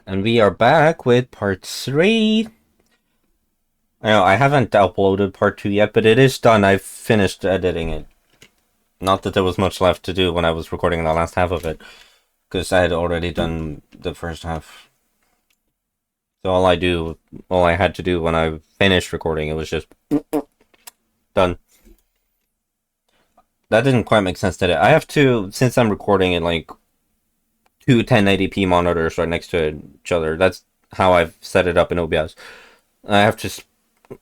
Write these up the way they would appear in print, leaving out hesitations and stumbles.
And we are back with part 3. I know I haven't uploaded part 2 yet, but it is done. I've finished editing it. Not that there was much left to do when I was recording the last half of it, because I had already done the first half. So all I had to do when I finished recording, it was just done. That didn't quite make sense, did it? I have to, since I'm recording in like two 1080p monitors right next to each other, that's how I've set it up in OBS. I have to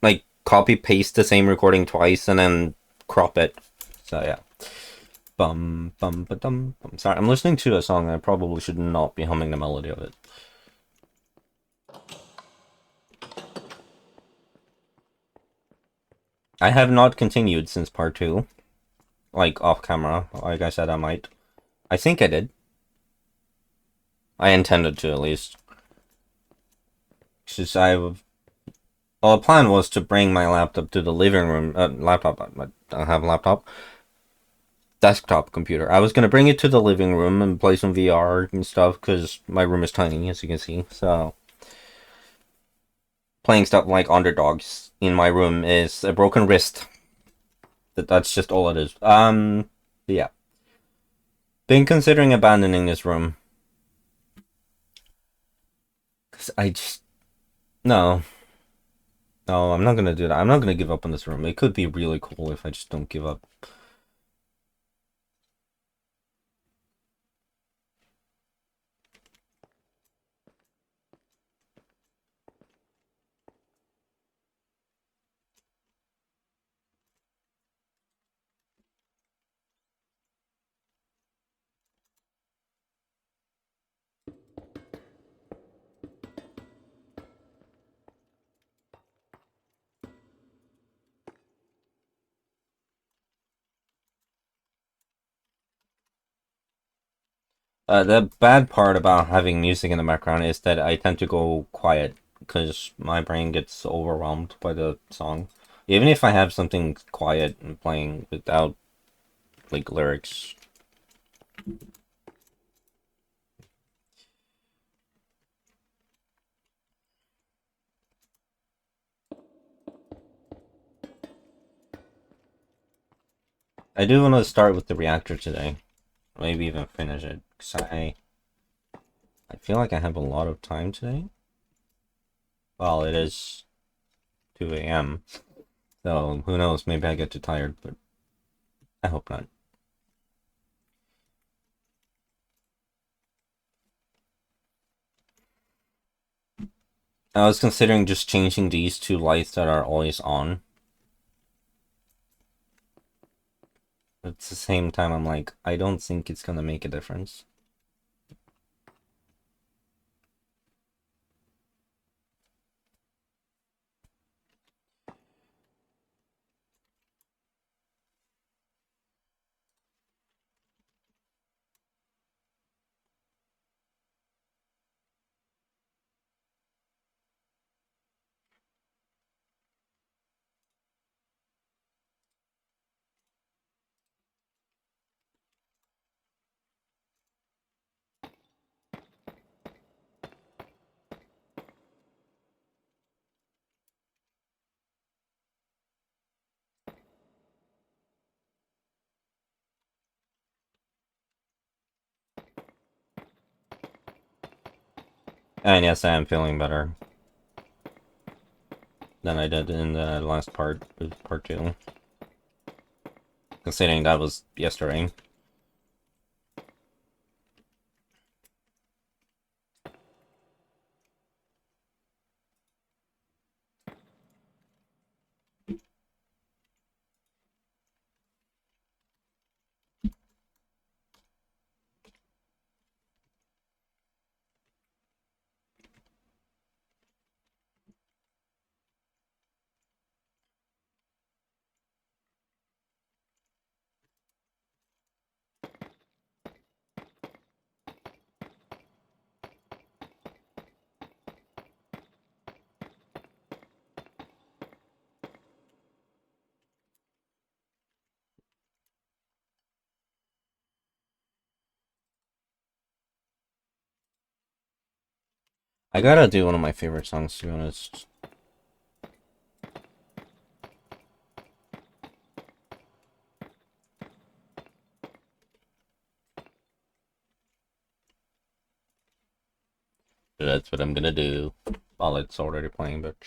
like copy paste the same recording twice and then crop it. So yeah. Bum bum ba dum bum. Sorry, I'm listening to a song and I probably should not be humming the melody of it. I have not continued since part 2. Like off camera. Like I said I might. I think I did. I intended to at least. Since well, the plan was to bring my laptop to the living room. Laptop. I don't have a laptop. Desktop computer. I was gonna bring it to the living room and play some VR and stuff because my room is tiny, as you can see. So playing stuff like Underdogs in my room is a broken wrist. That's just all it is. Yeah. Been considering abandoning this room. Cause I just no, no, I'm not gonna do that. I'm not gonna give up on this room. It could be really cool if I just don't give up. The bad part about having music in the background is that I tend to go quiet because my brain gets overwhelmed by the song. Even if I have something quiet and playing without like lyrics. I do want to start with the reactor today. Maybe even finish it. Cause I feel like I have a lot of time today. Well, it is 2 a.m. So who knows? Maybe I get too tired, but I hope not. I was considering just changing these two lights that are always on. But at the same time, I'm like, I don't think it's gonna make a difference. And yes, I am feeling better than I did in the last part of part 2. Considering that was yesterday. I gotta do one of my favorite songs, to be honest. That's what I'm gonna do. Well, it's already playing, but...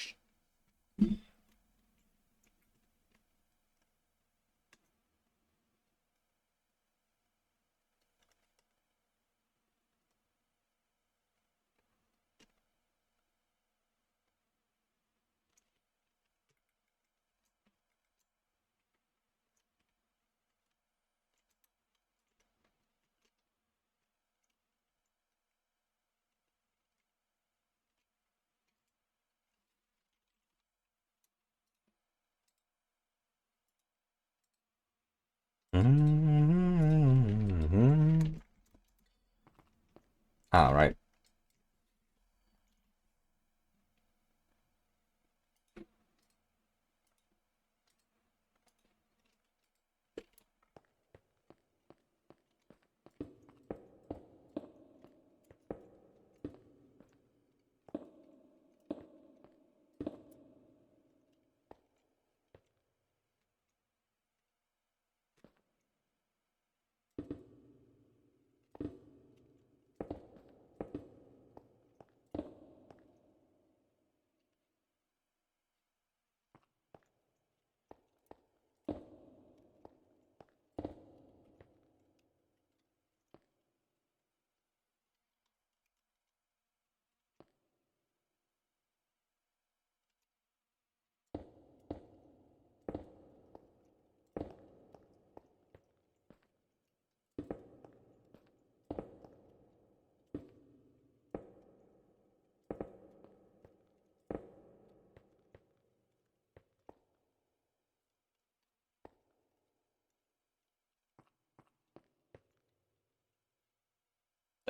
Alright.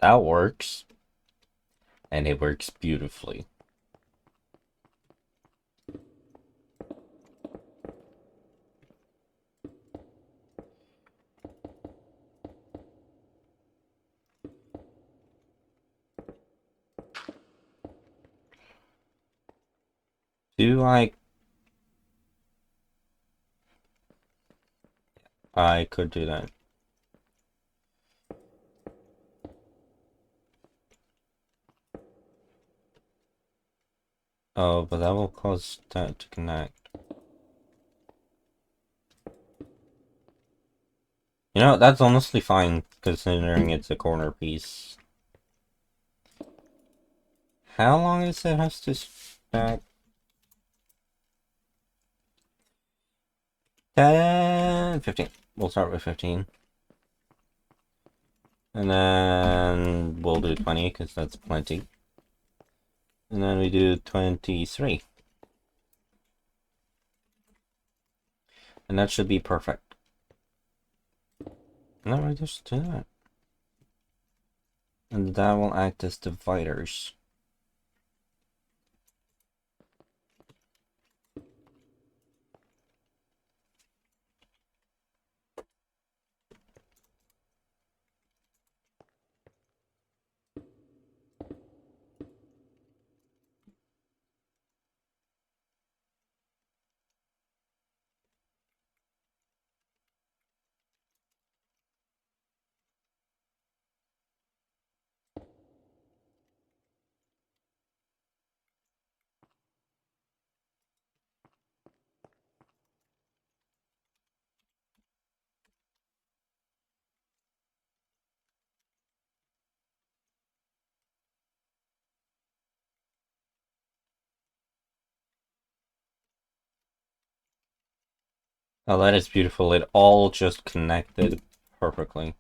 That works. And it works beautifully. Do I could do that. Oh, but that will cause that to connect. You know, that's honestly fine, considering it's a corner piece. How long is it has to stack? 10, 15. We'll start with 15. And then we'll do 20, because that's plenty. And then we do 23. And that should be perfect. And then we just do that. And that will act as dividers. Oh, that is beautiful. It all just connected perfectly.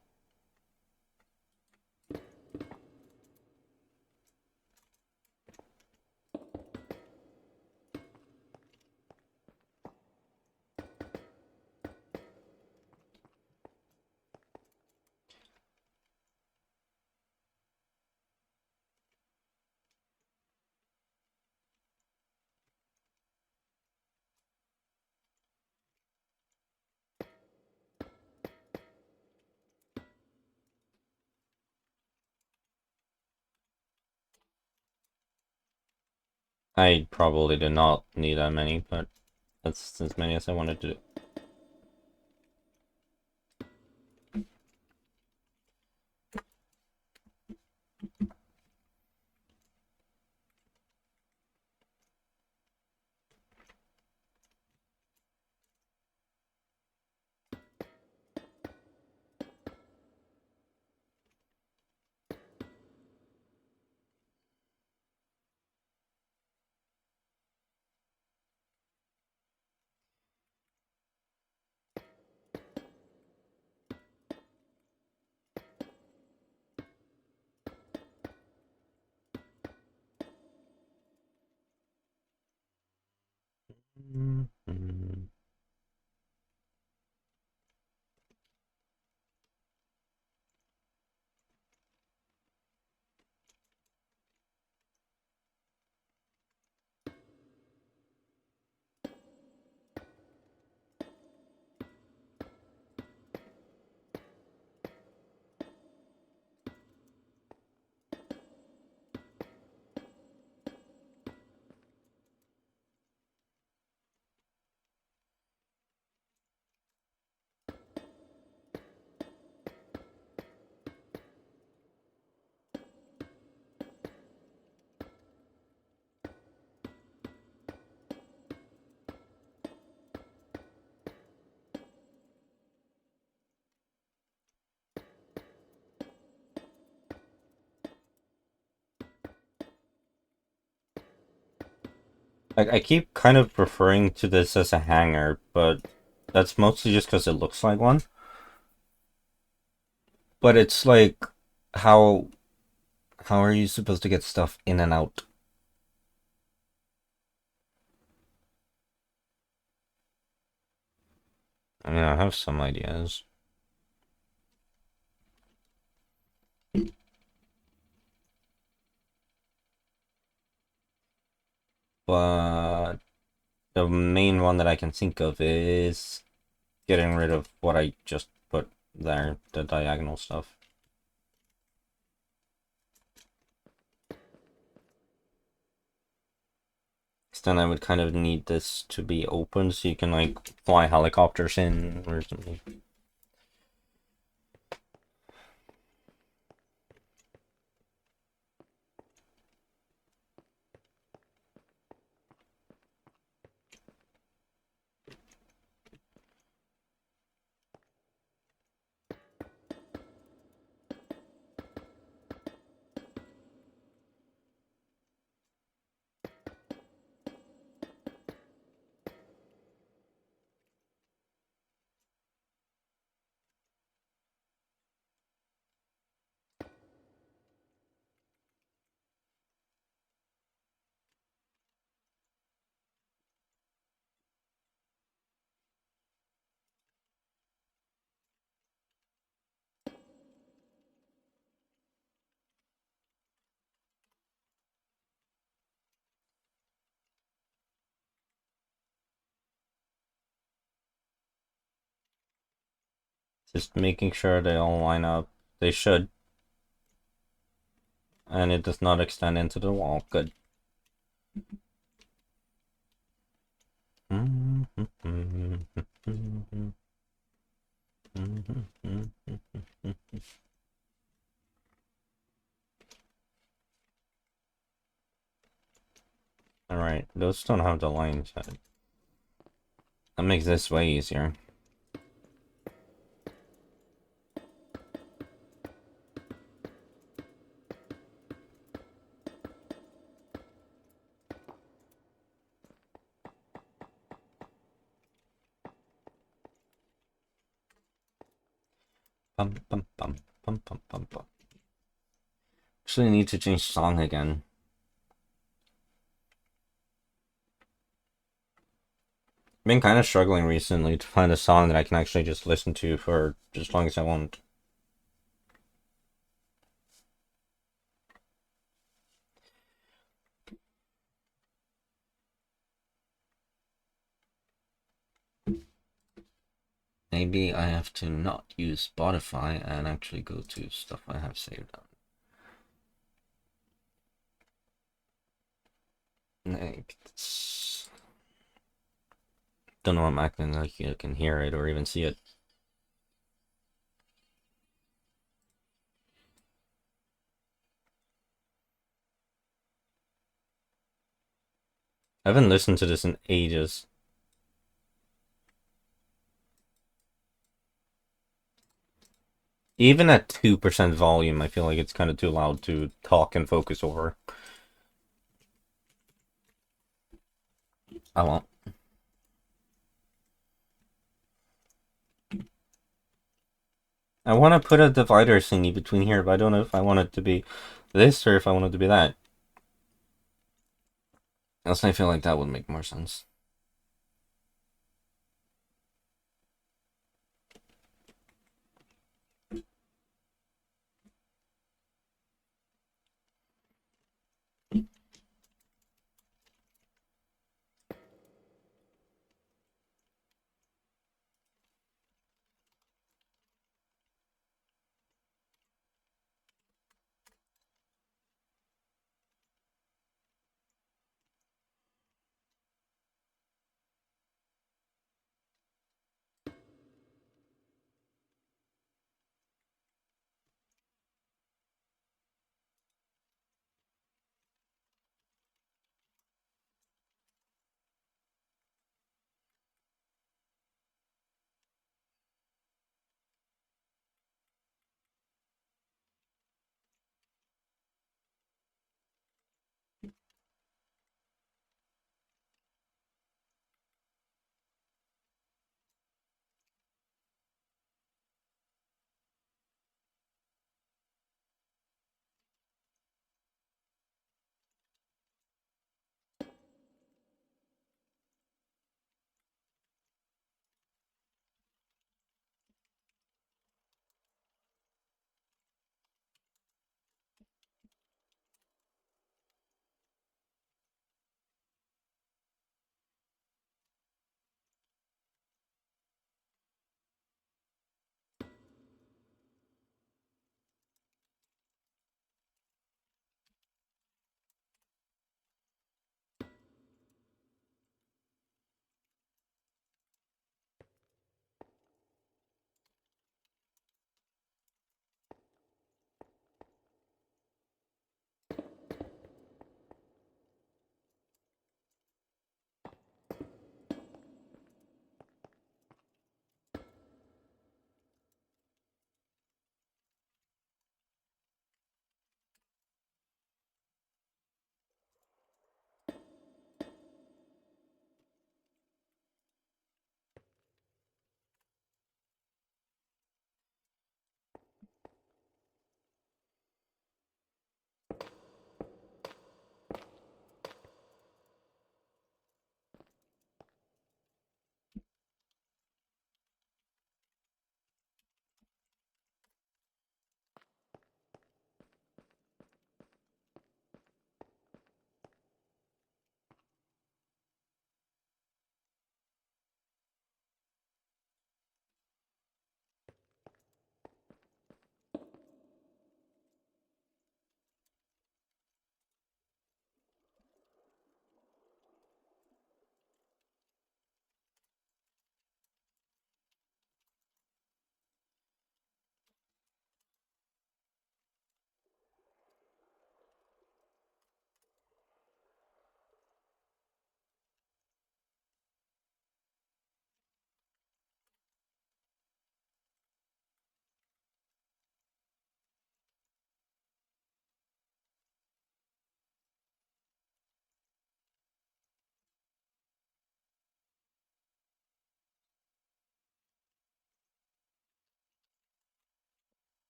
I probably did not need that many, but that's as many as I wanted to do. Mhm. I keep kind of referring to this as a hangar, but that's mostly just because it looks like one. But it's like, how how are you supposed to get stuff in and out? I mean, I have some ideas, but the main one that I can think of is getting rid of what I just put there, the diagonal stuff. 'Cause then I would kind of need this to be open so you can like fly helicopters in or something. Just making sure they all line up. They should. And it does not extend into the wall. Good. Alright, those don't have the lines yet. That makes this way easier. Bum bum bum bum bum bum bum. Actually need to change song again. I've been kind of struggling recently to find a song that I can actually just listen to for as long as I want. Maybe I have to not use Spotify and actually go to stuff I have saved on. Like, don't know, I'm acting like you can hear it or even see it. I haven't listened to this in ages. Even at 2% volume, I feel like it's kind of too loud to talk and focus over. I won't. I want to put a divider thingy between here, but I don't know if I want it to be this or if I want it to be that. Else I feel like that would make more sense.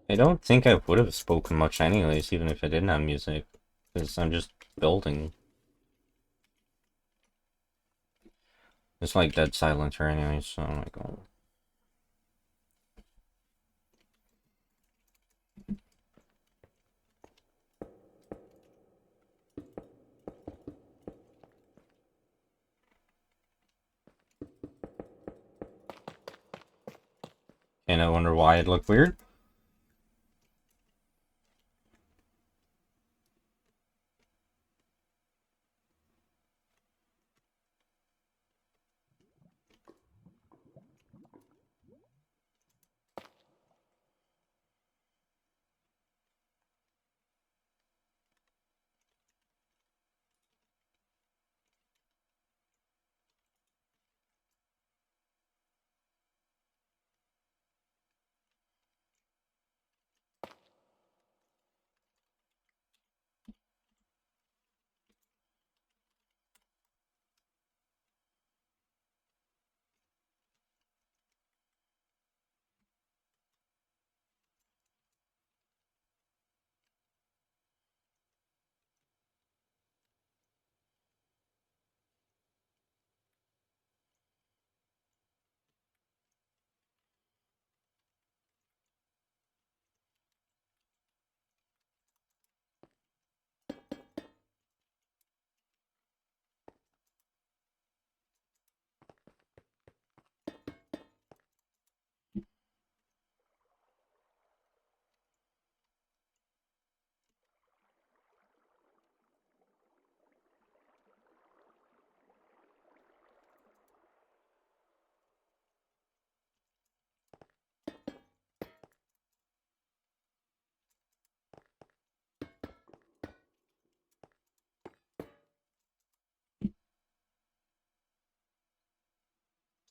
I don't think I would have spoken much anyways, even if I didn't have music. Because I'm just building. It's like dead silent here anyways, so I'm like, oh. And I wonder why it looked weird.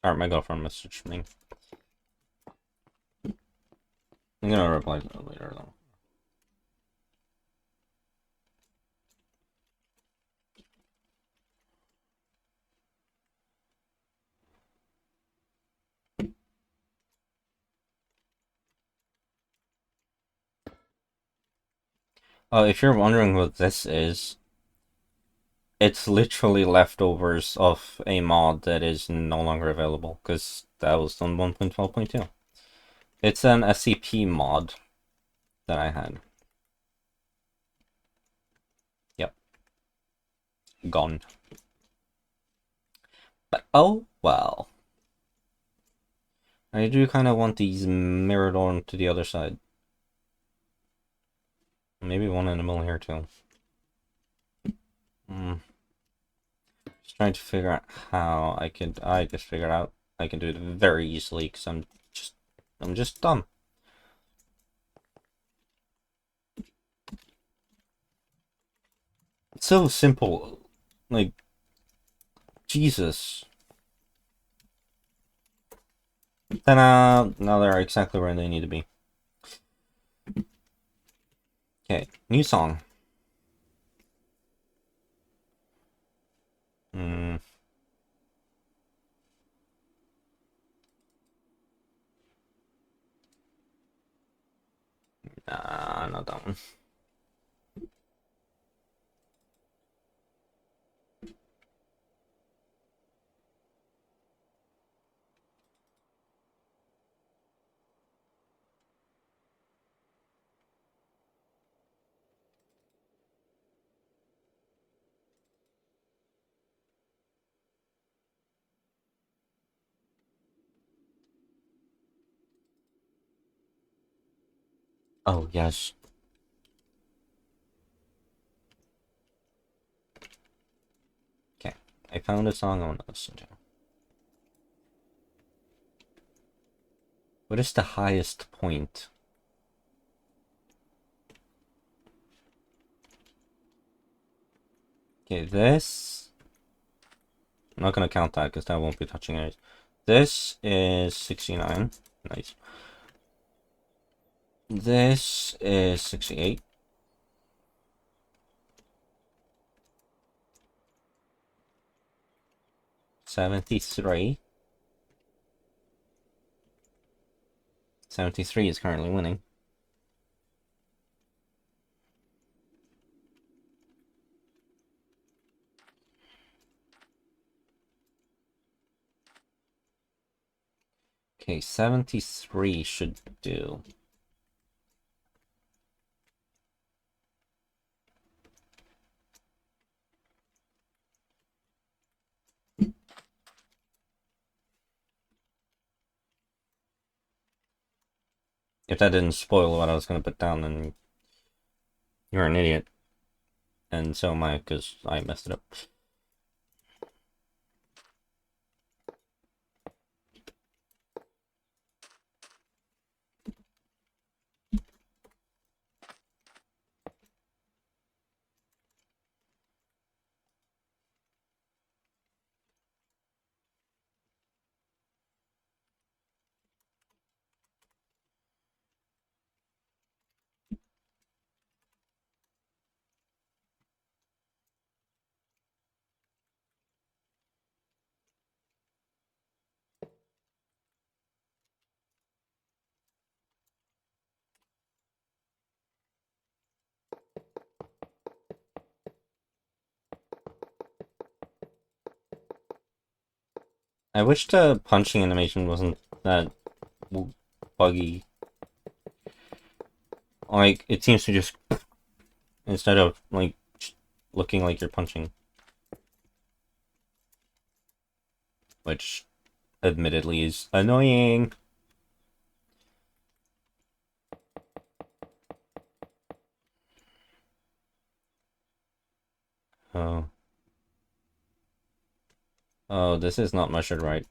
Alright, my girlfriend messaged me. I'm gonna reply to that later though. If you're wondering what this is, it's literally leftovers of a mod that is no longer available, because that was on 1.12.2. It's an SCP mod that I had. Yep. Gone. But oh well. I do kind of want these mirrored on to the other side. Maybe one in the middle here too. Just trying to figure out how I just figured out I can do it very easily because I'm just dumb. It's so simple. Like, Jesus. Ta-da! Now they're exactly where they need to be. Okay, new song. Hmm. Nah, not that one. Oh, yes. Okay, I found a song I want to listen to. What is the highest point? Okay, this... I'm not gonna count that because that won't be touching it. This is 69. Nice. This is 68. 73. 73 is currently winning. Okay, 73 should do. If that didn't spoil what I was going to put down, then you're an idiot. And so am I, because I messed it up. I wish the punching animation wasn't that buggy. Like, it seems to just, instead of, like, looking like you're punching. Which, admittedly, is annoying. Oh. Oh, this is not measured right.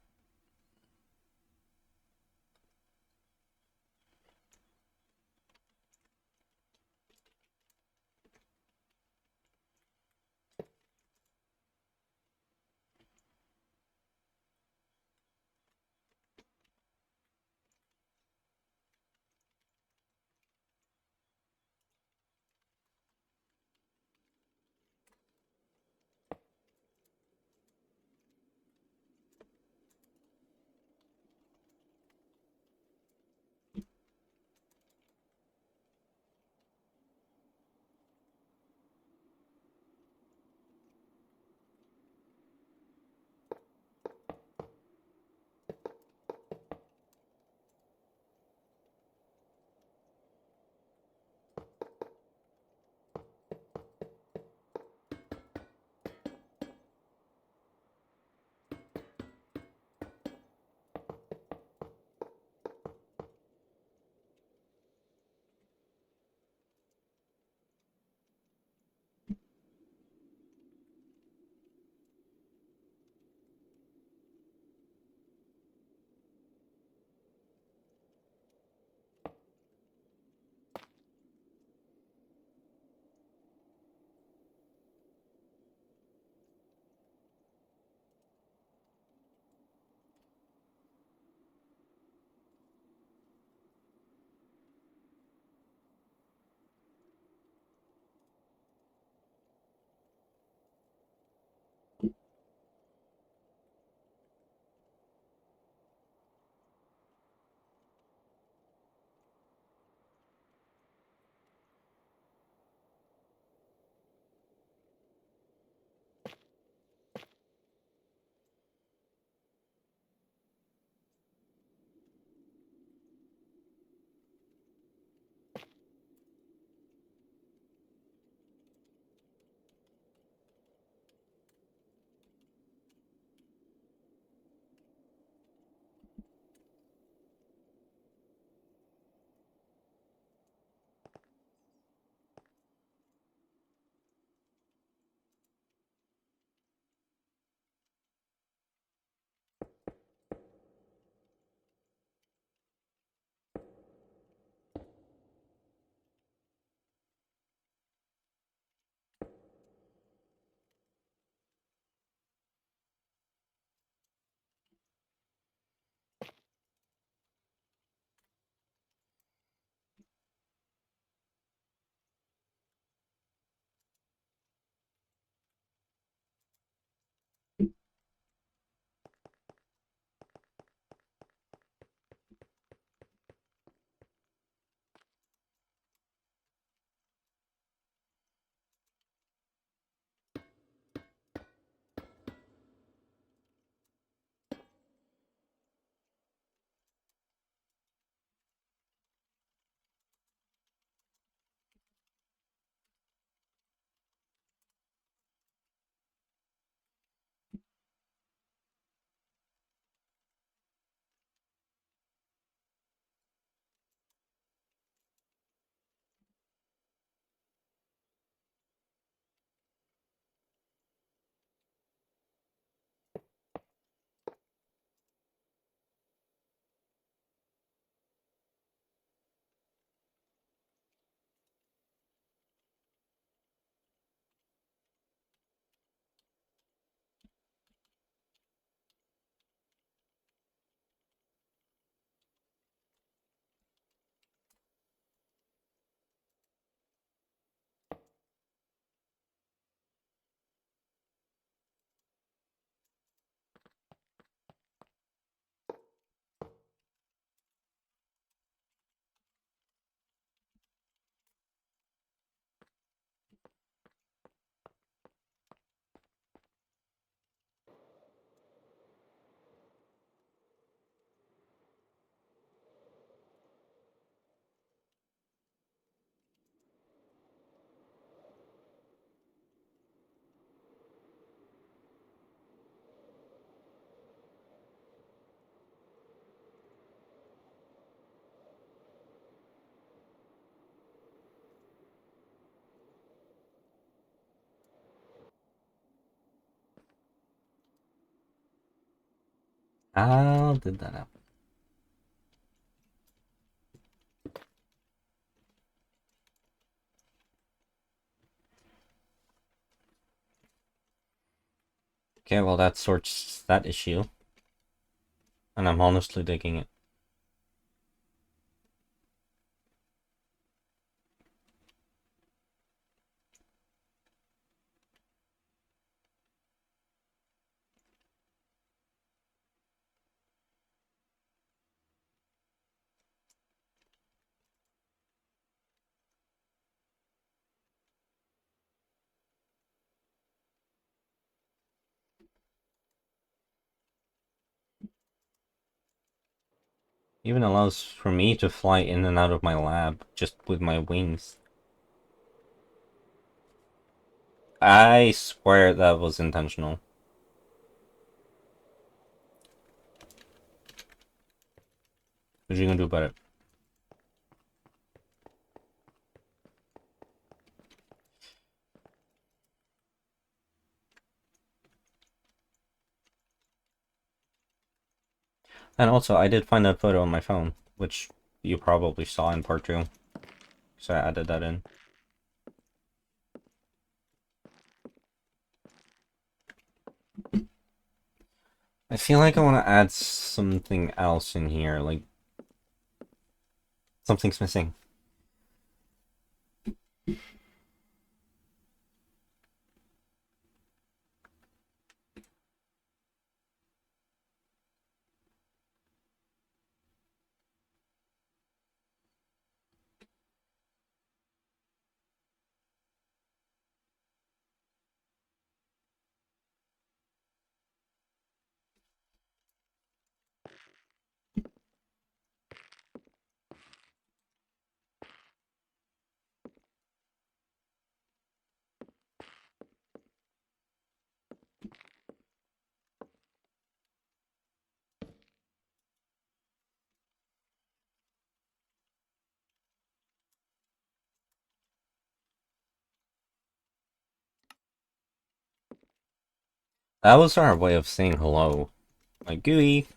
How did that happen? Okay, well that sorts that issue. And I'm honestly digging it. Even allows for me to fly in and out of my lab just with my wings. I swear that was intentional. What are you gonna do about it? And also, I did find that photo on my phone, which you probably saw in part 2. So I added that in. I feel like I want to add something else in here, like something's missing. That was our way of saying hello. Like, gooey.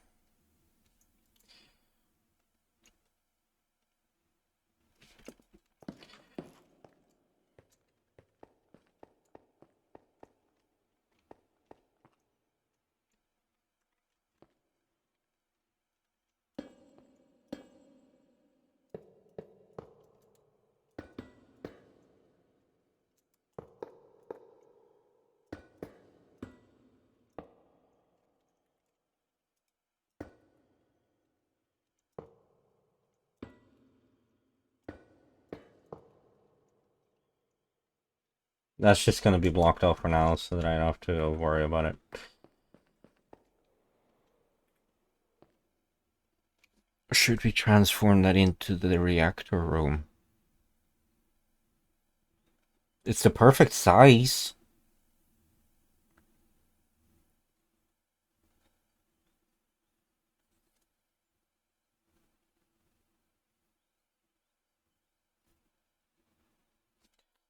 That's just gonna be blocked off for now so that I don't have to worry about it. Should we transform that into the reactor room? It's the perfect size.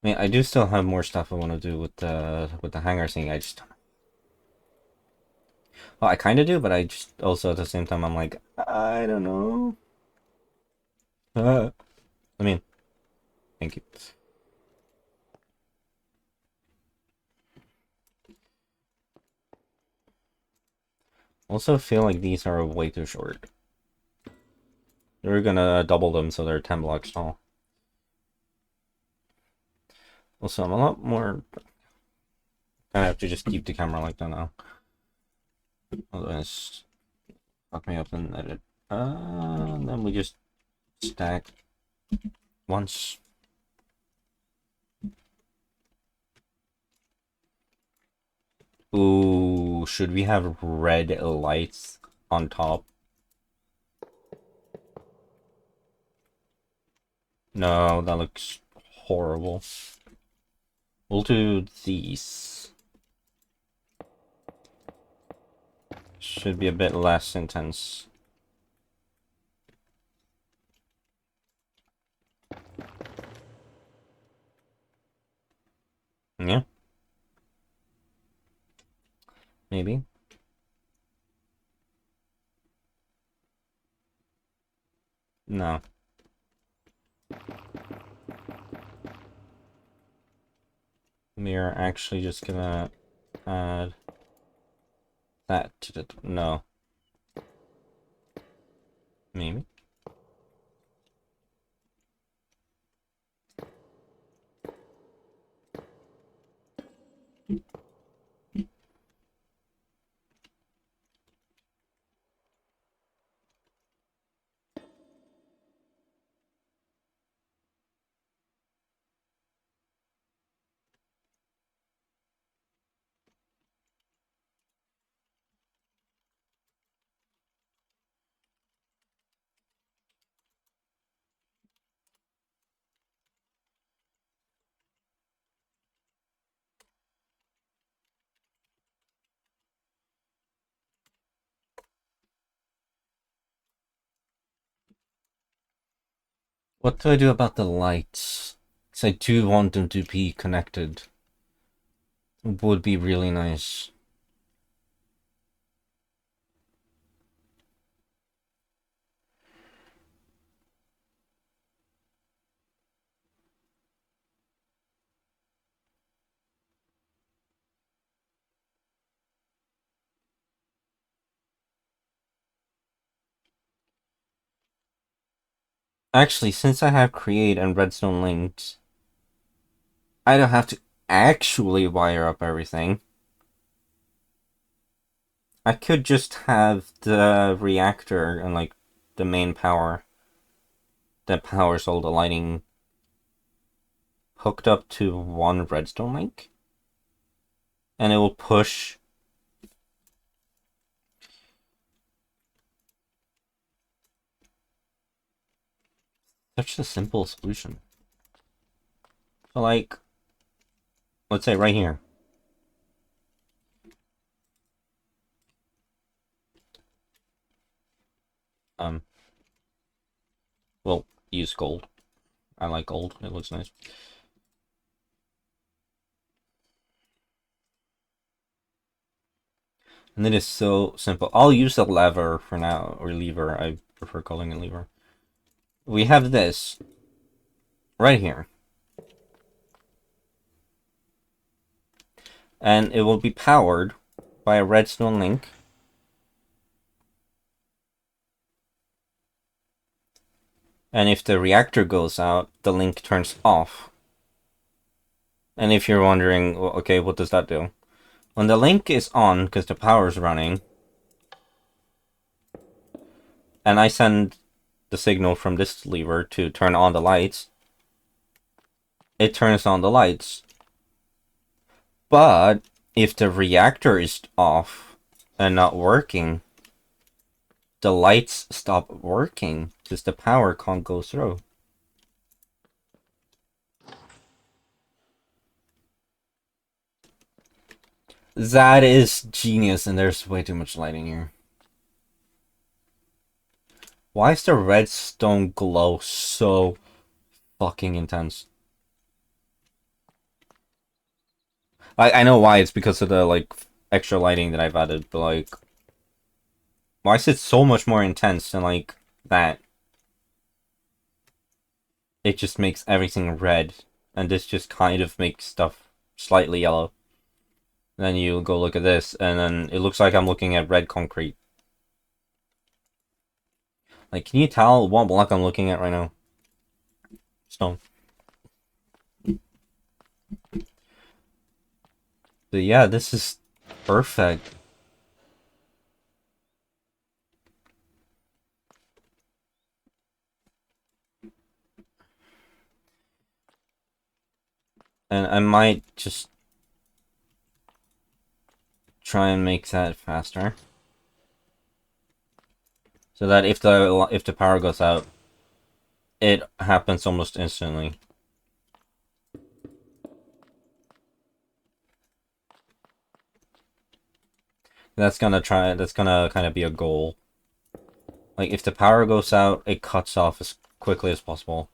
I mean, I do still have more stuff I want to do with the hangar scene. I just don't know. Well, I kind of do, but I just also at the same time I'm like, I don't know. I mean, thank you. Also feel like these are way too short. They're gonna double them so they're 10 blocks tall. Also, I'm a lot more... I have to just keep the camera like that now. Otherwise, fuck me up and edit. Then we just stack once. Ooh, should we have red lights on top? No, that looks horrible. We'll do these. Should be a bit less intense. Yeah. Maybe. No. We're actually just gonna add that to the... No. Maybe. What do I do about the lights? Because I do want them to be connected. It would be really nice. Actually, since I have Create and Redstone linked, I don't have to actually wire up everything. I could just have the reactor and, like, the main power that powers all the lighting hooked up to one redstone link. And it will push... Such a simple solution. So, like, let's say right here. We'll use gold. I like gold. It looks nice. And it is so simple. I'll use a lever for now, or lever. I prefer calling it lever. We have this right here. And it will be powered by a redstone link. And if the reactor goes out, the link turns off. And if you're wondering, well, okay, what does that do? When the link is on, because the power's running, and I send the signal from this lever to turn on the lights, it turns on the lights. But if the reactor is off and not working, the lights stop working because the power can't go through. That is genius, and there's way too much lighting here. Why is the redstone glow so fucking intense? I know why, it's because of the, like, extra lighting that I've added, but, like, why is it so much more intense than, like, that? It just makes everything red, and this just kind of makes stuff slightly yellow. Then you go look at this, and then it looks like I'm looking at red concrete. Like, can you tell what block I'm looking at right now? Stone. But yeah, this is perfect. And I might just try and make that faster. So that if the power goes out, it happens almost instantly. That's gonna kind of be a goal. Like, if the power goes out, it cuts off as quickly as possible.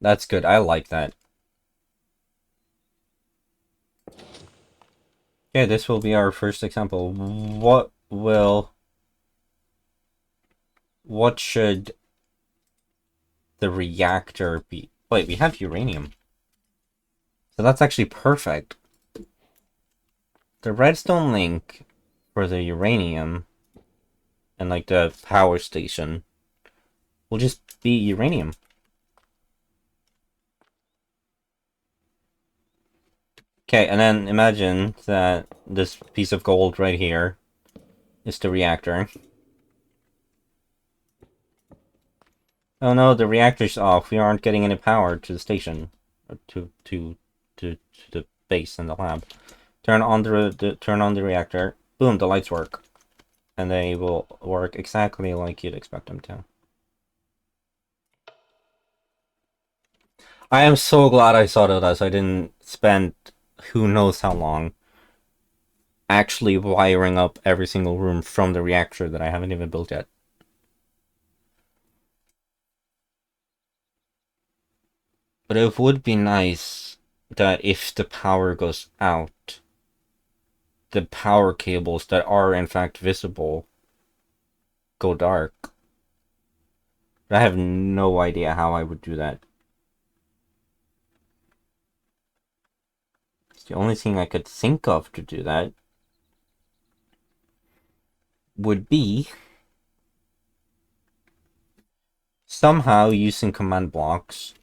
That's good. I like that. Okay, this will be our first example. What should the reactor be? Wait, we have uranium. So that's actually perfect. The redstone link for the uranium and like the power station will just be uranium. Okay, and then imagine that this piece of gold right here is the reactor. Oh no, the reactor's off. We aren't getting any power to the station. Or to the base and the lab. Turn on the reactor. Boom, the lights work. And they will work exactly like you'd expect them to. I am so glad I sorted this. I didn't spend who knows how long actually wiring up every single room from the reactor that I haven't even built yet. But it would be nice that if the power goes out, the power cables that are in fact visible go dark. But I have no idea how I would do that. It's the only thing I could think of to do that would be somehow using command blocks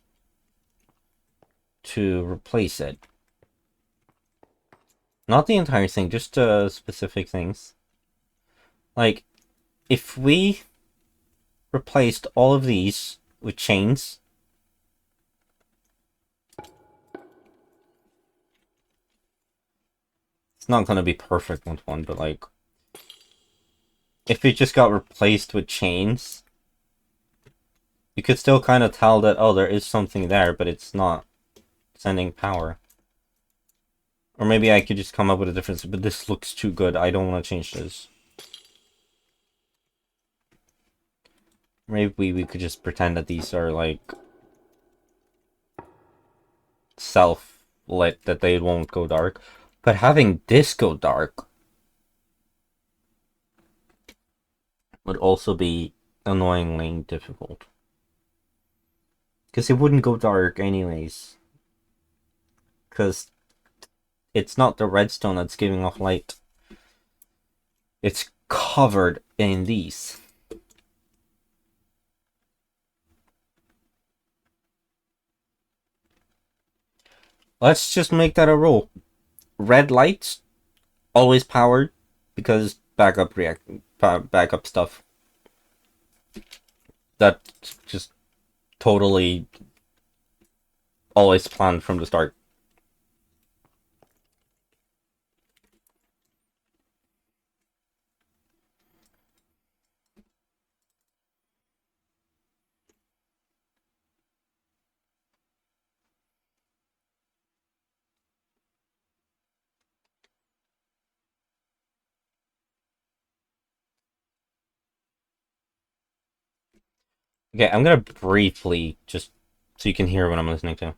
to replace it. Not the entire thing, just specific things. Like, if we replaced all of these with chains, it's not gonna be perfect with one, but like, if it just got replaced with chains, you could still kind of tell that, oh, there is something there, but it's not sending power. Or maybe I could just come up with a difference, but this looks too good. I don't want to change this. Maybe we could just pretend that these are like self-lit, that they won't go dark. But having this go dark would also be annoyingly difficult. Because it wouldn't go dark anyways. Because it's not the redstone that's giving off light. It's covered in these. Let's just make that a rule. Red lights, always powered, because backup stuff. That's just totally always planned from the start. Okay, I'm gonna briefly, just so you can hear what I'm listening to.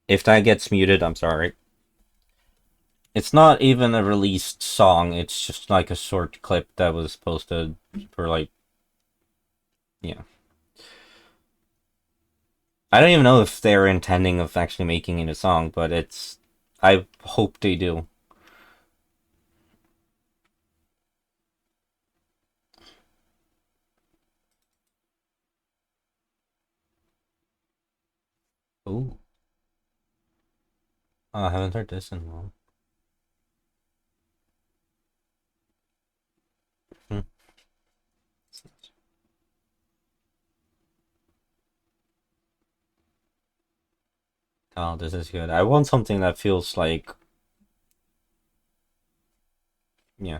If that gets muted, I'm sorry. It's not even a released song, it's just like a short clip that was posted for like, yeah. I don't even know if they're intending of actually making it a song, but it's, I hope they do. Ooh. Oh, I haven't heard this in a while. Hmm. Oh, this is good. I want something that feels like, yeah.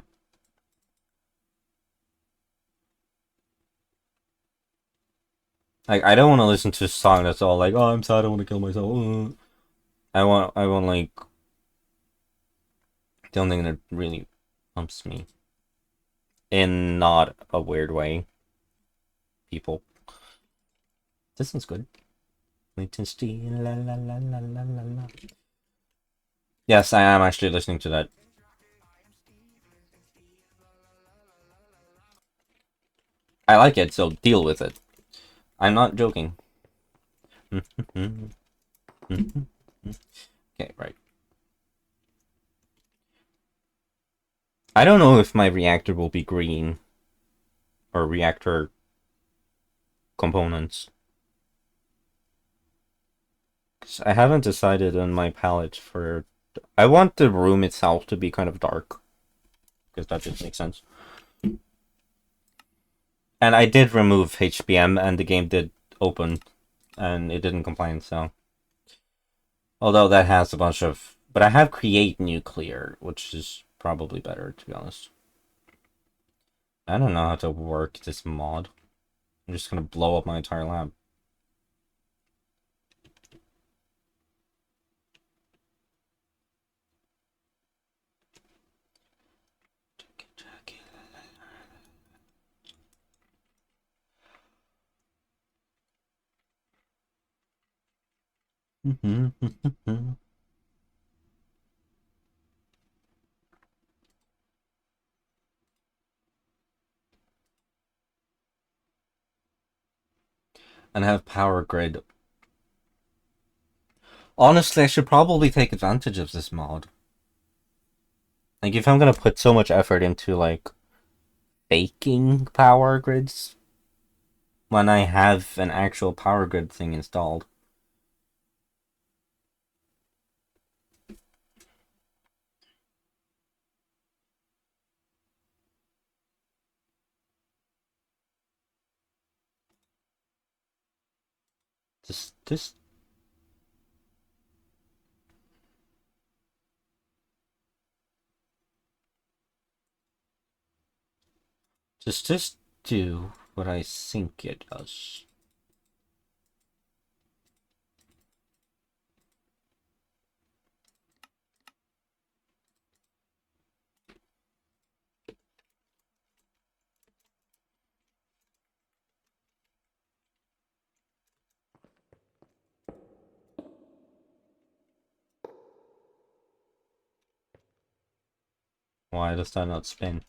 Like, I don't want to listen to a song that's all like, oh, I'm sad, I want to kill myself. I want like, something that really pumps me. In not a weird way. People. This one's good. Latency, la la la la la la la. Yes, I am actually listening to that. I like it, so deal with it. I'm not joking. Okay, right. I don't know if my reactor will be green or reactor components. 'Cause I haven't decided on my palette for. I want the room itself to be kind of dark because that just makes sense. And I did remove HBM, and the game did open, and it didn't complain. So, although that has a bunch of, but I have create nuclear, which is probably better to be honest. I don't know how to work this mod. I'm just gonna blow up my entire lab. And have power grid. Honestly, I should probably take advantage of this mod. Like, if I'm gonna put so much effort into, like, faking power grids when I have an actual power grid thing installed. Just just do what I think it does. Why does that not spin?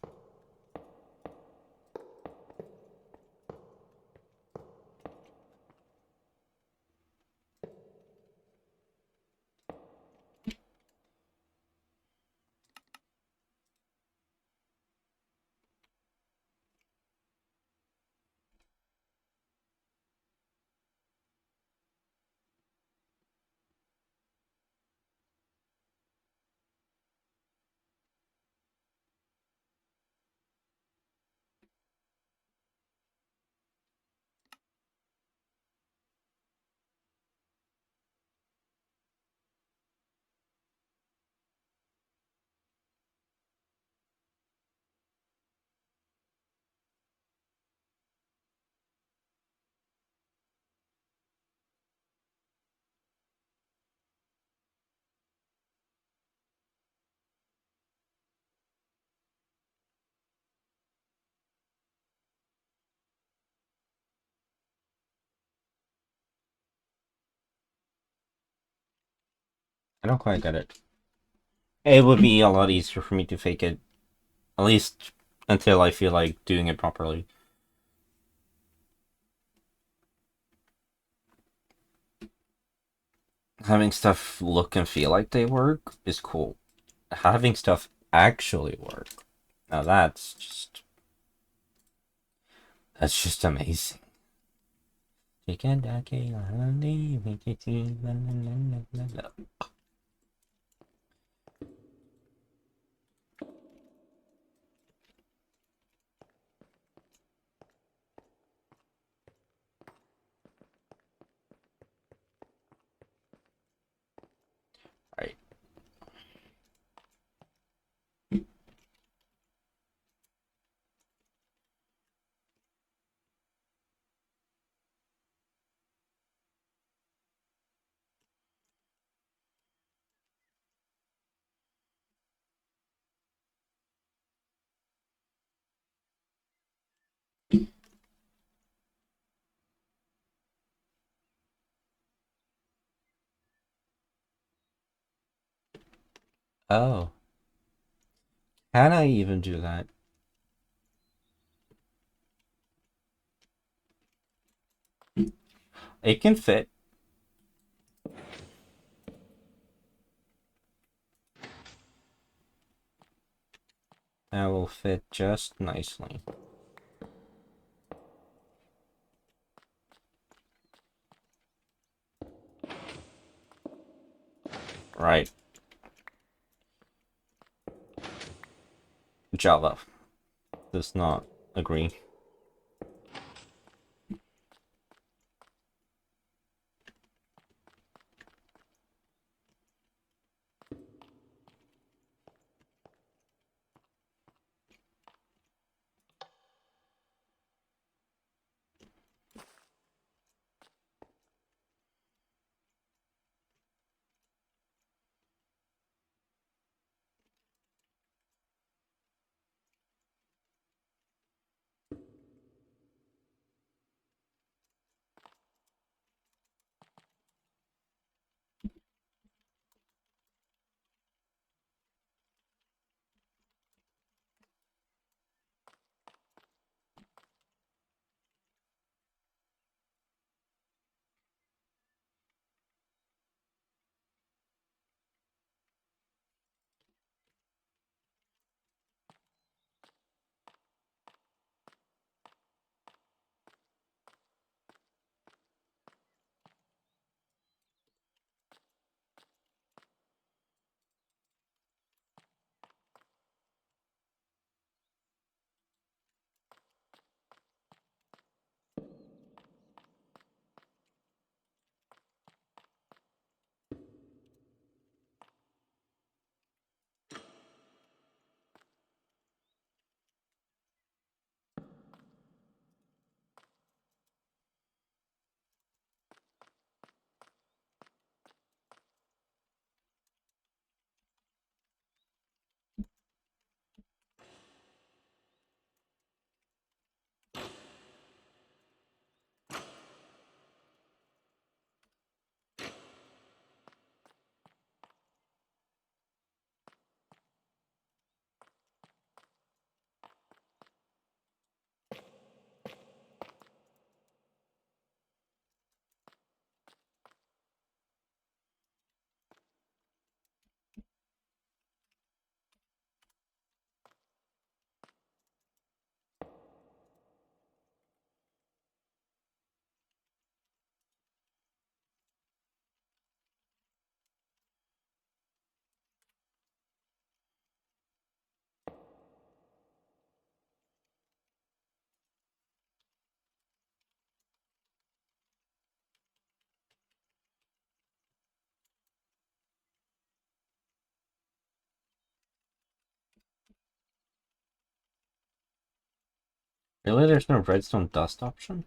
I don't quite get it. It would be a lot easier for me to fake it, at least until I feel like doing it properly. Having stuff look and feel like they work is cool. Having stuff actually work, now that's just amazing. Right. Oh. Can I even do that? It can fit. That will fit just nicely. Right. Java does not agree. Really, there's no redstone dust option?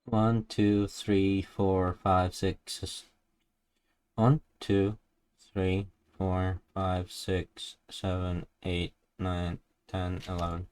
One, two, three, four, five, six. 1, 2, 3, 4, 5, 6, 7, 8, 9, 10, 11.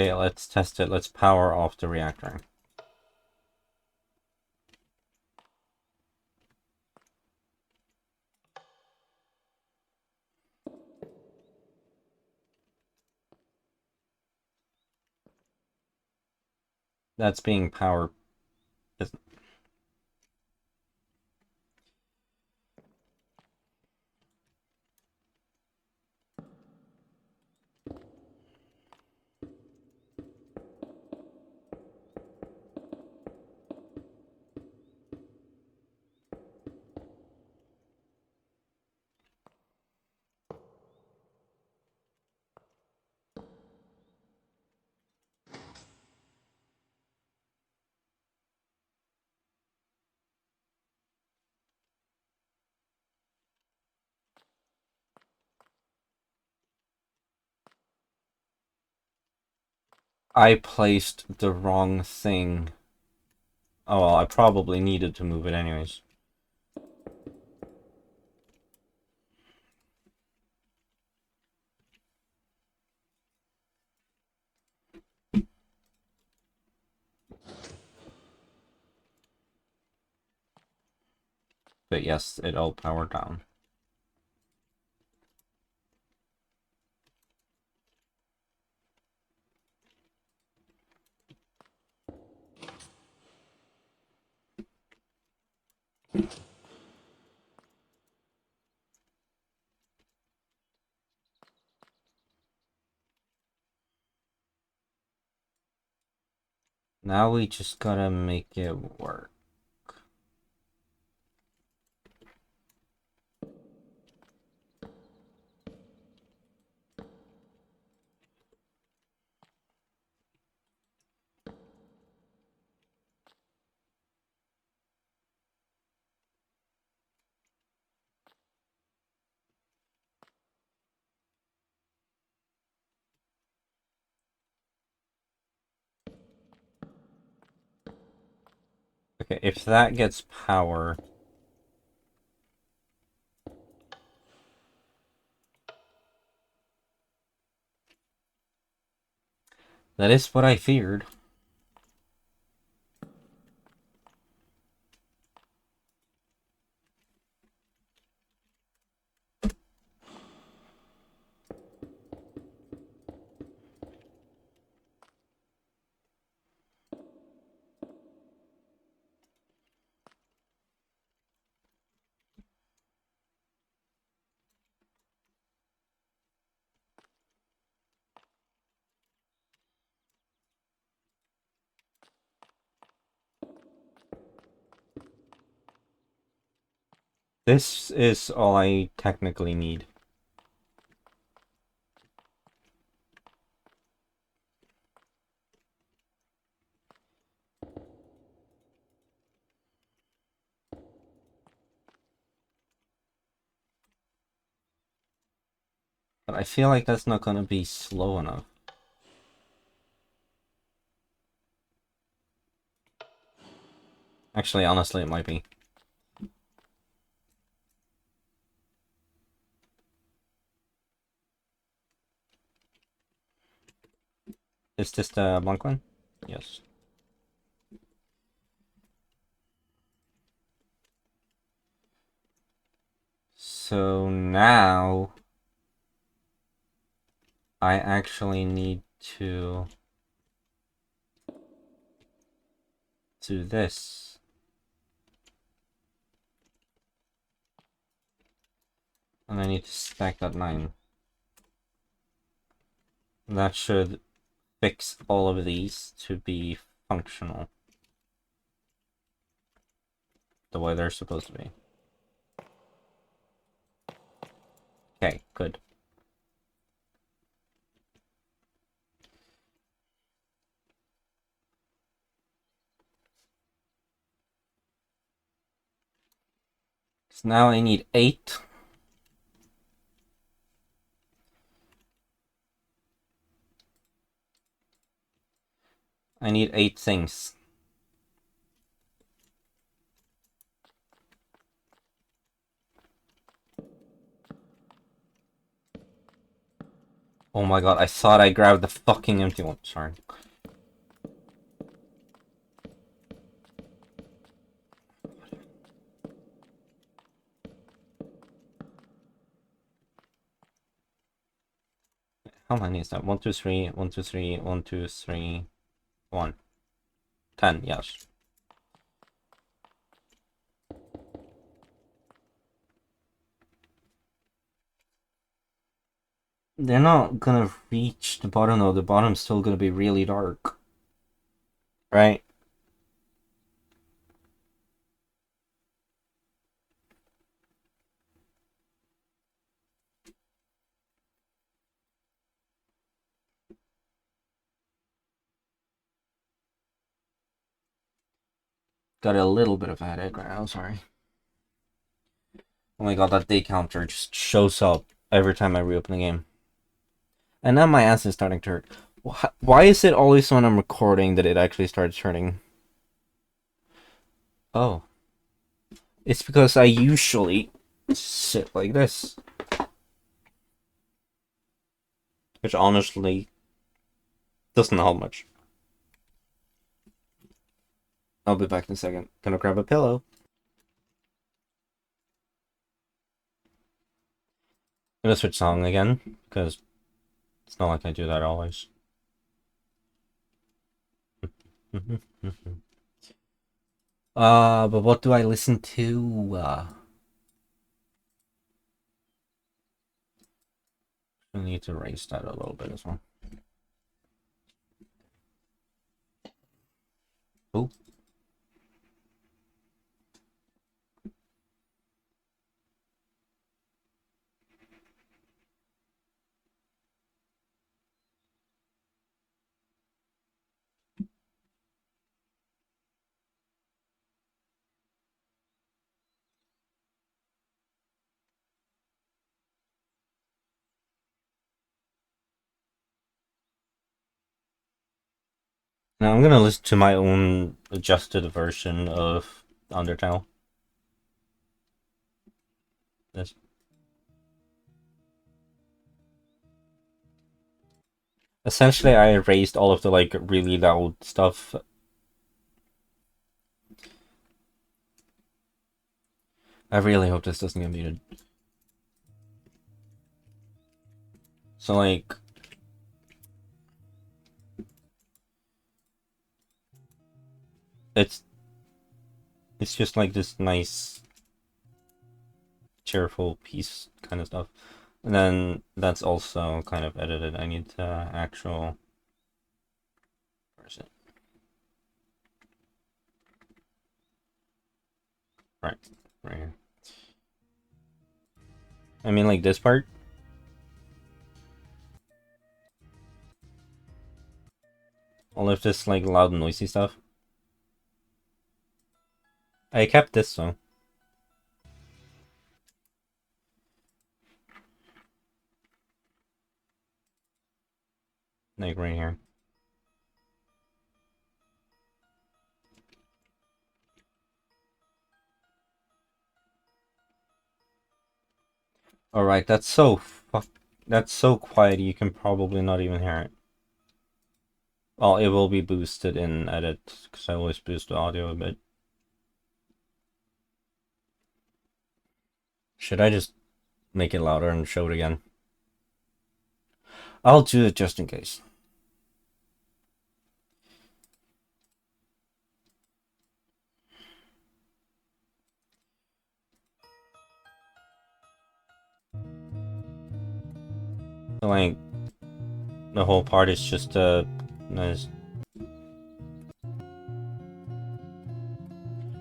Okay, let's test it. Let's power off the reactor. That's being power. I placed the wrong thing. Oh well, I probably needed to move it anyways. But yes, it all powered down. Now we just gotta make it work. Okay, if that gets power... That is what I feared. This is all I technically need. But I feel like that's not gonna be slow enough. Actually, honestly, it might be. Is this the blank one? Yes. So now... I actually need to... do this. And I need to stack that 9. That should fix all of these to be functional. The way they're supposed to be. Okay, good. So now I need 8. I need 8 things. Oh my god, I thought I grabbed the fucking empty one. Sorry. How many is that? 1, 2, 3, 1, 2, 3, 1, 2, 3, 1. 10, yes. They're not gonna reach the bottom though. The bottom's still gonna be really dark. Right? Got a little bit of a headache right now, sorry. Oh my god, that day counter just shows up every time I reopen the game. And now my ass is starting to hurt. Why is it always when I'm recording that it actually starts hurting? Oh. It's because I usually sit like this. Which honestly doesn't help much. I'll be back in a second. Gonna grab a pillow. I'm gonna switch song again, because it's not like I do that always. But what do I listen to? I need to raise that a little bit as well. Oh. Now I'm gonna listen to my own adjusted version of Undertale. This. Essentially, I erased all of the like really loud stuff. I really hope this doesn't get muted. So like, it's just like this nice, cheerful piece kind of stuff. And then that's also kind of edited. I need the actual version. Right here. I mean, like this part. All of this like loud and noisy stuff. I kept this though. Like right here. Alright, that's so quiet you can probably not even hear it. Well, it will be boosted in edit, because I always boost the audio a bit. Should I just make it louder and show it again? I'll do it just in case. So, like, the whole part is just nice.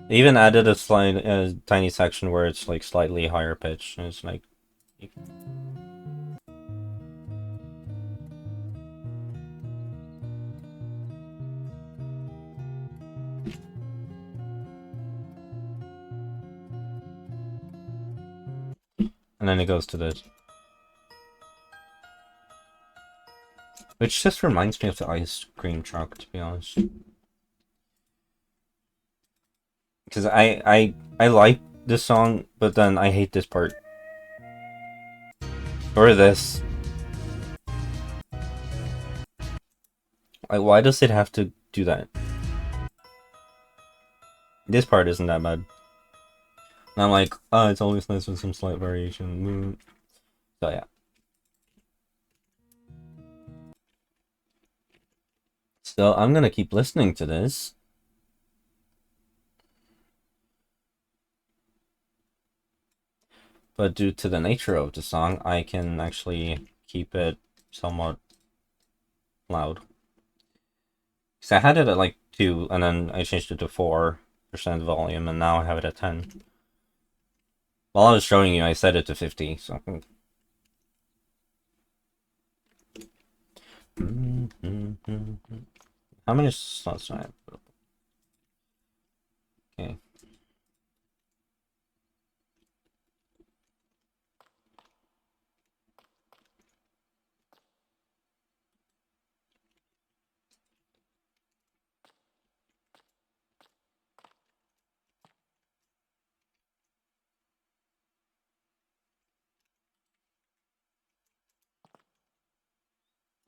They even added a tiny section where it's like slightly higher pitch, and it's like. And then it goes to this. Which just reminds me of the ice cream truck, to be honest. Because I like this song, but then I hate this part. Or this. Like, why does it have to do that? This part isn't that bad. And I'm like, oh, it's always nice with some slight variation. So yeah. So I'm gonna keep listening to this. But due to the nature of the song, I can actually keep it somewhat loud. Because I had it at like 2, and then I changed it to 4% volume, and now I have it at 10. While I was showing you, I set it to 50, so... How many slots do I have? Okay.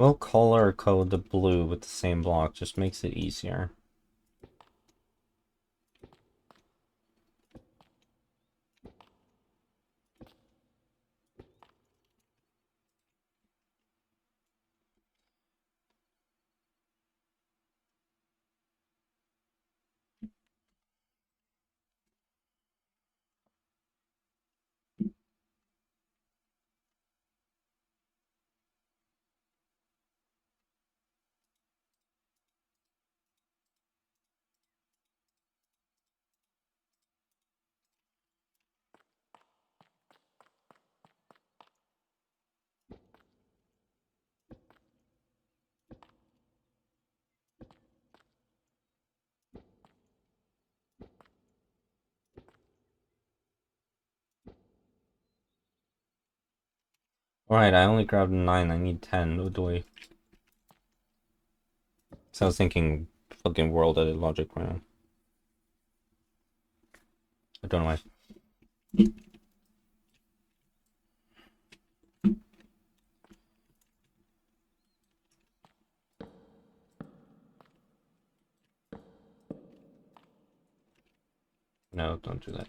We'll color code the blue with the same block, just makes it easier. Alright, I only grabbed 9, I need 10. What do I... So I was thinking fucking world edit logic right now. I don't know why. No, don't do that.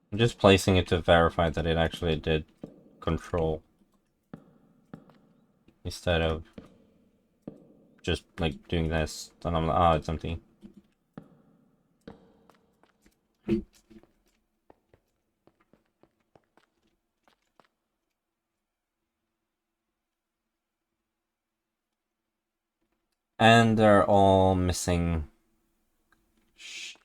I'm just placing it to verify that it actually did control. Instead of just like doing this, then I'm like, oh, it's empty. And they're all missing shit.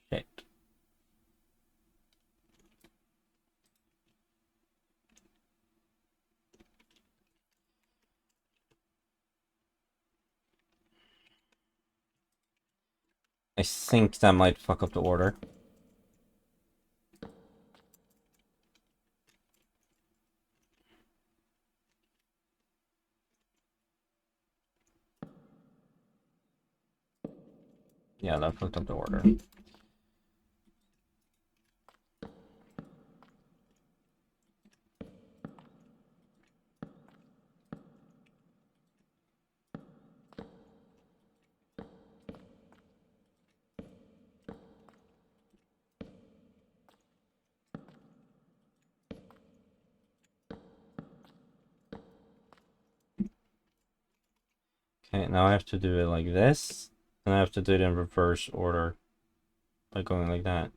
I think that might fuck up the order. Yeah, that fucked up the order. Okay, now I have to do it like this, and I have to do it in reverse order by going like that.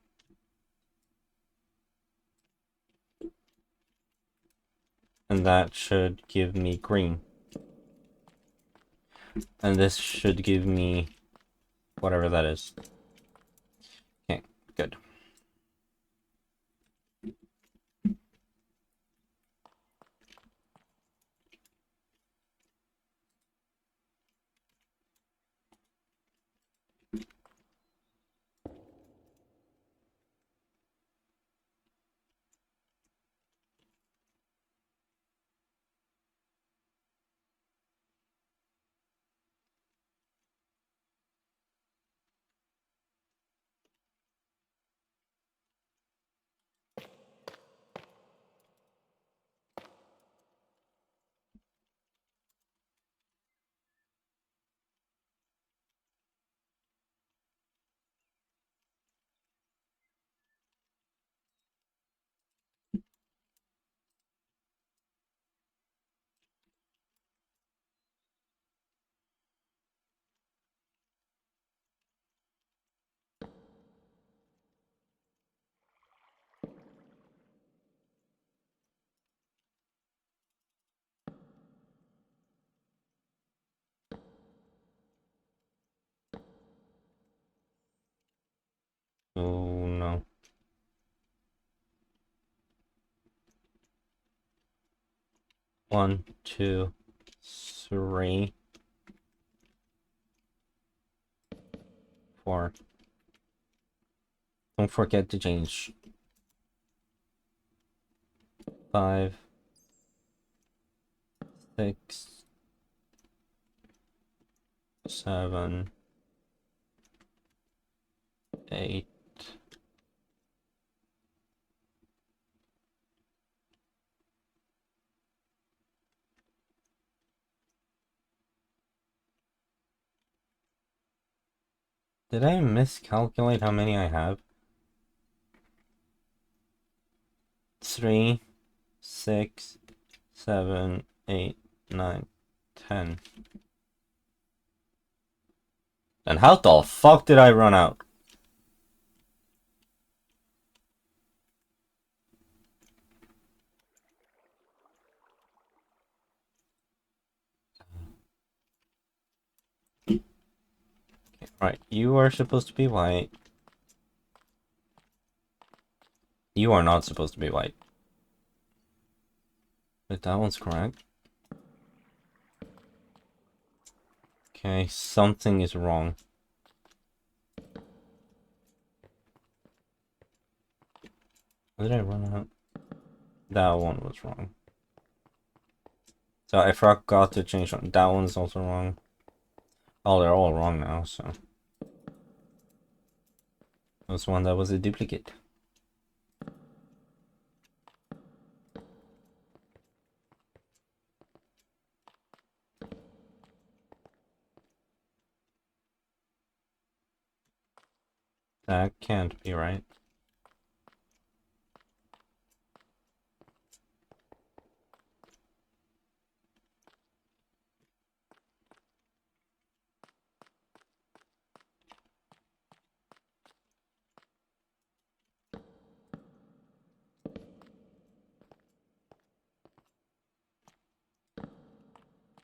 And that should give me green. And this should give me whatever that is. Okay, good. Oh no. One, two, three, four. Don't forget to change. 5, 6, 7, 8. Did I miscalculate how many I have? 3, 6, 7, 8, 9, 10. And how the fuck did I run out? Right, you are supposed to be white. You are not supposed to be white. But that one's correct. Okay, something is wrong. Did I run out? That one was wrong. So I forgot to change one. That one's also wrong. Oh, they're all wrong now, so. There's one that was a duplicate. That can't be right.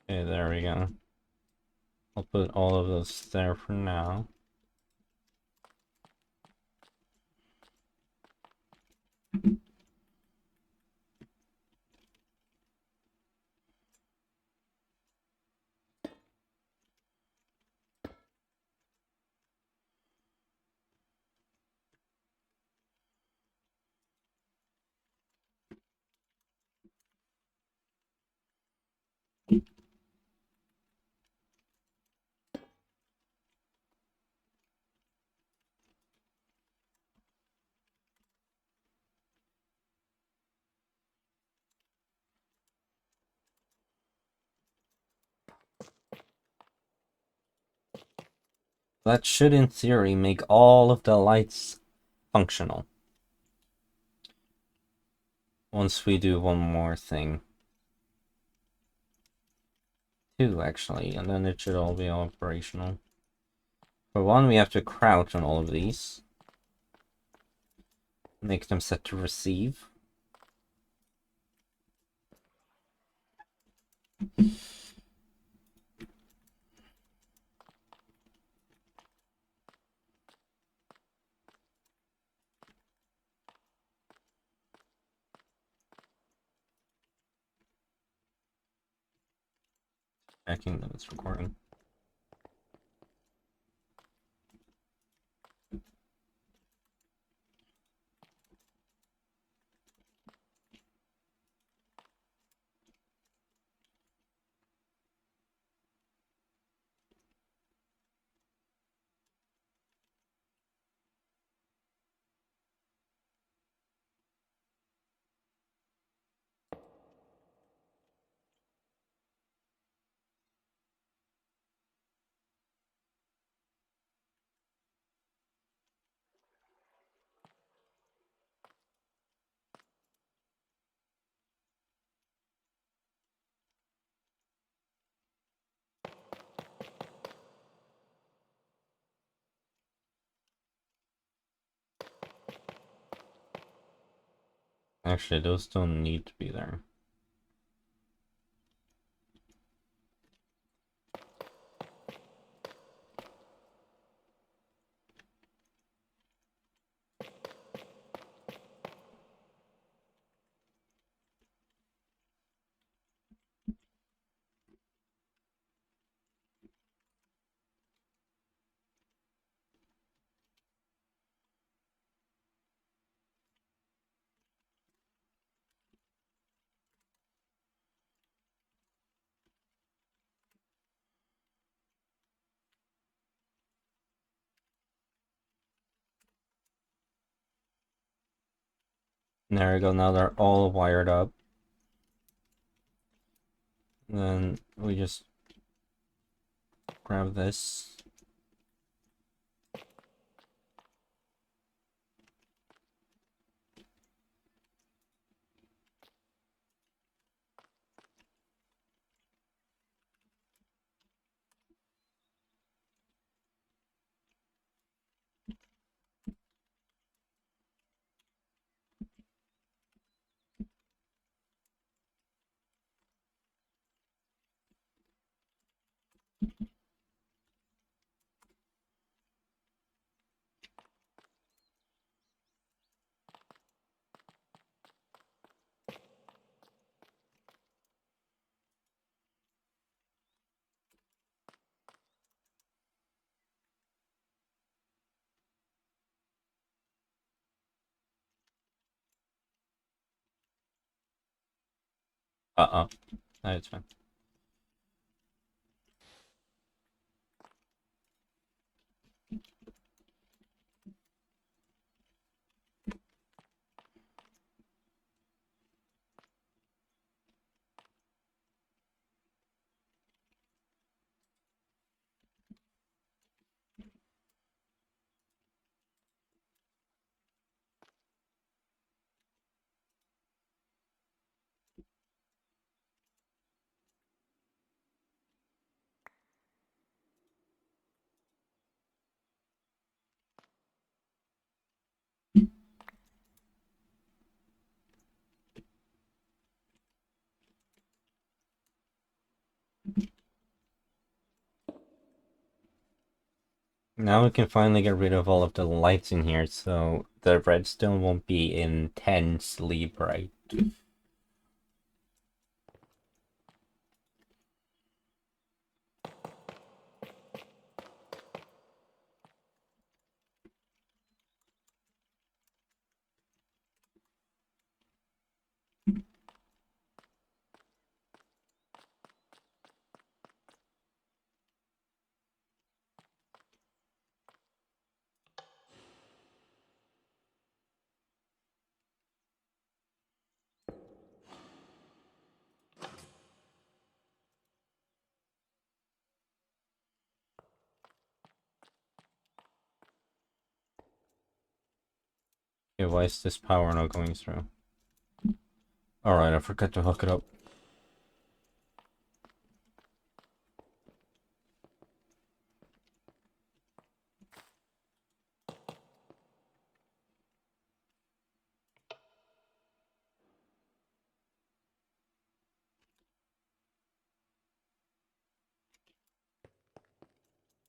Okay, there we go. I'll put all of those there for now. That should, in theory, make all of the lights functional. Once we do one more thing. 2, actually, and then it should all be operational. For one, we have to crouch on all of these. Make them set to receive. Checking that it's recording. Actually, those don't need to be there. There we go, now they're all wired up. And then we just grab this. Uh-uh. That's fine. Now we can finally get rid of all of the lights in here, so the redstone won't be intensely bright. Okay, why is this power not going through? Alright, I forgot to hook it up.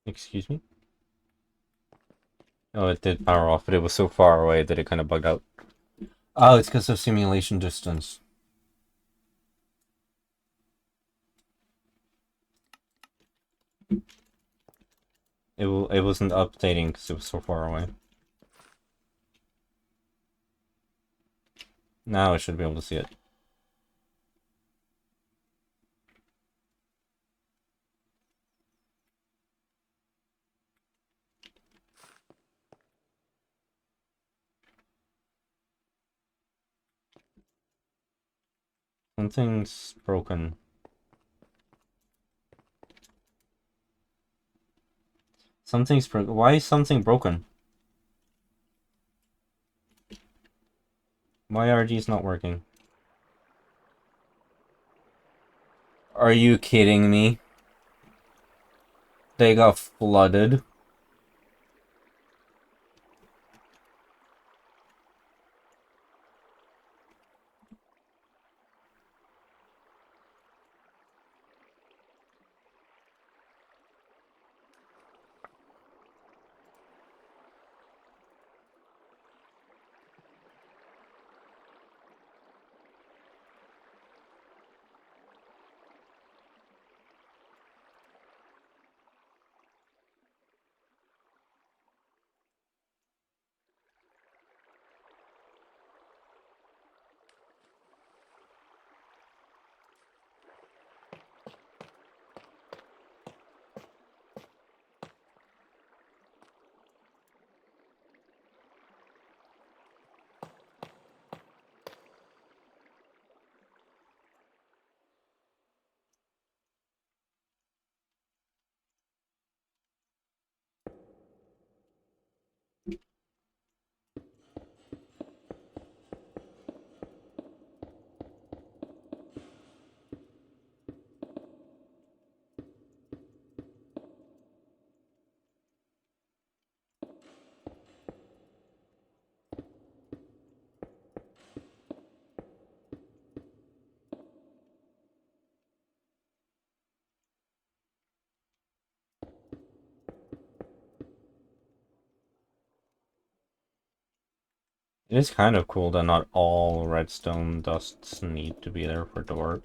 Excuse me? Oh, it did power off, but it was so far away that it kind of bugged out. Oh, it's because of simulation distance. It wasn't updating because it was so far away. Now I should be able to see it. Something's broken. Something's broken. Why is something broken? My RG's not working. Are you kidding me? They got flooded. It is kind of cool that not all redstone dusts need to be there for it to work.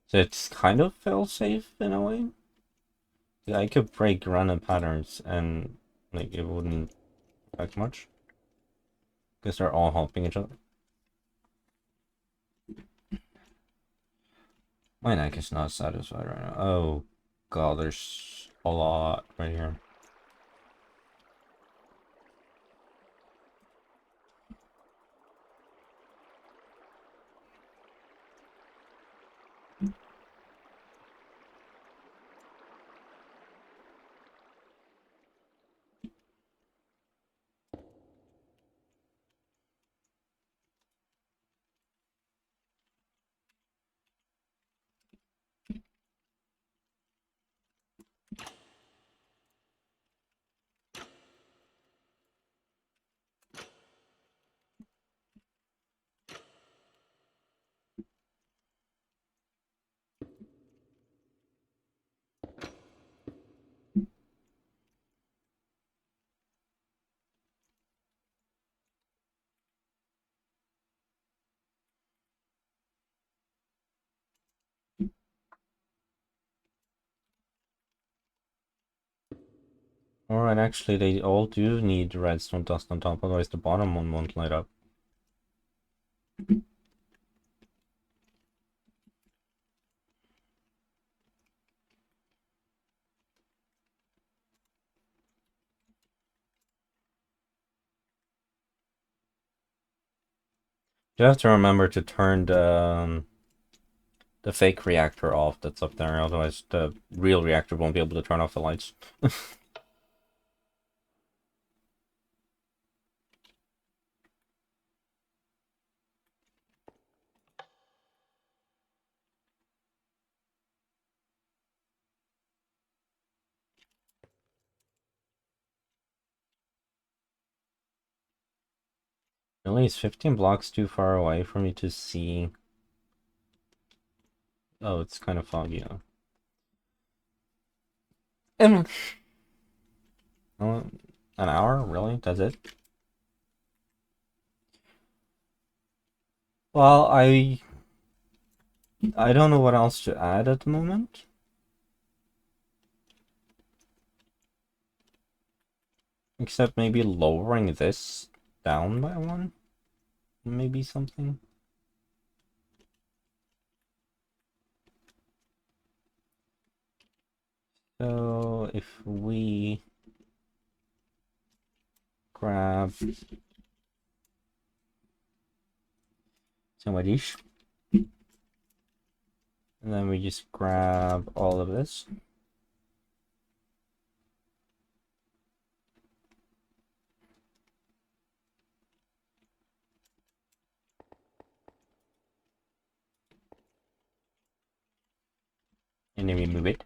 So it's kind of fail-safe in a way. Yeah, I could break random patterns and like it wouldn't affect much. Because they're all helping each other. My neck is not satisfied right now. Oh god, there's a lot right here. Alright, actually they all do need redstone dust on top, otherwise the bottom one won't light up. You have to remember to turn the fake reactor off that's up there, otherwise the real reactor won't be able to turn off the lights. Really, it's 15 blocks too far away for me to see. Oh, it's kind of foggy now. Oh, an hour? Really? That's it? Well, I don't know what else to add at the moment. Except maybe lowering this down by one? Maybe something? So, if we grab some of these, and then we just grab all of this. And then we move it.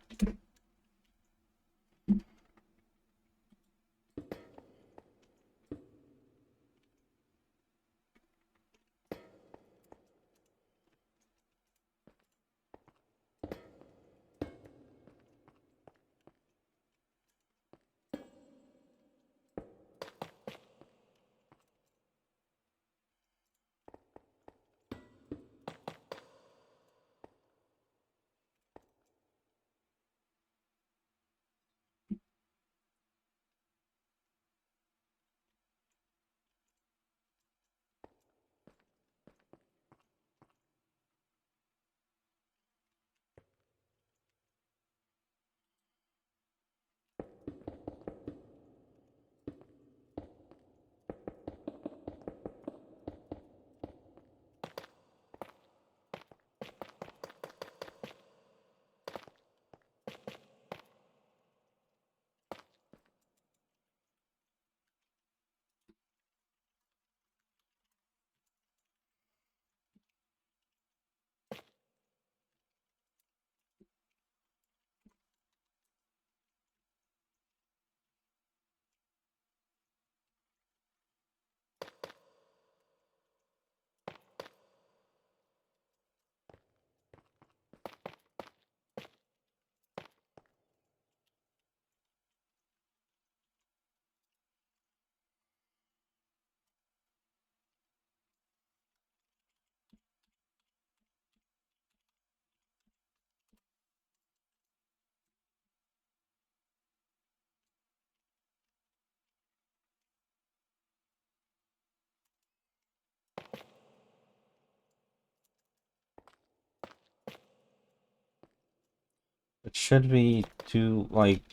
It should be to, like,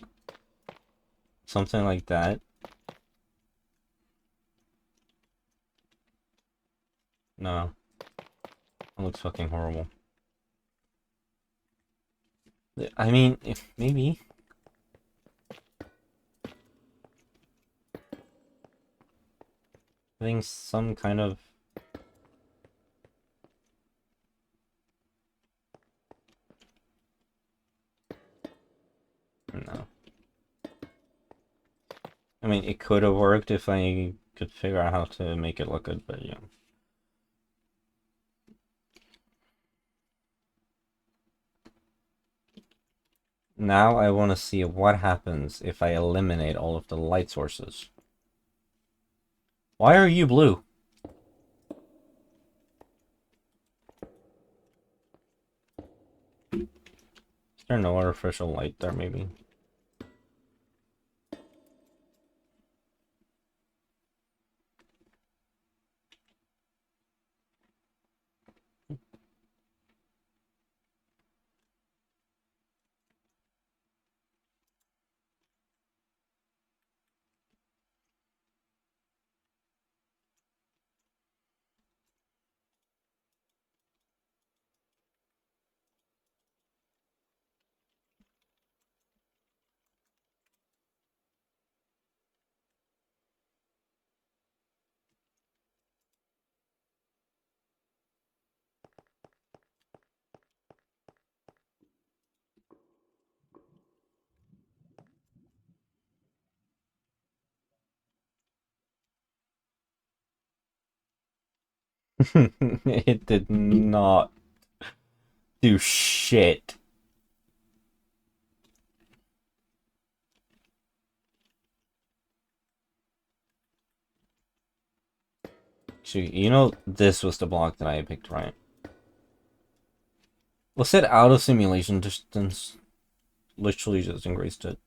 something like that. No. That looks fucking horrible. I mean, if maybe. Having some kind of... No. I mean, it could have worked if I could figure out how to make it look good, but yeah. Now I want to see what happens if I eliminate all of the light sources. Why are you blue? Is there no artificial light there, maybe? It did not do shit. Actually, you know, this was the block that I picked, right? Let's set out of simulation distance. Literally just increased it.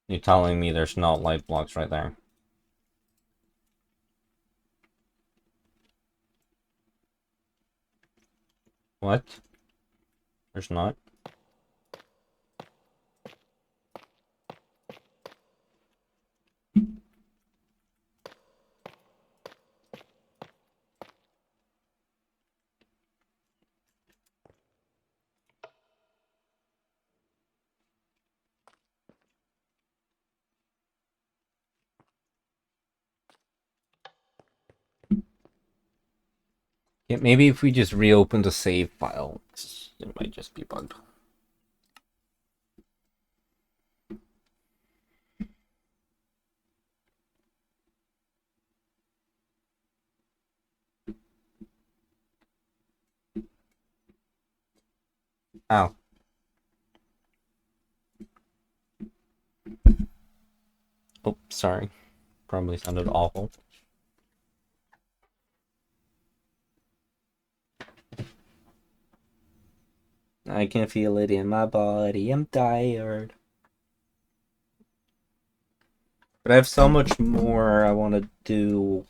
You're telling me there's not light blocks right there? What? There's not? Yeah, maybe if we just reopen the save file, it might just be bugged. Ow. Oh, sorry. Probably sounded awful. I can feel it in my body. I'm tired. But I have so much more I want to do.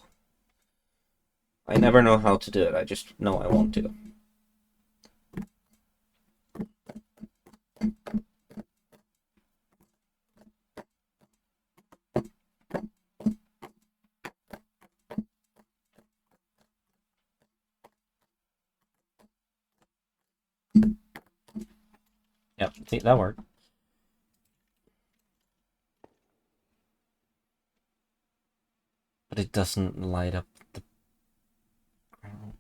I never know how to do it. I just know I want to. Yep, see, that worked. But it doesn't light up the ground.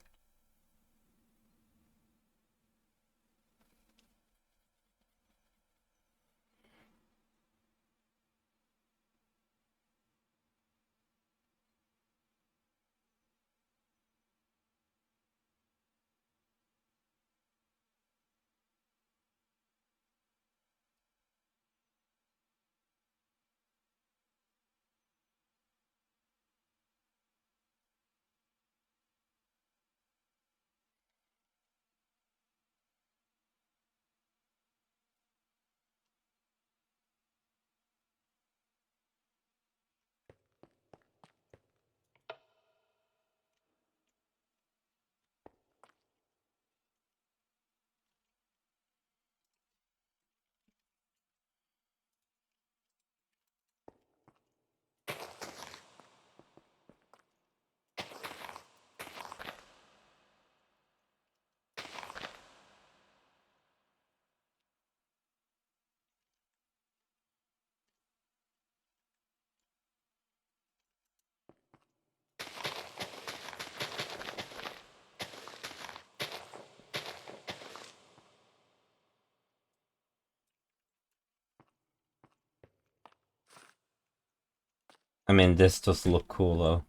I mean, this does look cool though.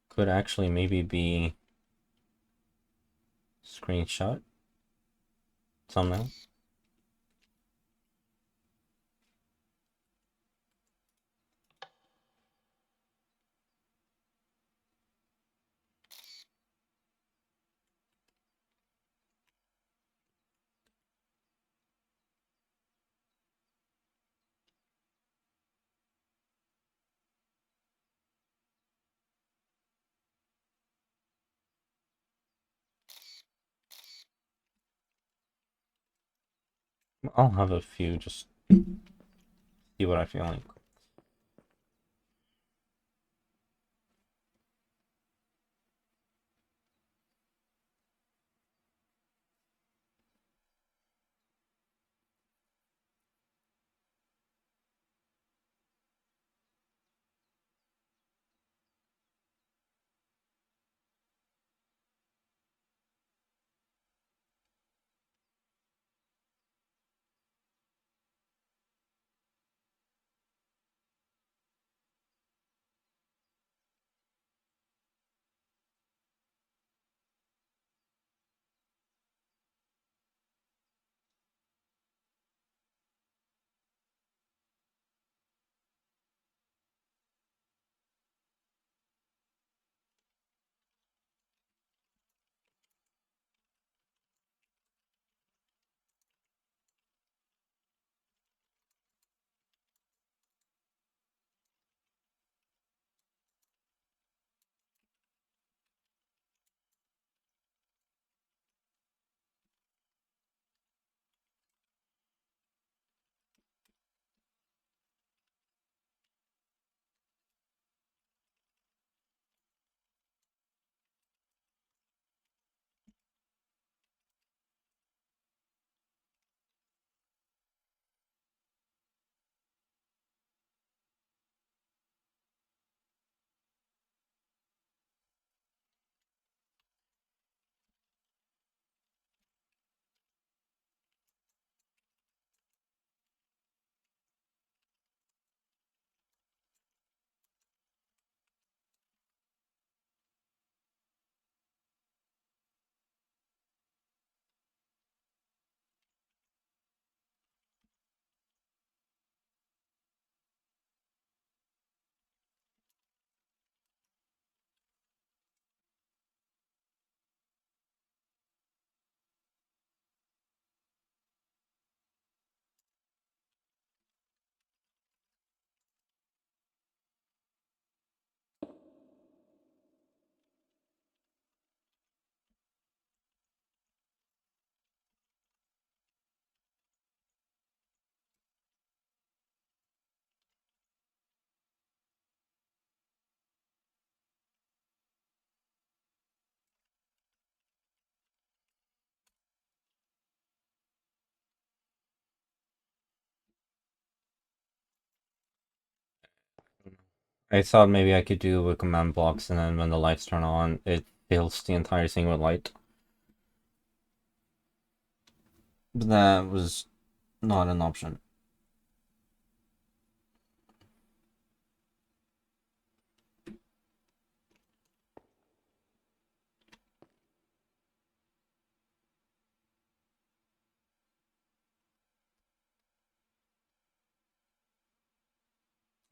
Could actually maybe be screenshot somehow. I'll have a few, just see what I feel like. I thought maybe I could do with command blocks, and then when the lights turn on, it fills the entire thing with light. But that was not an option.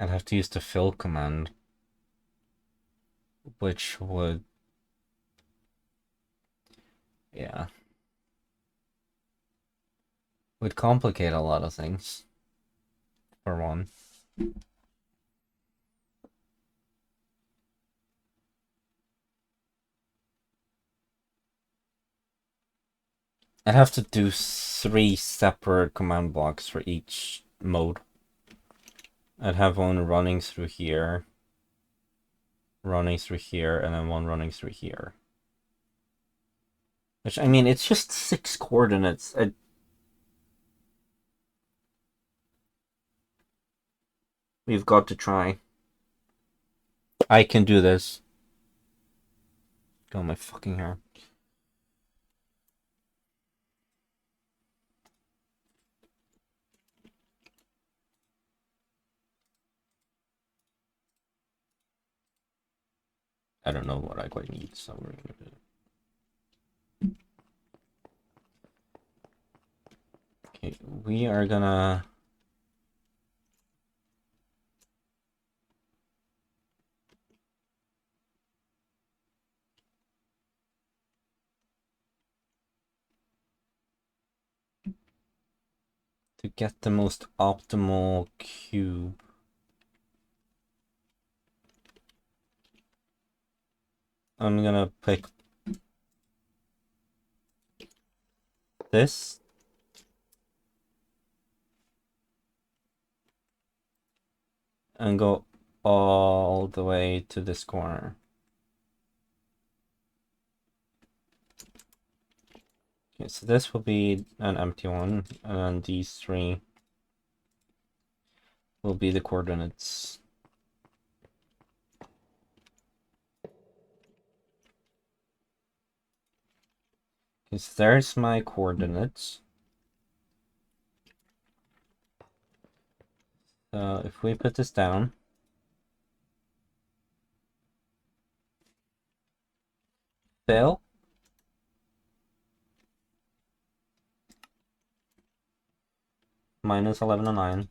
I'd have to use the fill command, which would, yeah, would complicate a lot of things, for one. I'd have to do 3 separate command blocks for each mode. I'd have one running through here, and then one running through here. Which, I mean, it's just 6 coordinates. We've got to try. I can do this. Got my fucking hair. I don't know what I quite need, so we're gonna do it. Okay, we are gonna to get the most optimal cube. I'm gonna pick this and go all the way to this corner. Okay, so this will be an empty one, and these three will be the coordinates. Okay, so there's my coordinates. So if we put this down, fill, minus 11 and 9,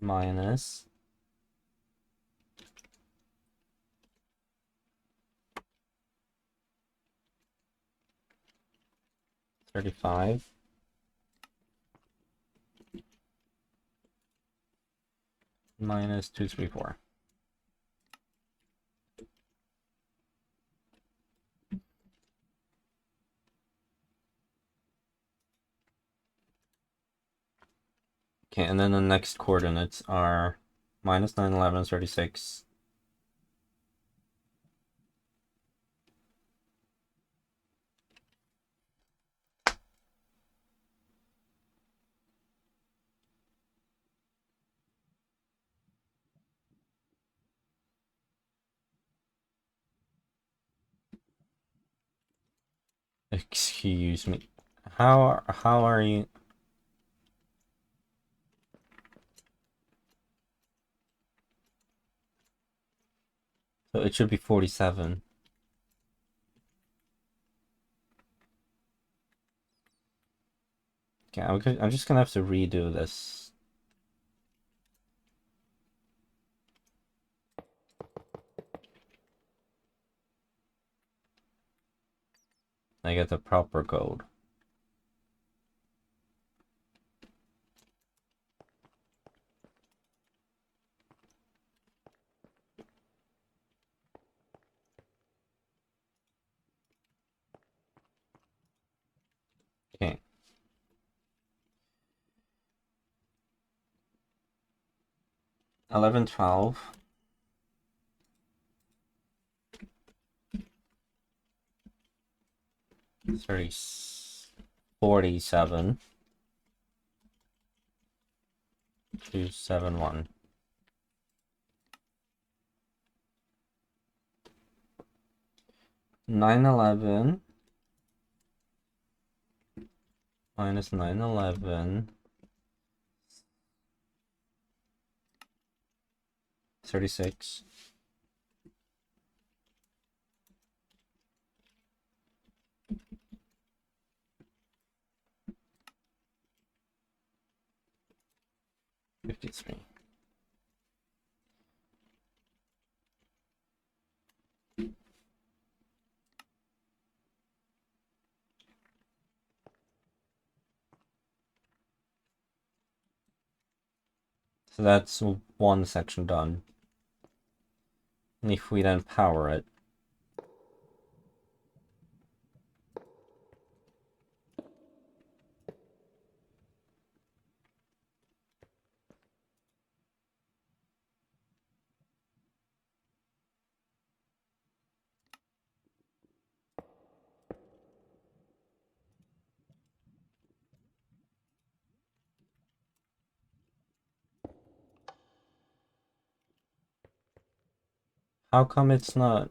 minus 35, minus 234. Okay, and then the next coordinates are minus 9, 11, 36. Excuse me. How are you? So it should be 47. Okay, I'm just gonna have to redo this. I get the proper code. Okay. 11, 12. 30, 47. 271. 911 minus 911. 36. 53. So that's one section done. And if we then power it, how come it's not?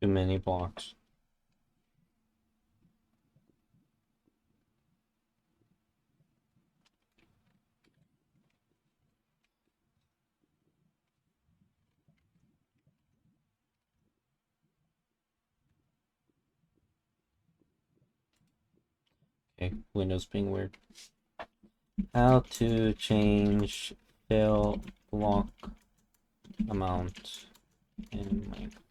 Too many blocks. Okay, Windows being weird. How to change fill block amount in Minecraft.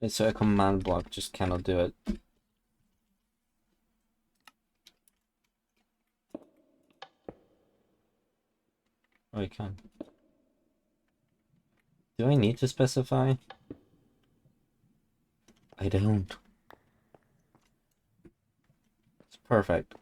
So a command block just cannot do it. Oh, you can. Do I need to specify? I don't. It's perfect.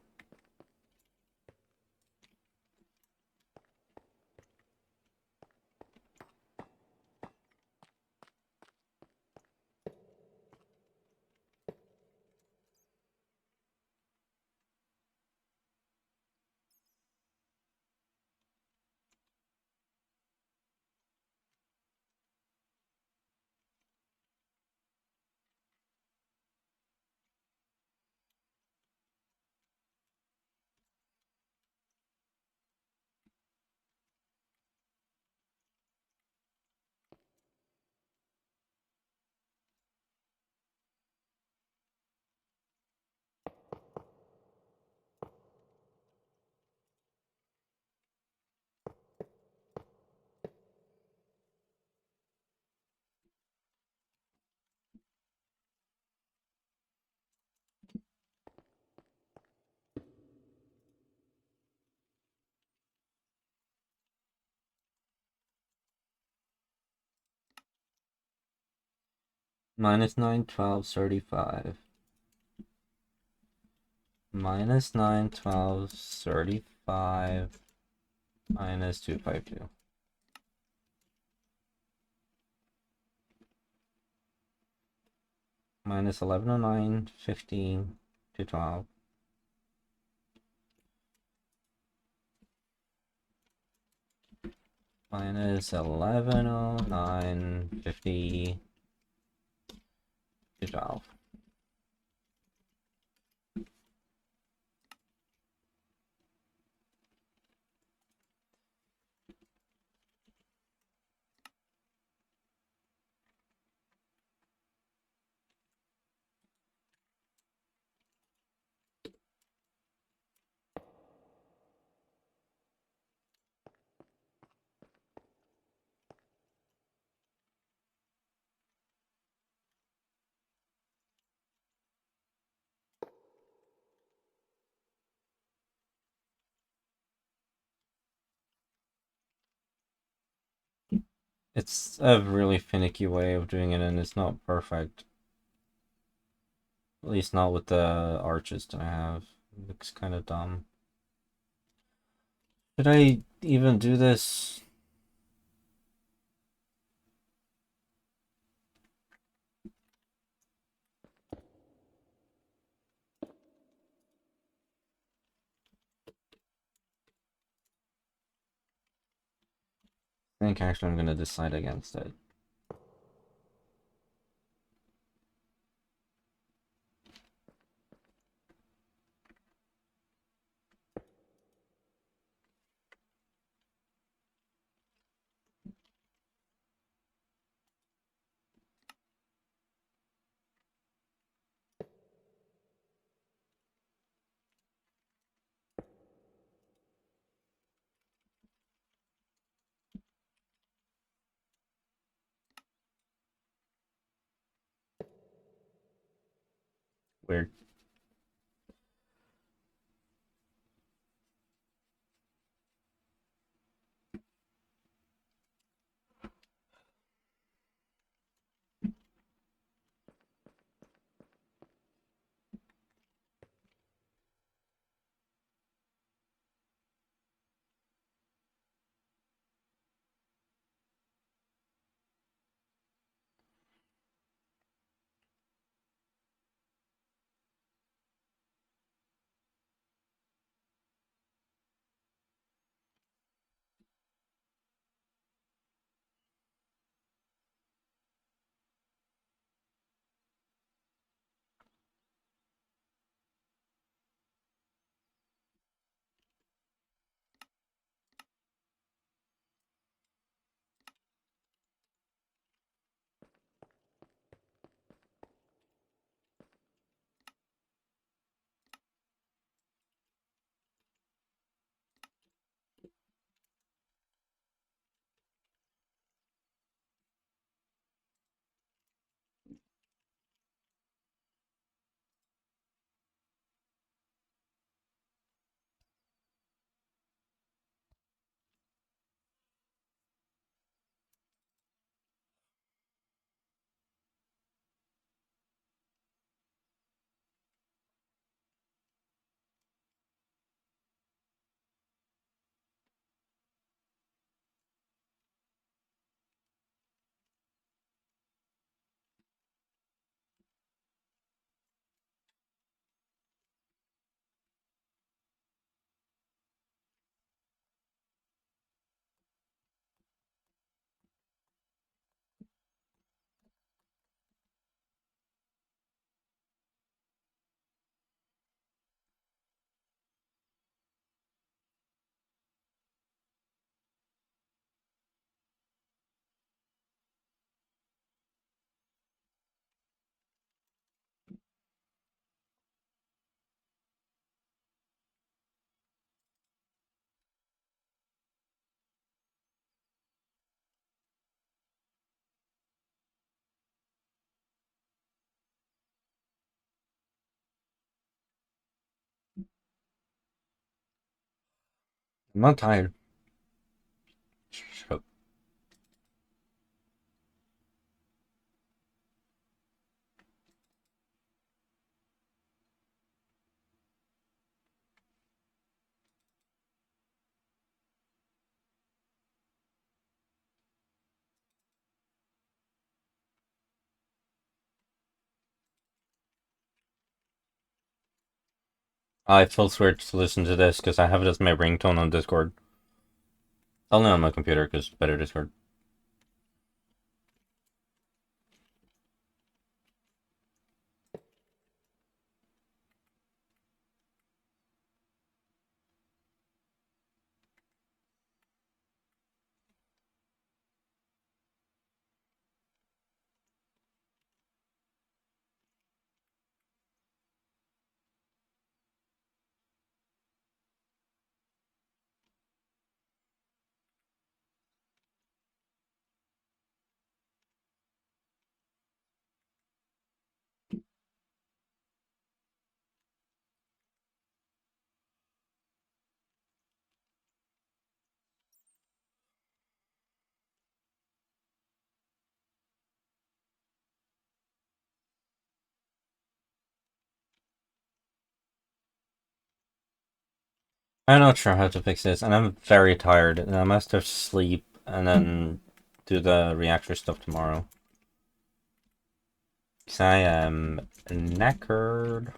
Minus 9, 12, 35. Minus 9, 12, 35. Minus 252. Minus 1109, 15 to 12. Minus 1109, 50 to 12. It's a really finicky way of doing it, and it's not perfect. At least not with the arches that I have. It looks kind of dumb. Should I even do this? I think actually I'm going to decide against it. Weird. I'm not tired. Shut up. I feel weird to listen to this because I have it as my ringtone on Discord. Only on my computer because better Discord. I'm not sure how to fix this, and I'm very tired, and I must have sleep and then do the reactor stuff tomorrow. Because I am knackered.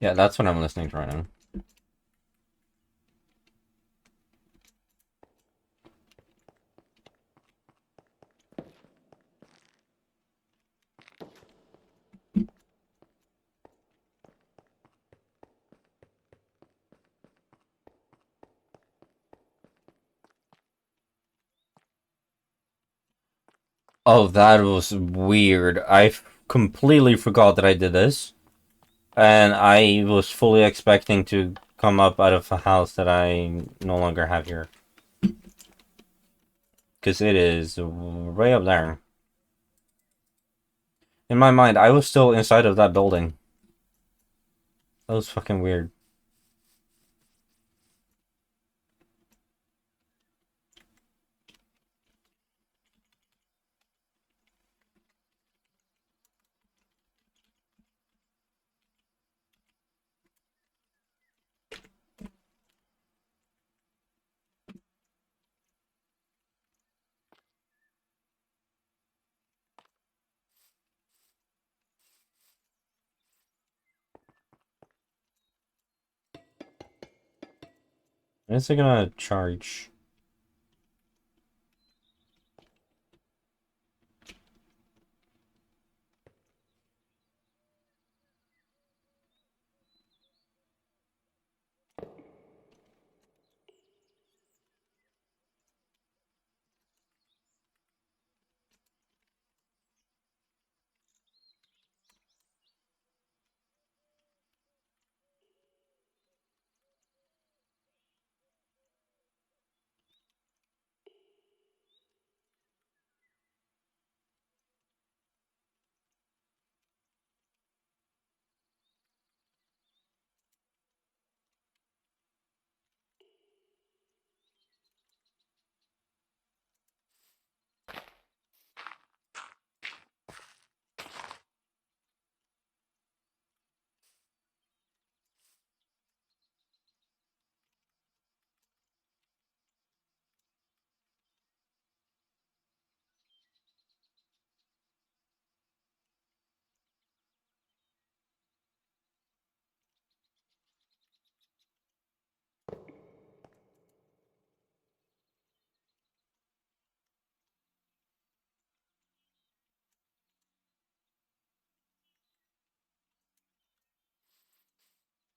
Yeah, that's what I'm listening to right now. Oh, that was weird. I completely forgot that I did this. And I was fully expecting to come up out of a house that I no longer have here. Because it is way up there. In my mind, I was still inside of that building. That was fucking weird. Is it gonna charge?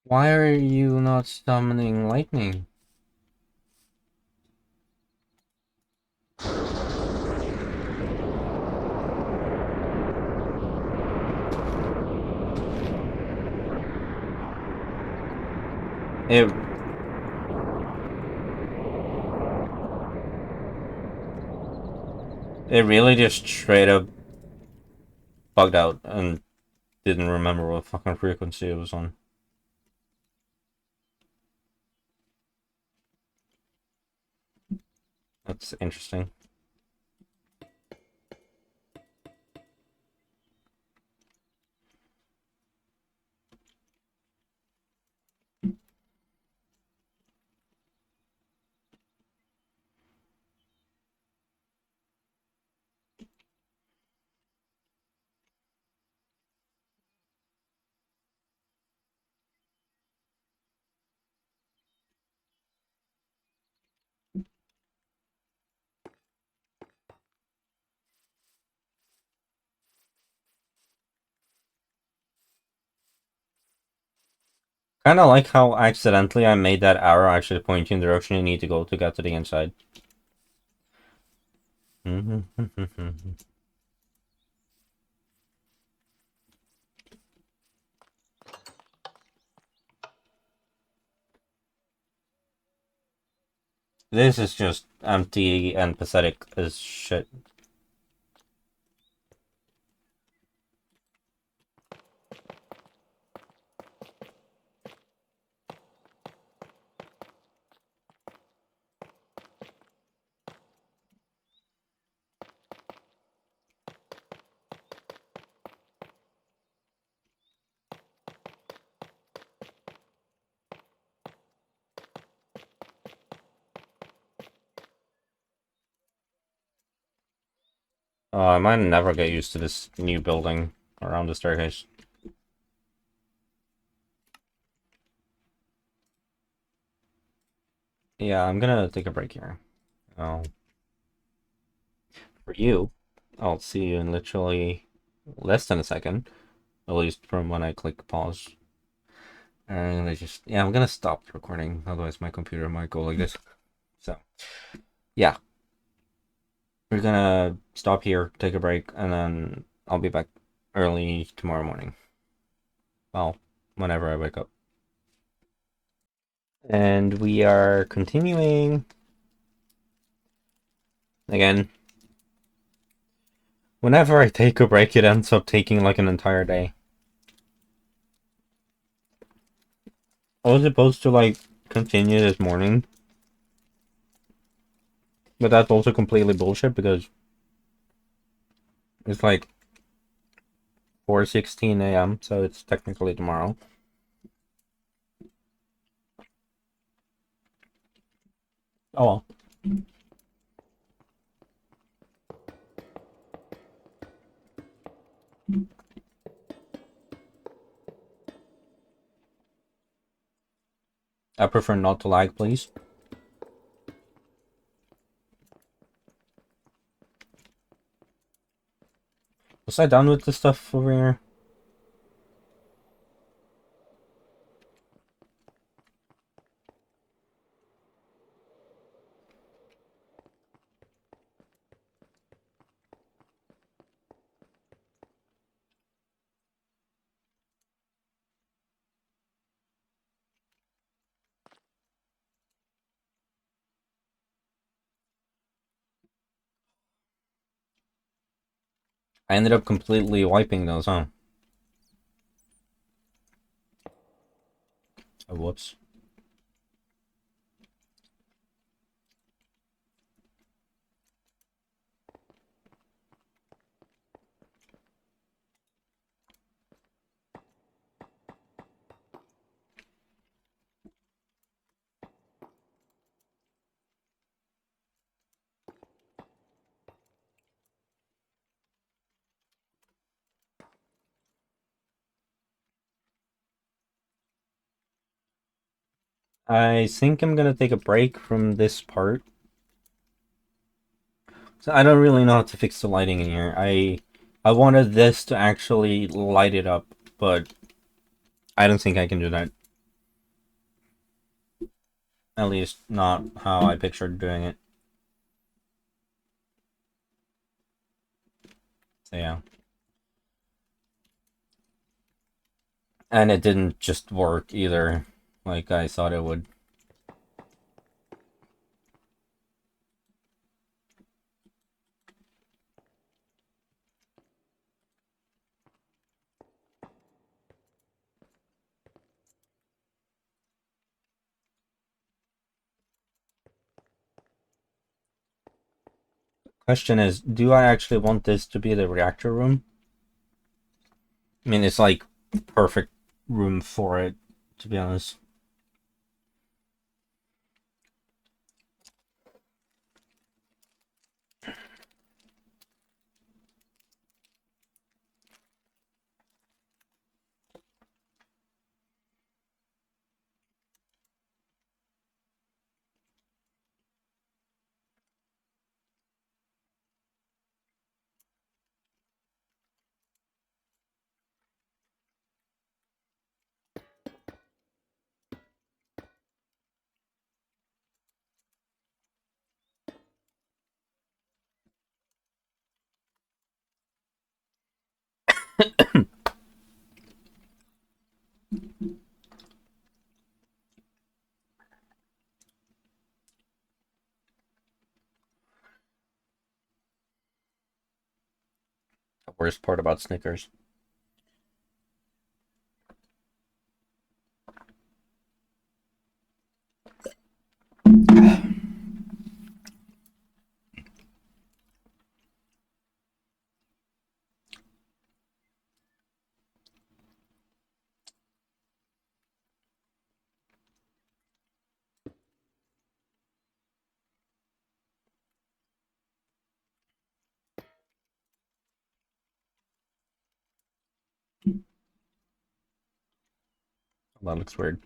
Why are you not summoning lightning? It it really just straight up bugged out and didn't remember what fucking frequency it was on. That's interesting. Kind of like how accidentally I made that arrow actually point you in the direction you need to go to get to the inside. This is just empty and pathetic as shit. I might never get used to this new building around the staircase. Yeah, I'm gonna take a break here. Oh, for you, I'll see you in literally less than a second, at least from when I click pause. And yeah, I'm gonna stop recording, otherwise my computer might go like this. So, yeah. we're gonna stop here, take a break, and then I'll be back early tomorrow morning. Well, whenever I wake up. And we are continuing. Again, whenever I take a break, it ends up taking like an entire day. I was supposed to like continue this morning, but that's also completely bullshit because it's like 4:16 a.m., so it's technically tomorrow. Oh well. I prefer not to lag, please. Was I done with the stuff over here? I ended up completely wiping those, huh? Oh, whoops. I think I'm gonna take a break from this part. So I don't really know how to fix the lighting in here. I wanted this to actually light it up, but I don't think I can do that. At least not how I pictured doing it. So yeah. And it didn't just work either, like I thought it would. Question is, do I actually want this to be the reactor room? I mean, it's like perfect room for it, to be honest. The worst part about Snickers. That looks weird.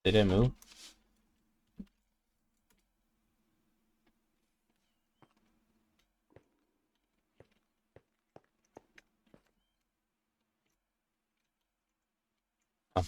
They didn't move. Oh.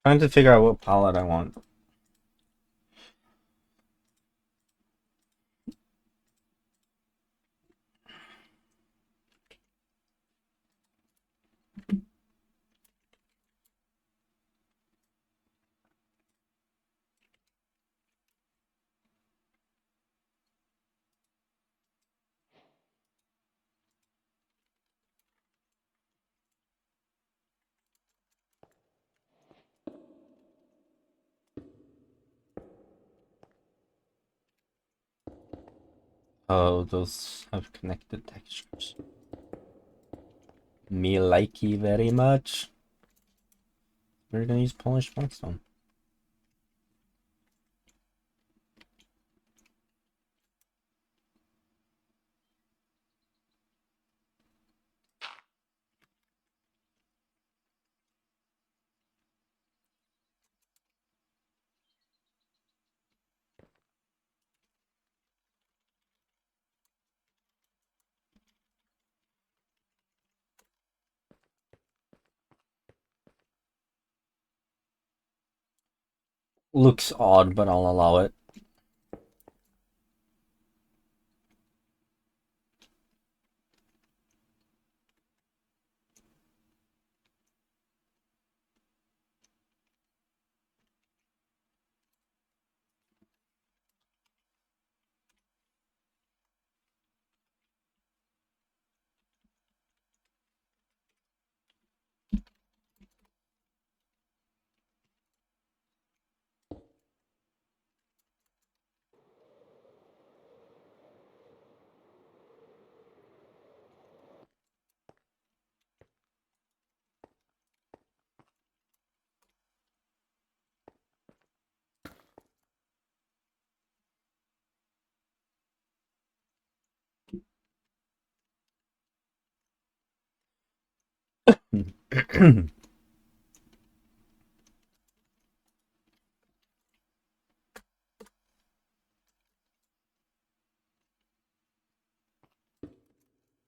Trying to figure out what palette I want. Oh, those have connected textures. Me likey very much. We're gonna use polished blackstone. Looks odd, but I'll allow it.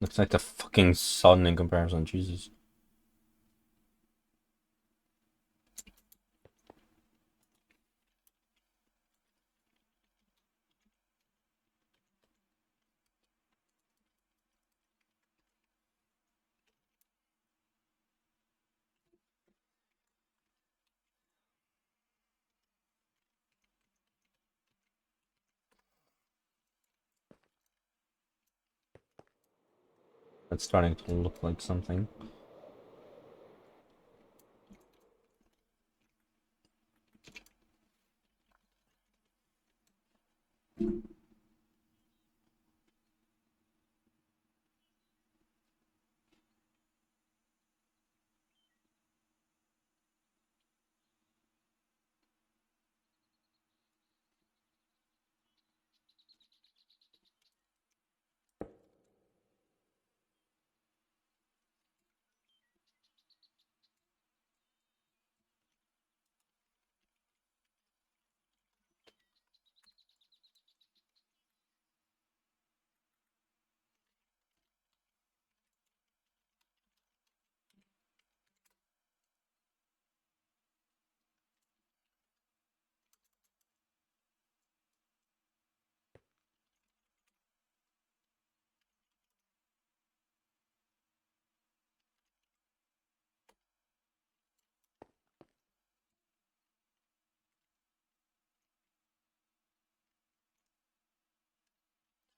Looks like the fucking sun in comparison, Jesus. It's starting to look like something.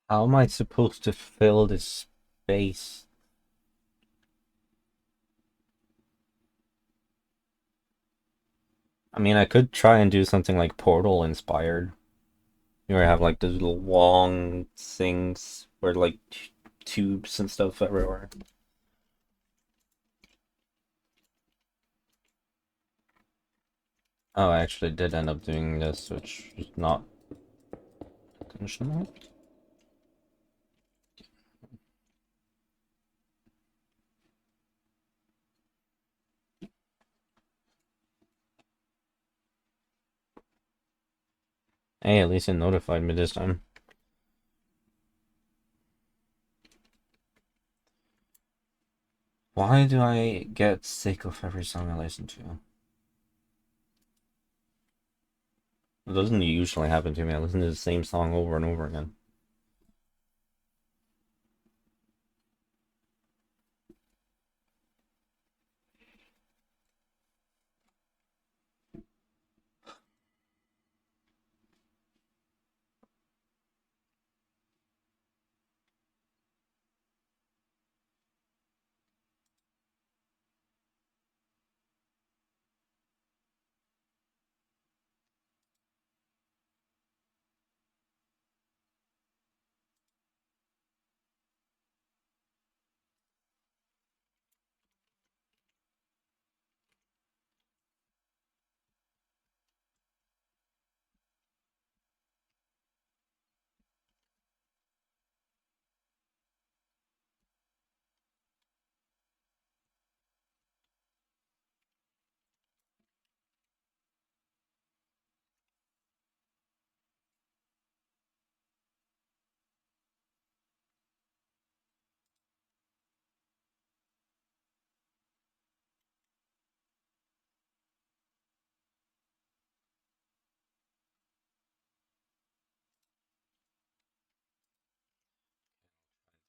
How am I supposed to fill this space? I mean, I could try and do something like Portal inspired. You have like those little long things where like tubes and stuff everywhere. Oh, I actually did end up doing this, which is not intentional. Hey, at least it notified me this time. Why do I get sick of every song I listen to? It doesn't usually happen to me. I listen to the same song over and over again.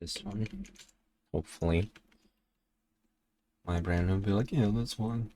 This one. Hopefully. My brain will be like, yeah, that's one.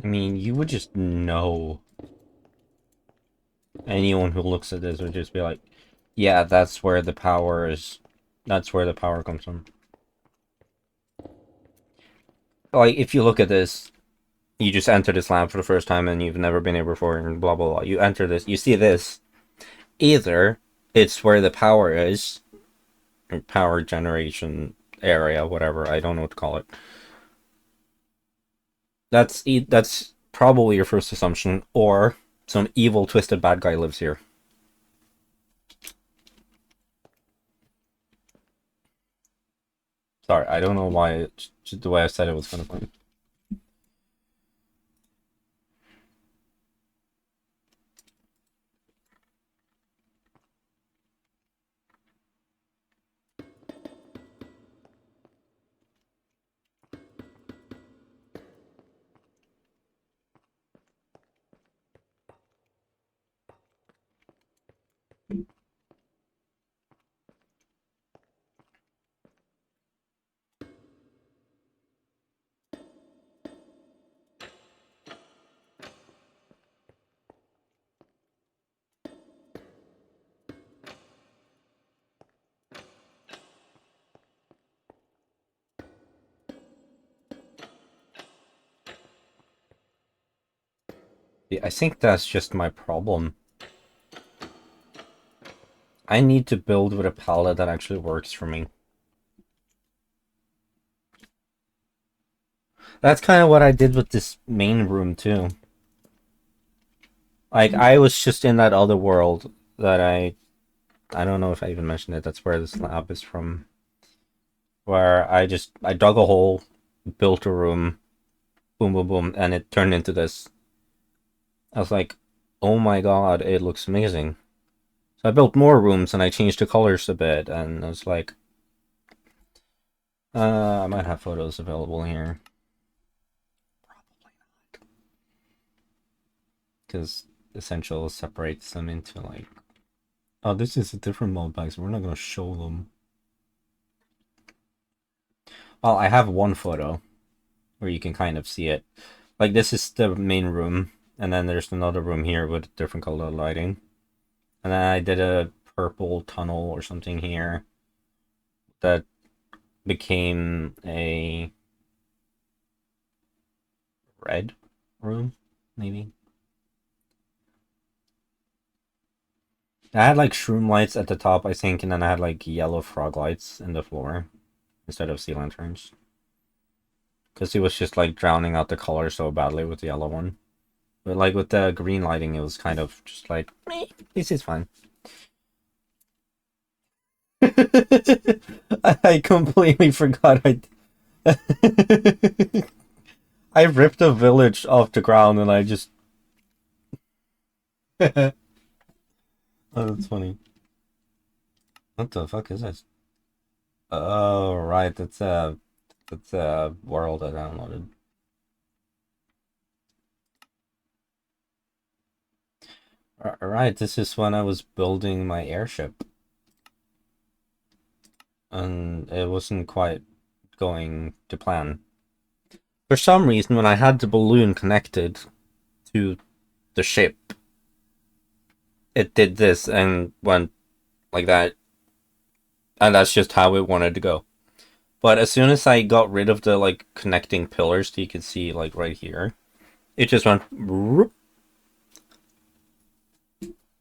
I mean, you would just know. Anyone who looks at this would just be like, yeah, that's where the power is. That's where the power comes from. Like, if you look at this, you just enter this lab for the first time and you've never been here before and blah blah blah. You enter this, you see this. Either it's where the power is, or power generation area, whatever, I don't know what to call it. That's probably your first assumption, or some evil twisted bad guy lives here. Sorry, I don't know why the way I said it was kind of funny. I think that's just my problem. I need to build with a palette that actually works for me. That's kind of what I did with this main room too. Like I was just in that other world that I don't know if I even mentioned it. That's where this lab is from. Where I dug a hole, built a room, boom boom boom, and it turned into this. I was like, oh my god, it looks amazing. So I built more rooms and I changed the colors a bit, and I was like, I might have photos available here. Probably not. Because Essential separates them into like, oh, this is a different mod pack, so we're not going to show them. Well, I have one photo where you can kind of see it. Like, this is the main room, and then there's another room here with different color lighting. And then I did a purple tunnel or something here that became a red room, maybe. I had like shroom lights at the top, I think, and then I had like yellow frog lights in the floor instead of sea lanterns. Because he was just like drowning out the color so badly with the yellow one. But like with the green lighting, it was kind of just like, meh, this is fine. I completely forgot I ripped a village off the ground and I just oh, that's funny. What the fuck is this? Oh right, that's a world I downloaded. Alright, this is when I was building my airship. And it wasn't quite going to plan. For some reason, when I had the balloon connected to the ship, it did this and went like that. And that's just how it wanted to go. But as soon as I got rid of the like connecting pillars that you can see like right here, it just went.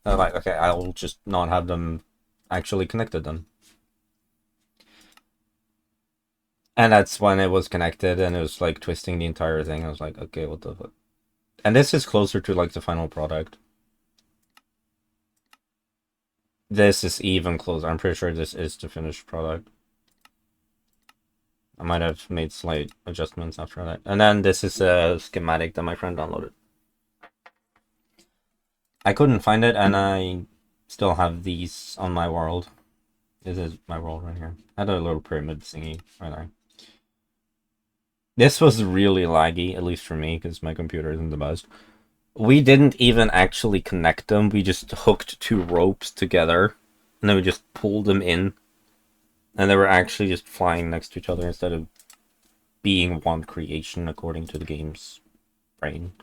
I'm like, okay, I'll just not have them actually connected then. And that's when it was connected and it was like twisting the entire thing. I was like, okay, what the fuck? And this is closer to like the final product. This is even closer. I'm pretty sure this is the finished product. I might have made slight adjustments after that. And then this is a schematic that my friend downloaded. I couldn't find it, and I still have these on my world. This is my world right here. I had a little pyramid thingy right there. This was really laggy, at least for me, because my computer isn't the best. We didn't even actually connect them. We just hooked two ropes together, and then we just pulled them in. And they were actually just flying next to each other instead of being one creation according to the game's brain.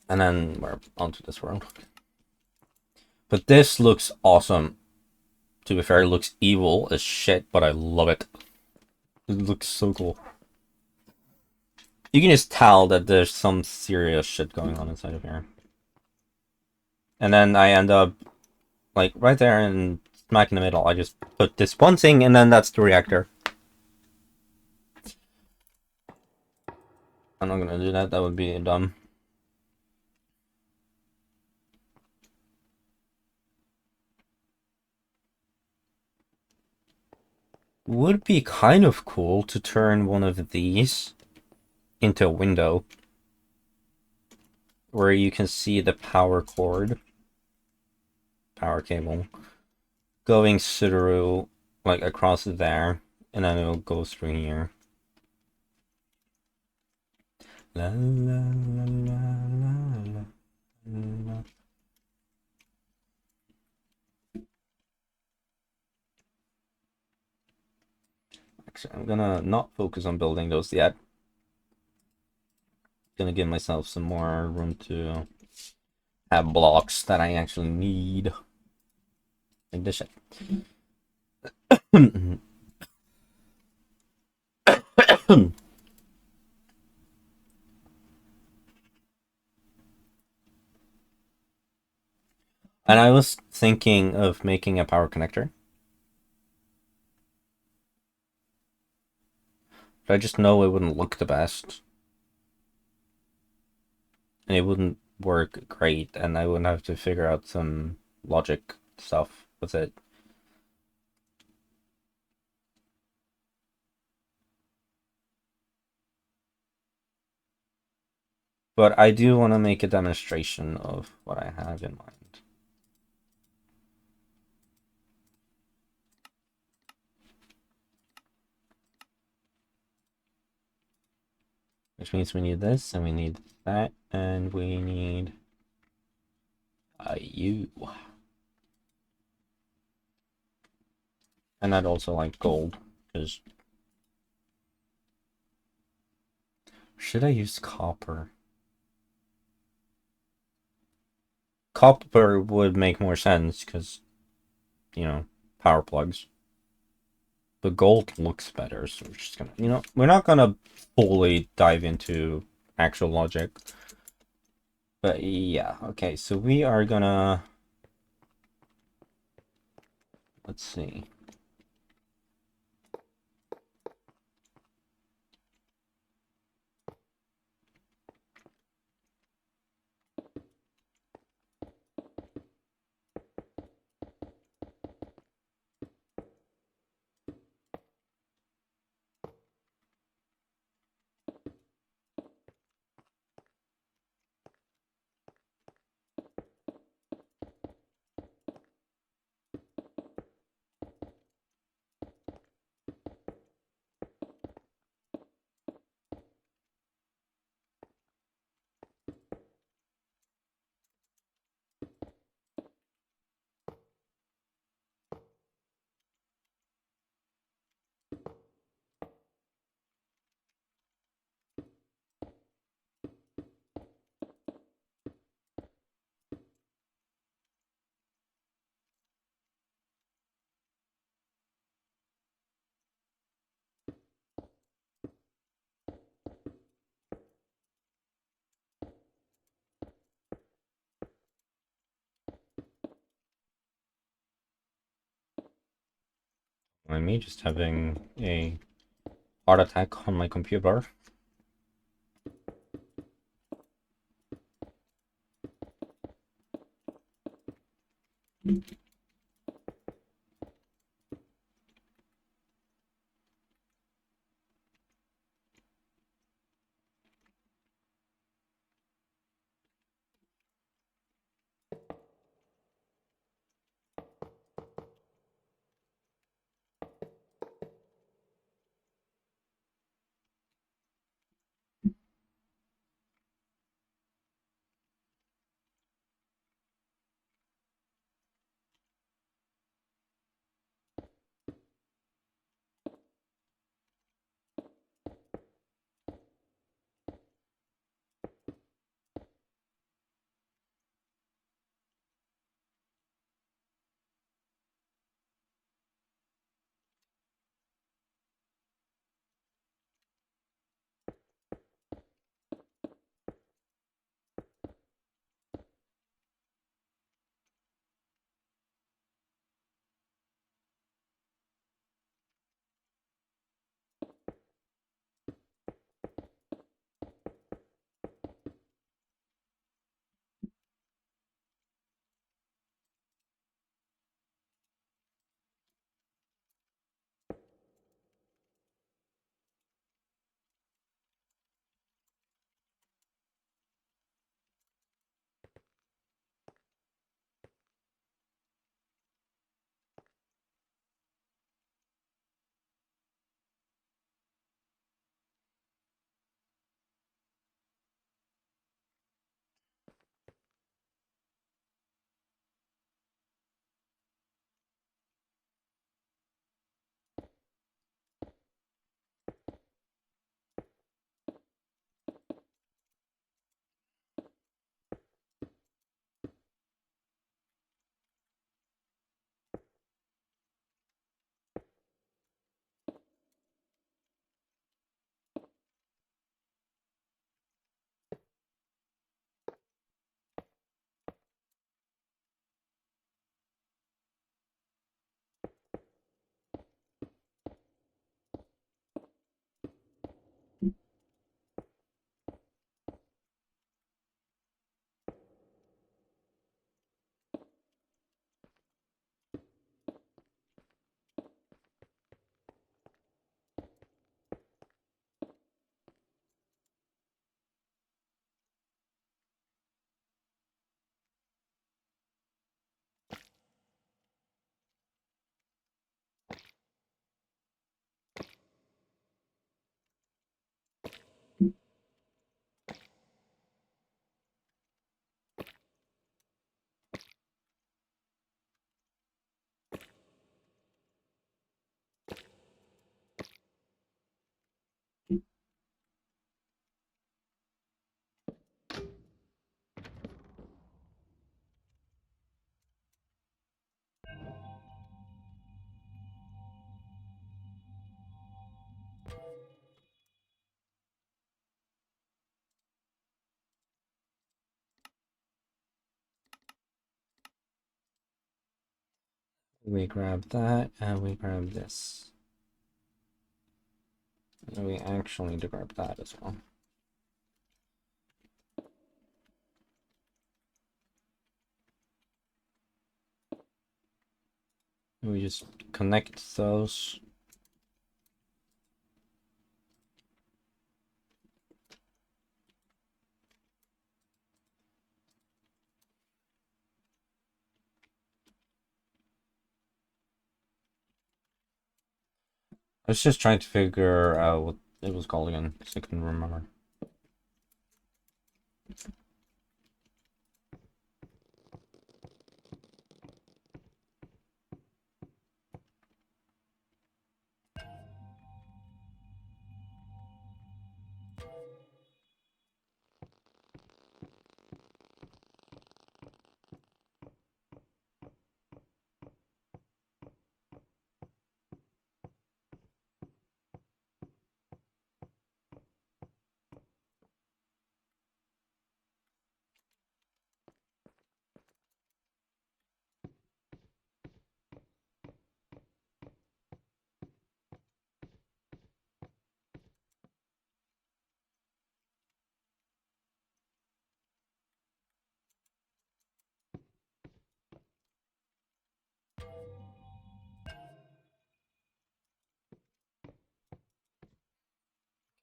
And then we're onto this world. But this looks awesome. To be fair, it looks evil as shit, but I love it. It looks so cool. You can just tell that there's some serious shit going on inside of here. And then I end up, like, right there and smack in the middle. I just put this one thing, and then that's the reactor. I'm not gonna do that. That would be dumb. Would be kind of cool to turn one of these into a window where you can see the power cord, power cable, going through, like, across there, and then it'll go through here. La, la, la, la, la, la. Actually, I'm gonna not focus on building those yet. Gonna give myself some more room to have blocks that I actually need. Like this shit. And I was thinking of making a power connector. But I just know it wouldn't look the best. And it wouldn't work great, and I wouldn't have to figure out some logic stuff with it. But I do want to make a demonstration of what I have in mind. Which means we need this, and we need that, and we need a U. And I'd also like gold, because... Should I use copper? Copper would make more sense, because, you know, power plugs. But gold looks better, so we're just gonna... You know, we're not gonna fully dive into actual logic. But yeah, okay, so we are gonna... Let's see. Me just having a heart attack on my computer. We grab that, and we grab this. And we actually need to grab that as well. We just connect those. I was just trying to figure out what it was called again, because I couldn't remember.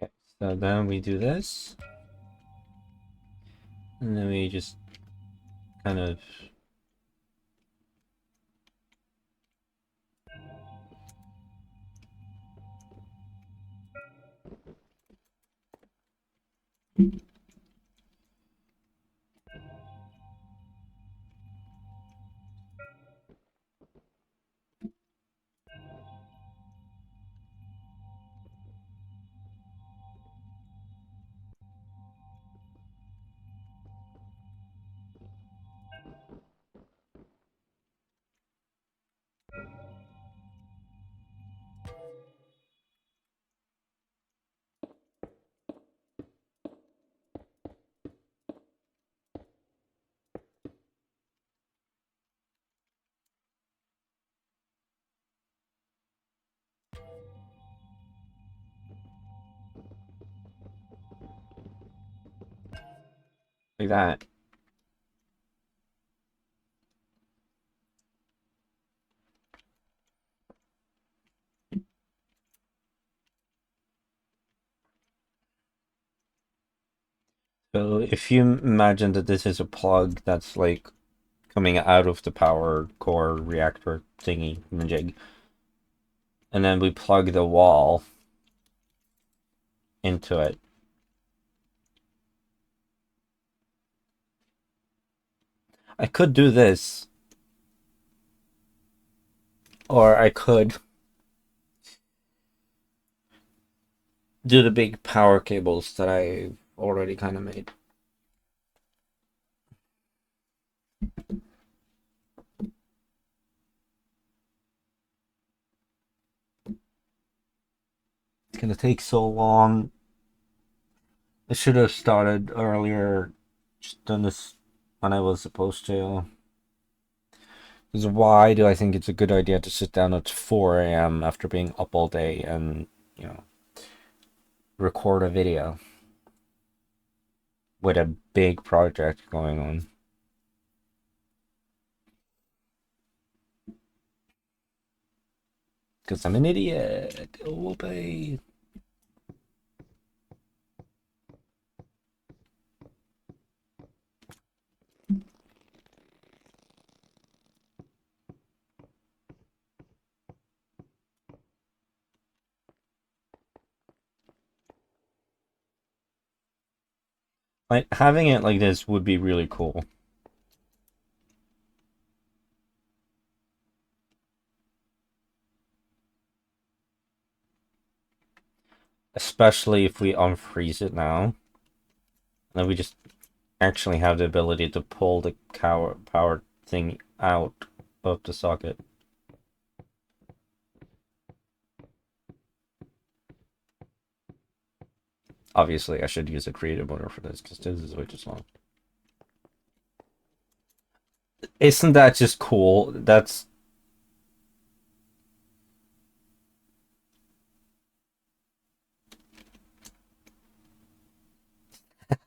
Okay, so then we do this. And then we just kind of like that. So if you imagine that this is a plug that's like coming out of the power core reactor thingy majig, and then we plug the wall into it. I could do this, or I could do the big power cables that I already kind of made. It's gonna take so long. I should have started earlier, just done this when I was supposed to. Because why do I think it's a good idea to sit down at 4 a.m. after being up all day and, you know, record a video with a big project going on? Because I'm an idiot. Whoopee. Like, having it like this would be really cool. Especially if we unfreeze it now. Then we just actually have the ability to pull the power thing out of the socket. Obviously, I should use a creative motor for this because this is way too small. Isn't that just cool? That's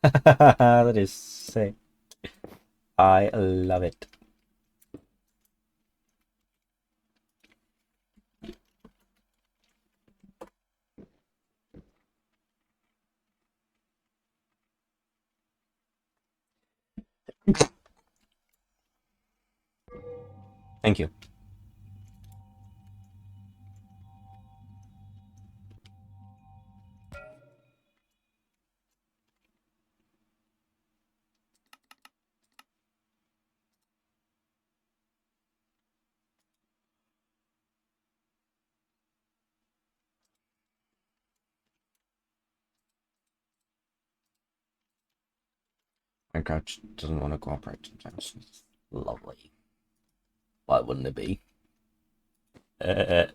That is sick. I love it. Thank you. My couch doesn't want to cooperate sometimes. It's lovely. Why wouldn't it be? Uh,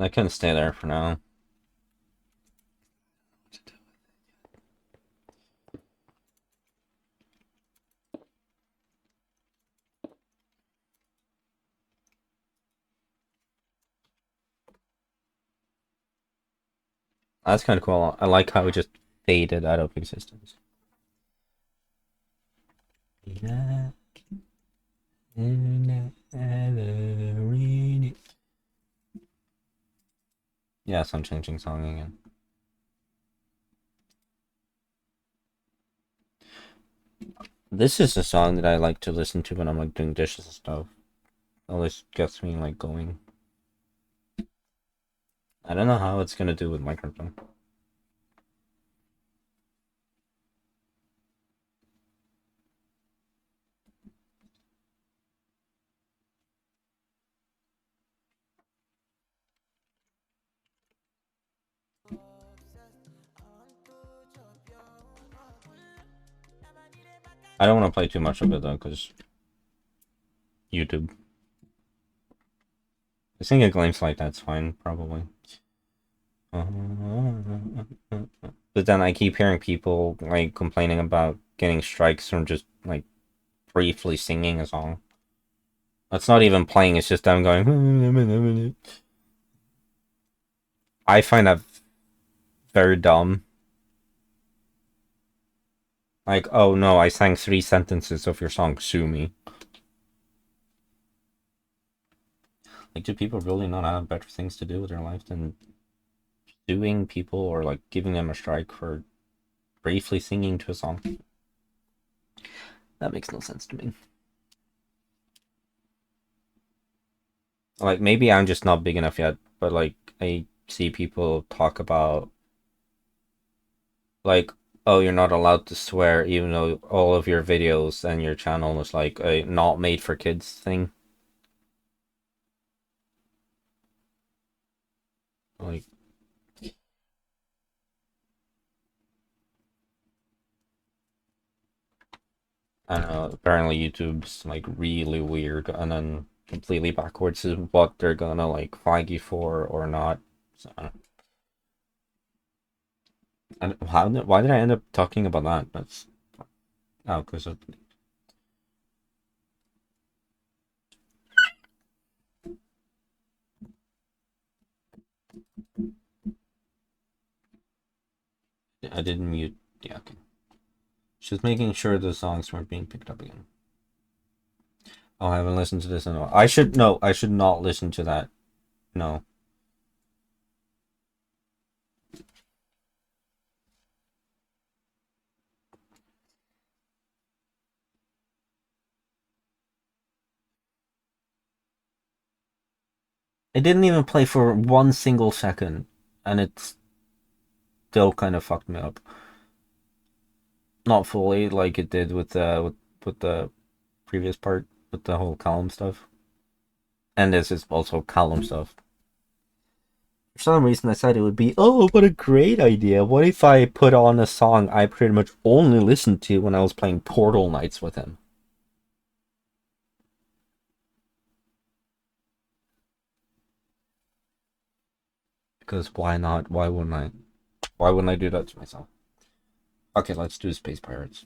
I can stay there for now. That's kind of cool. I like how it just faded out of existence. Yeah. Yes, I'm changing song again. This is a song that I like to listen to when I'm like doing dishes and stuff. Always gets me like going. I don't know how it's gonna do with microphone. I don't want to play too much of it though, because YouTube. I think a glimpse like that's fine, probably. But then I keep hearing people like complaining about getting strikes from just like briefly singing a song. It's not even playing, it's just them going. I find that very dumb. Like, oh no, I sang 3 sentences of your song, sue me. Like, do people really not have better things to do with their life than suing people or like giving them a strike for briefly singing to a song? That makes no sense to me. Like, maybe I'm just not big enough yet, but like, I see people talk about like, oh, you're not allowed to swear, even though all of your videos and your channel is like a not made for kids thing. Like, I don't know, apparently YouTube's like really weird and then completely backwards is what they're gonna like flag you for or not. So, and why did I end up talking about that? That's oh, because I didn't mute. Yeah, okay. Just making sure the songs weren't being picked up again. Oh, I haven't listened to this in a while. I should no, I should not listen to that. No. It didn't even play for 1 single second, and it still kind of fucked me up. Not fully, like it did with the previous part. with the whole column stuff. And this is also column stuff. For some reason, I said it would be, oh, what a great idea. What if I put on a song I pretty much only listened to when I was playing Portal Knights with him? Because why not? Why wouldn't I? Why wouldn't I do that to myself? Okay, let's do Space Pirates.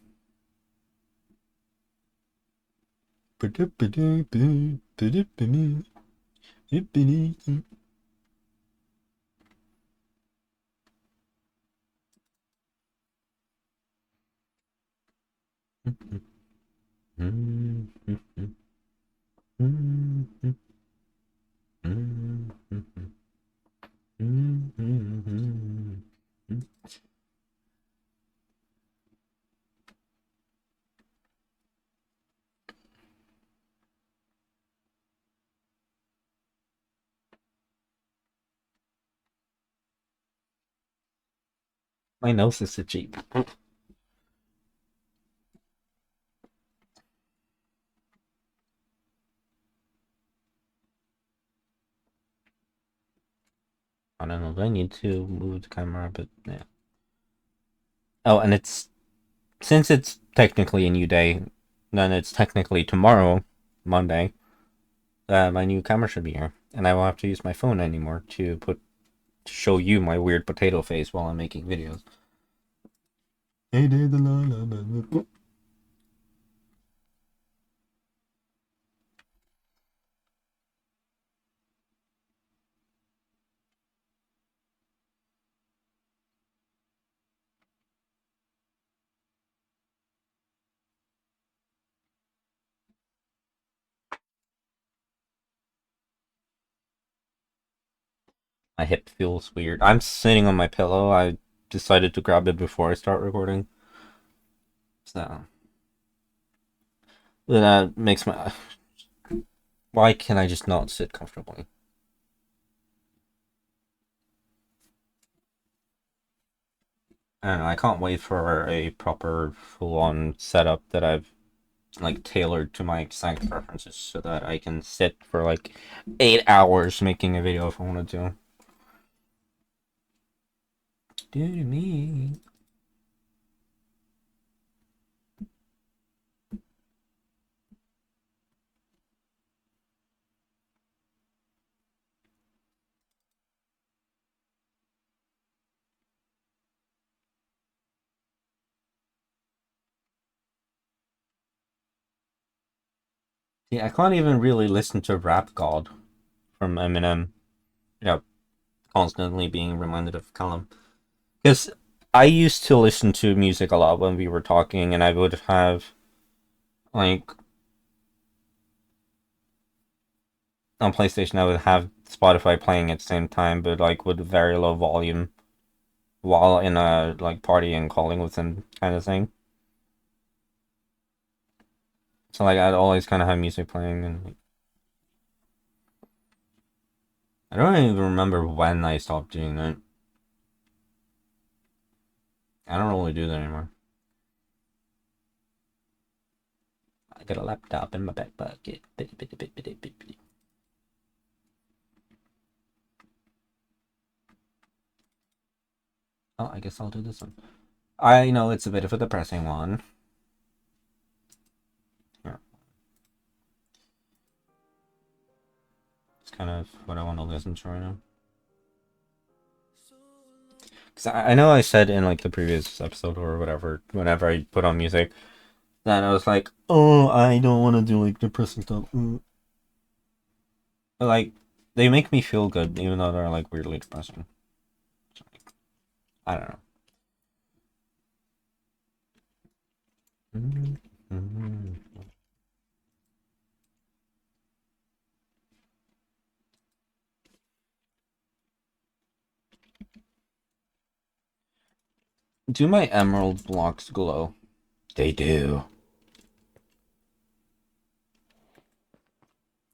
My nose is itchy. I don't know. Do I need to move the camera? But yeah. Oh, and since it's technically a new day, then it's technically tomorrow, Monday. My new camera should be here, and I won't have to use my phone anymore to show you my weird potato face while I'm making videos. My hip feels weird. I'm sitting on my pillow. I decided to grab it before I start recording. So that makes my. Why can I just not sit comfortably? I don't know. I can't wait for a proper full-on setup that I've like tailored to my exact preferences so that I can sit for like 8 hours making a video if I wanted to. Do to me. Yeah, I can't even really listen to Rap God from Eminem. You know, constantly being reminded of Callum. Because I used to listen to music a lot when we were talking, and I would have, like, on PlayStation, I would have Spotify playing at the same time, but, like, with very low volume while in a, like, party and calling with him kind of thing. So, like, I'd always kind of have music playing, and like, I don't even remember when I stopped doing that. I don't really do that anymore. I got a laptop in my back pocket. Oh, I guess I'll do this one. I know it's a bit of a depressing one. Yeah, it's kind of what I want to listen to right now. Because I know I said in like the previous episode or whatever, whenever I put on music, that I was like, oh, I don't want to do like depressing stuff. But like, they make me feel good, even though they're like weirdly depressing. So, like, I don't know. Do my emerald blocks glow? They do.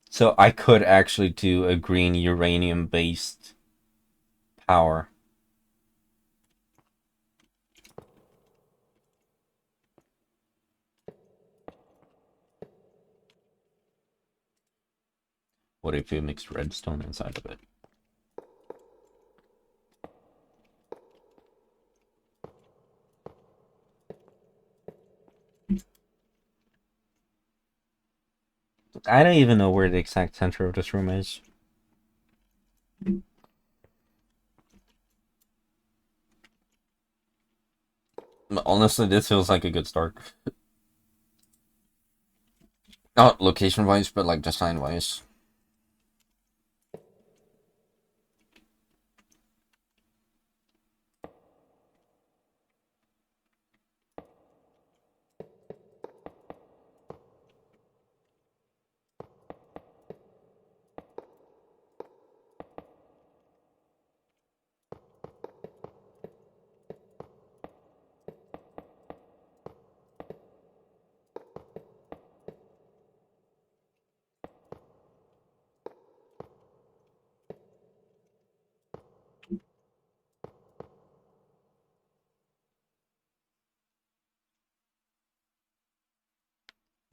So I could actually do a green uranium based power. What if you mix redstone inside of it? I don't even know where the exact center of this room is. Honestly, this feels like a good start. Not location-wise, but like design-wise.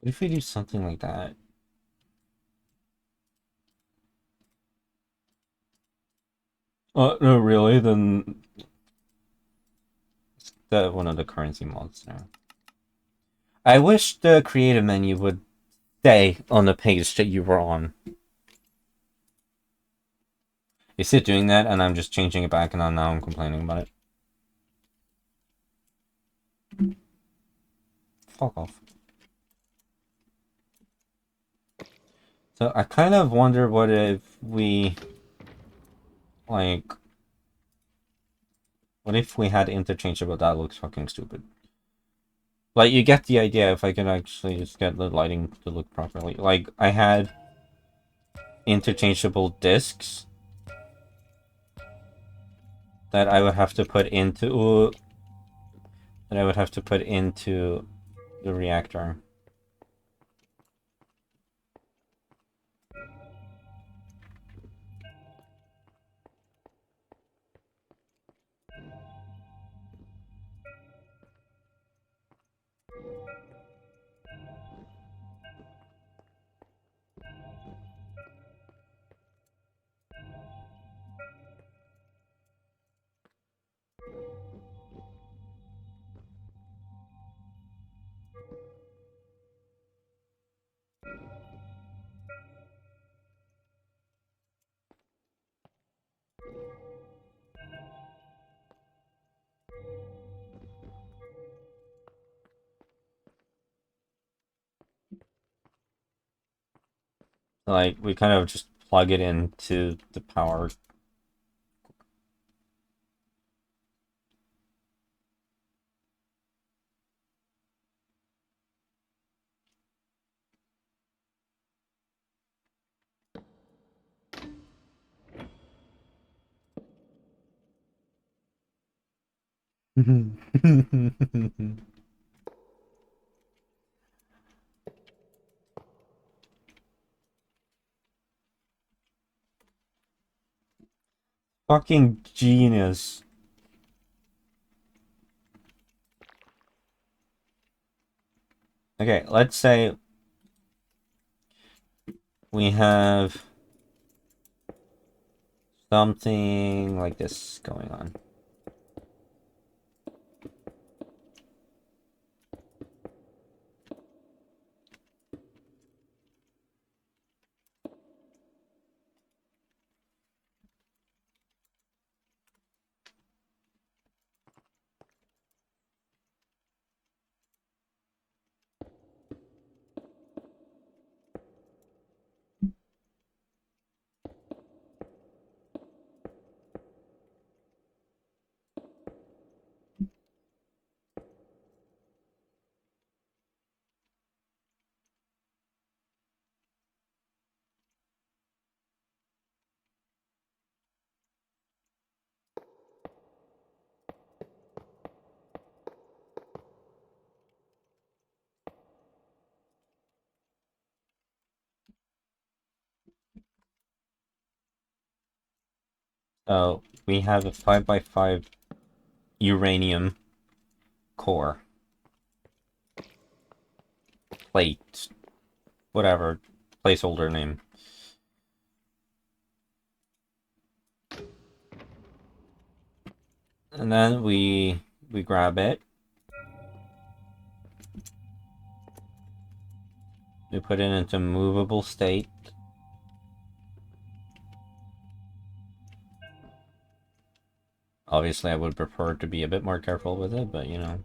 What if we do something like that? No, really? Then one of the currency mods now. I wish the creative menu would stay on the page that you were on. Is it doing that, and I'm just changing it back, and now I'm complaining about it? Fuck off. So I kind of wonder what if we, like, what if we had interchangeable? That looks fucking stupid. Like, you get the idea if I can actually just get the lighting to look properly. Like, I had interchangeable discs that I would have to put into the reactor. Like, we kind of just plug it into the power. Fucking genius. Okay, let's say we have something like this going on. So we have a 5x5 uranium core. Plate. Whatever. Placeholder name. And then we grab it. We put it into movable state. Obviously, I would prefer to be a bit more careful with it, but you know.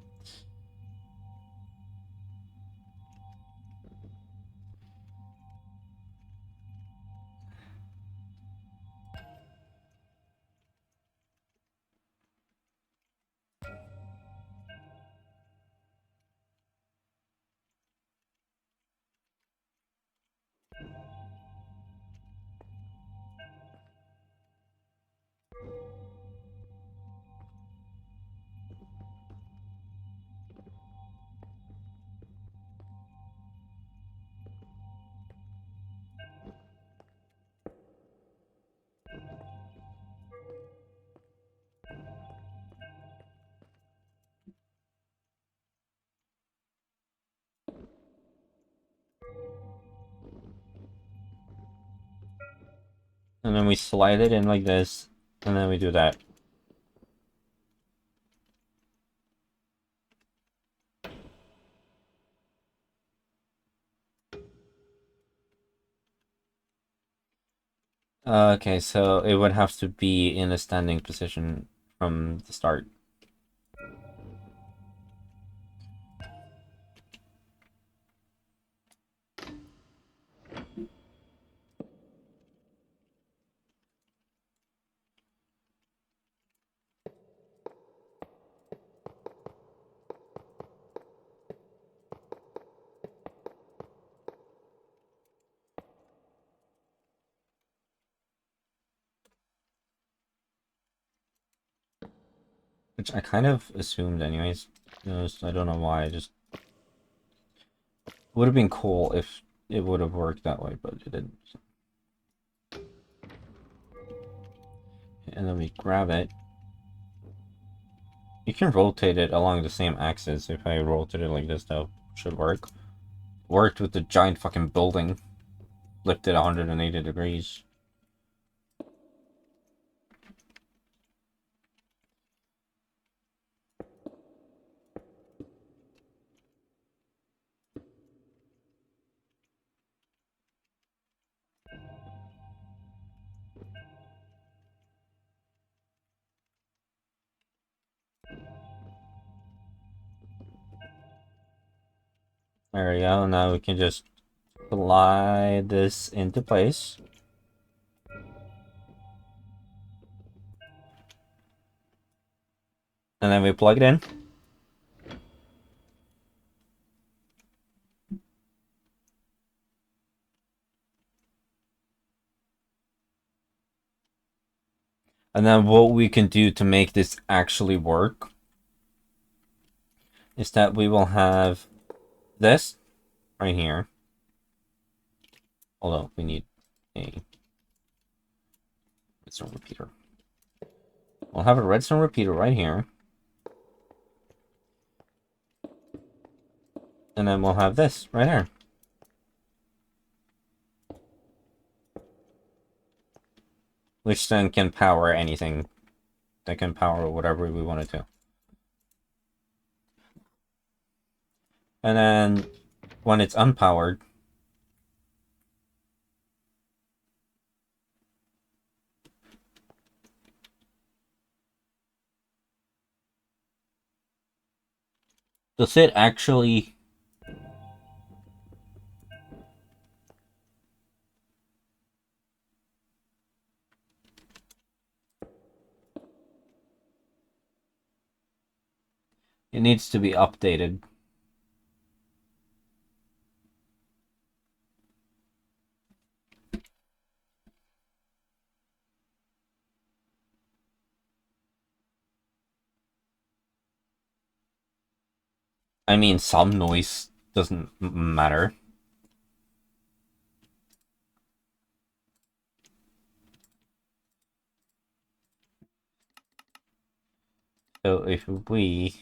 And then we slide it in like this, and then we do that. Okay, so it would have to be in a standing position from the start. Which I kind of assumed anyways. I don't know why, I just... Would have been cool if it would have worked that way, but it didn't. And then we grab it. You can rotate it along the same axis. If I rotate it like this, that should work. Worked with the giant fucking building. Flipped it 180 degrees. There we go. Now we can just slide this into place. And then we plug it in. And then what we can do to make this actually work is that we will have this right here. Although we need a redstone repeater. We'll have a redstone repeater right here. And then we'll have this right here. Which then can power anything. That can power whatever we want it to. And then when it's unpowered, does it actually... It needs to be updated. I mean, some noise doesn't matter. So if we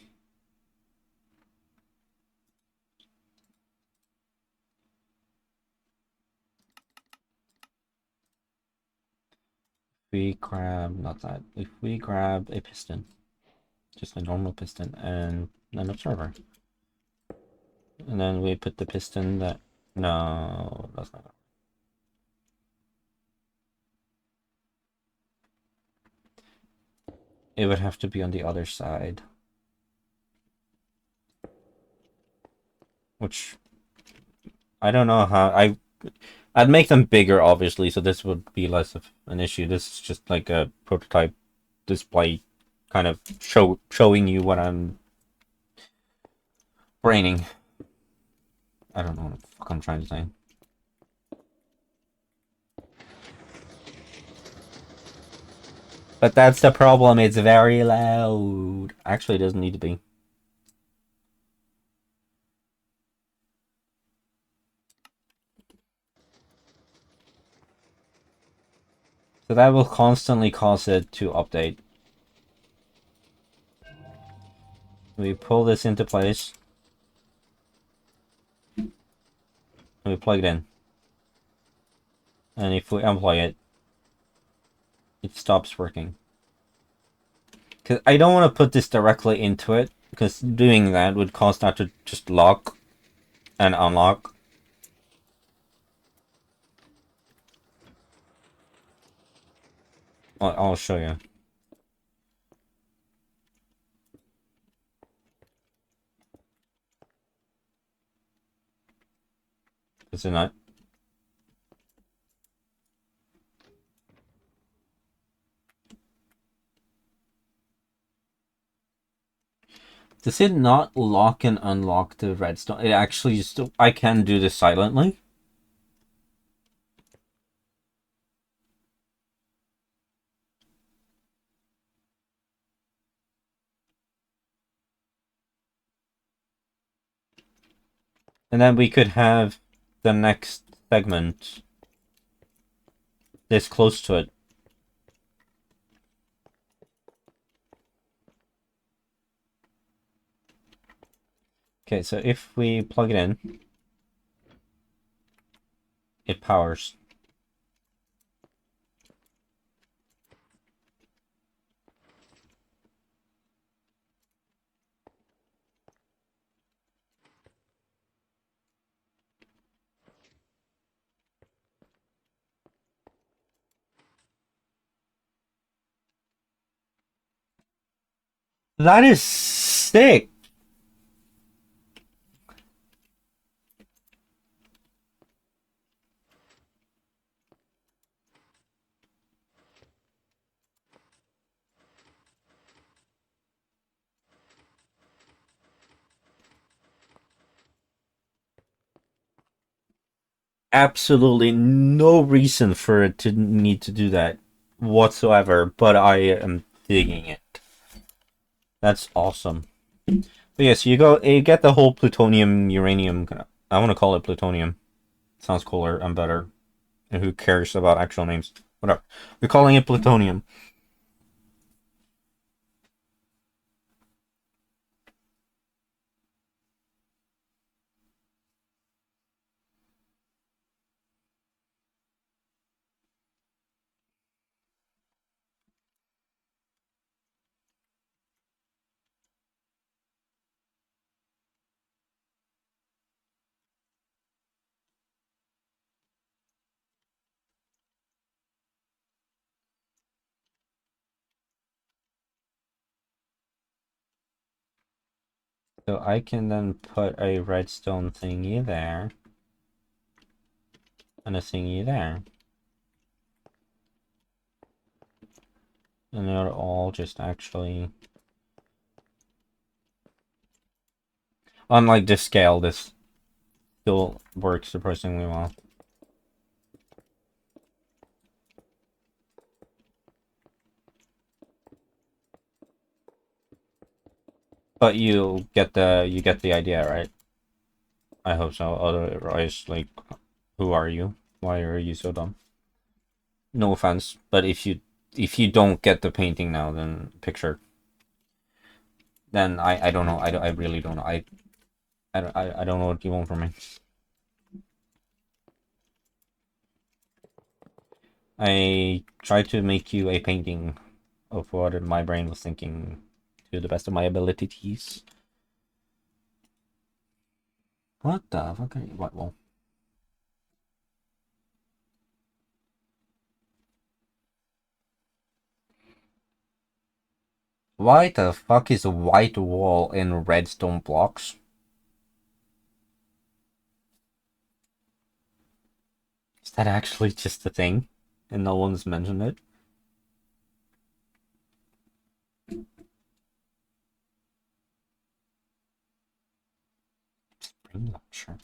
grab, not that, if we grab a piston, Just a normal piston and an observer. And then we put the piston that... No, that's not... It would have to be on the other side. Which... I don't know how... I'd make them bigger, obviously, so this would be less of an issue. This is just like a prototype display, kind of showing you what I'm braining. I don't know what the fuck I'm trying to say. But that's the problem, it's very loud. Actually, it doesn't need to be. So that will constantly cause it to update. We pull this into place. And we plug it in. And if we unplug it, it stops working. Because I don't want to put this directly into it, because doing that would cause that to just lock and unlock. I'll show you. Is it not? Does it not lock and unlock the redstone? It actually still... I can do this silently. And then we could have the next segment this close to it. Okay, so if we plug it in, it powers. That is sick! Absolutely no reason for it to need to do that whatsoever, but I am digging it. That's awesome. But yes, you get the whole plutonium, uranium. I want to call it plutonium. Sounds cooler and better. And who cares about actual names? Whatever. We're calling it plutonium. So I can then put a redstone thingy there. And a thingy there. And they're all just actually... Unlike this scale, this still works surprisingly well. But you get the idea, right? I hope so. Otherwise, like, who are you? Why are you so dumb? No offense, but if you don't get the painting now, then picture, then I don't know. I really don't know. I don't know what you want from me. I tried to make you a painting of what my brain was thinking to the best of my abilities. What the fuck are you? What? Well, why the fuck is a white wall in redstone blocks? Is that actually just a thing? And no one's mentioned it? Spring launcher.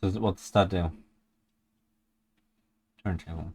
What does that do? Turntable.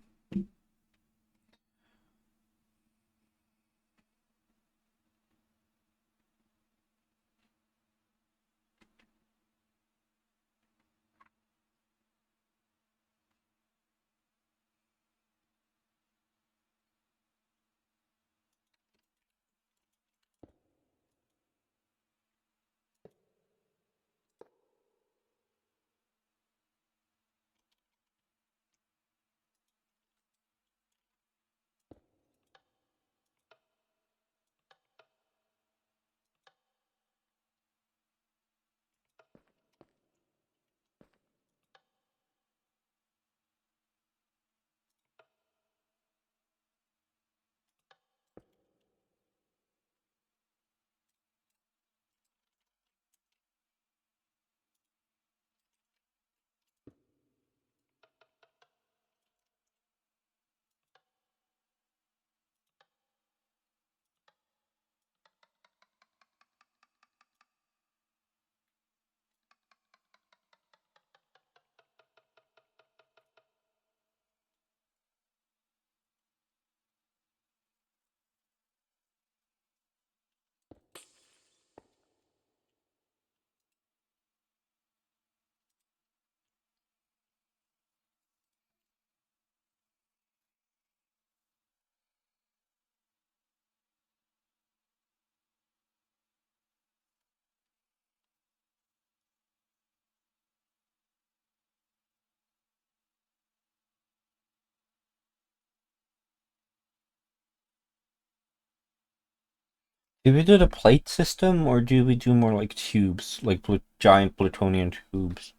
Do we do the plate system, or do we do more like tubes, like giant plutonium tubes?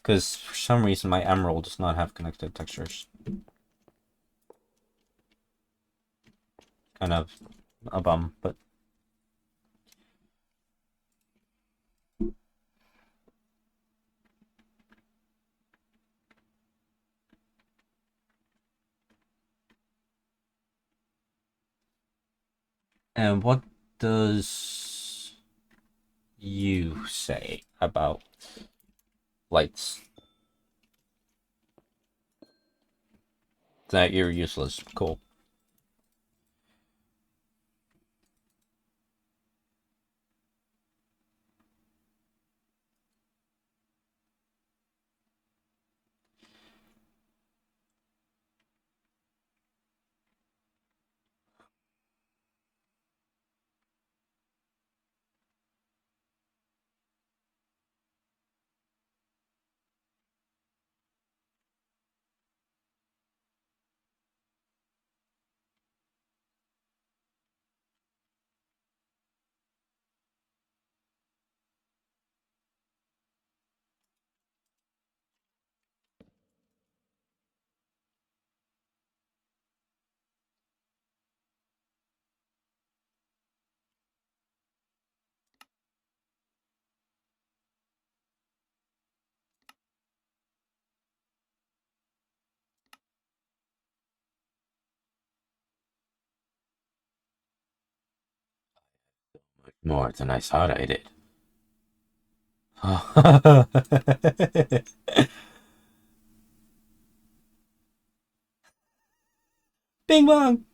Because for some reason my emerald does not have connected textures. Kind of a bum, but and what does you say about lights? That you're useless. Cool. More than I thought I did. Bing bong!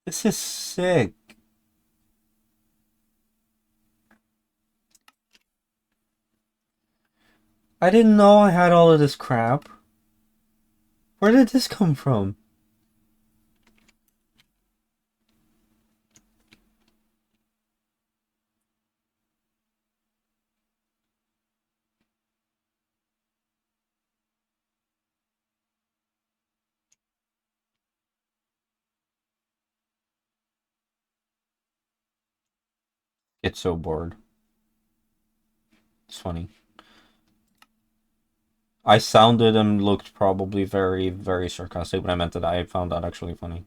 This is sick. I didn't know I had all of this crap. Where did this come from? Get so bored. It's funny. I sounded and looked probably very, very sarcastic, but I meant that I found that actually funny.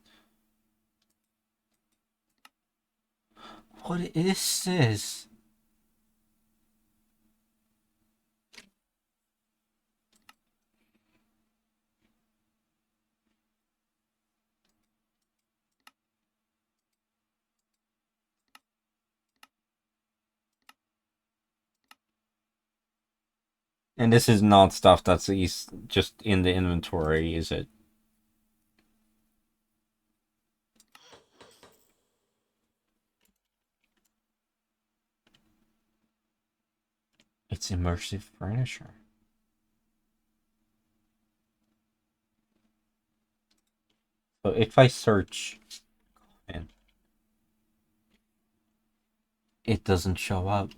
What is this? And this is not stuff that's just in the inventory, is it? It's immersive furniture. So if I search, and it doesn't show up.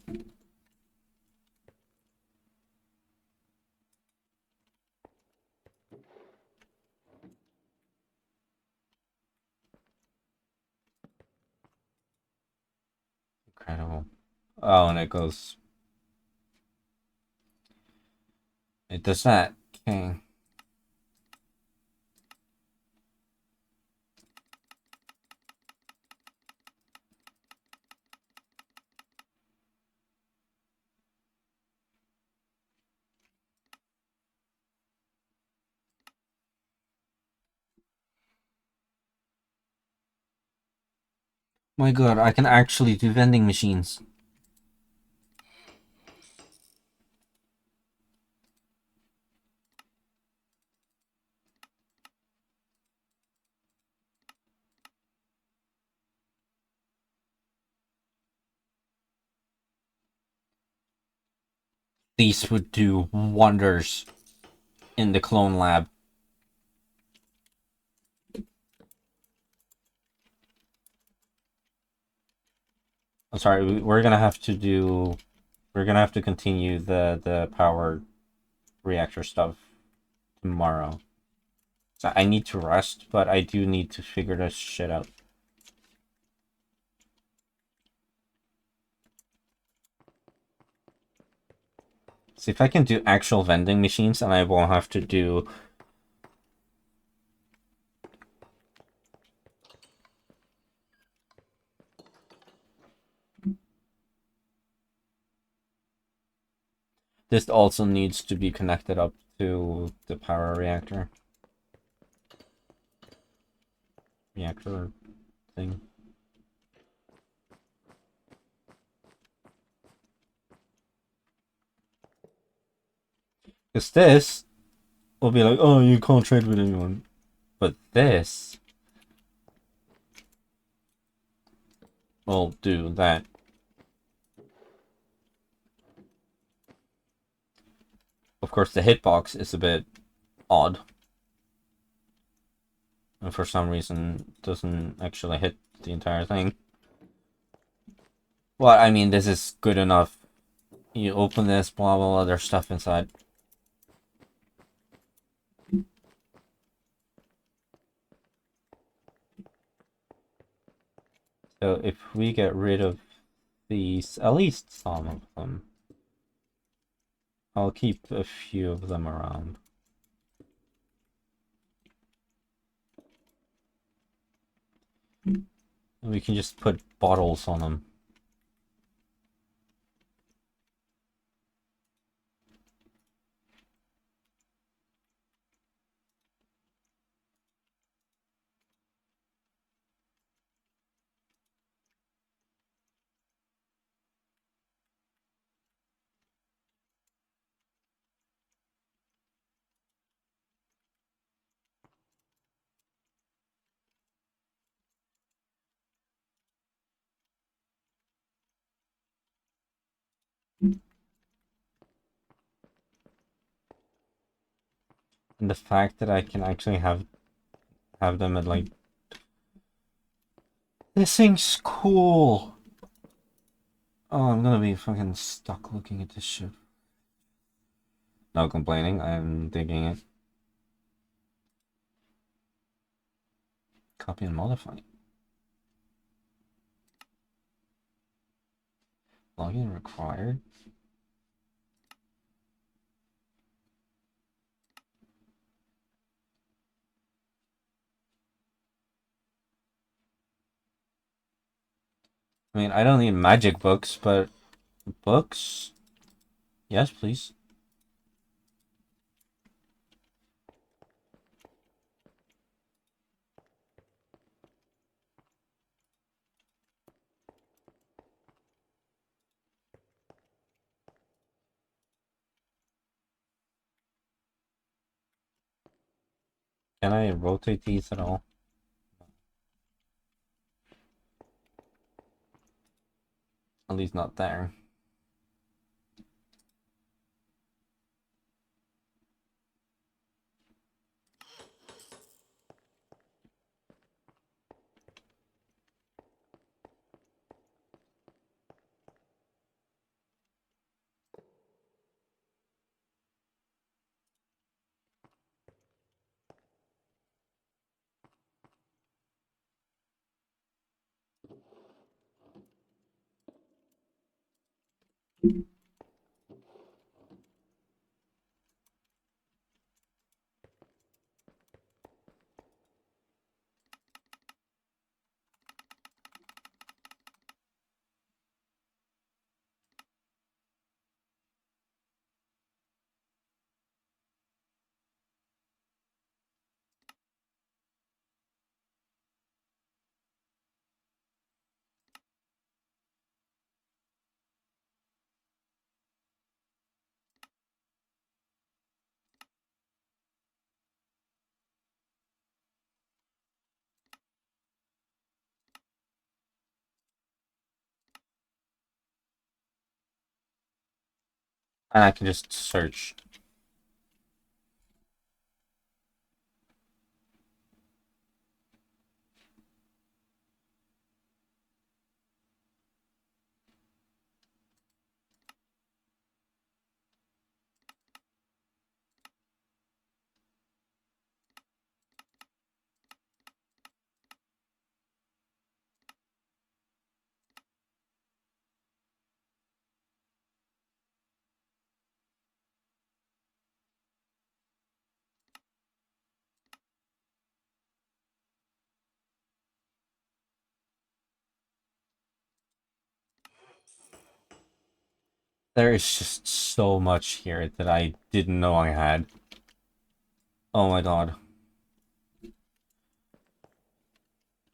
Incredible. Oh, and it goes. It does that. Okay. My god, I can actually do vending machines. These would do wonders in the clone lab. I'm sorry, we're gonna have to do. We're gonna have to continue the power reactor stuff tomorrow. So I need to rest, but I do need to figure this shit out. See if I can do actual vending machines, and I won't have to do. This also needs to be connected up to the power reactor. Reactor thing. Because this will be like, oh, you can't trade with anyone. But this will do that. Of course, the hitbox is a bit odd. And for some reason, doesn't actually hit the entire thing. Well, I mean, this is good enough. You open this, blah, blah, blah, there's stuff inside. So if we get rid of these, at least some of them, I'll keep a few of them around. We can just put bottles on them. And the fact that I can actually have them at like this thing's cool. Oh, I'm gonna be fucking stuck looking at this shit. No complaining, I'm digging it. Copy and modify. Login required. I mean, I don't need magic books, but books? Yes, please. Can I rotate these at all? At least not there. And I can just search. There is just so much here that I didn't know I had. Oh my god.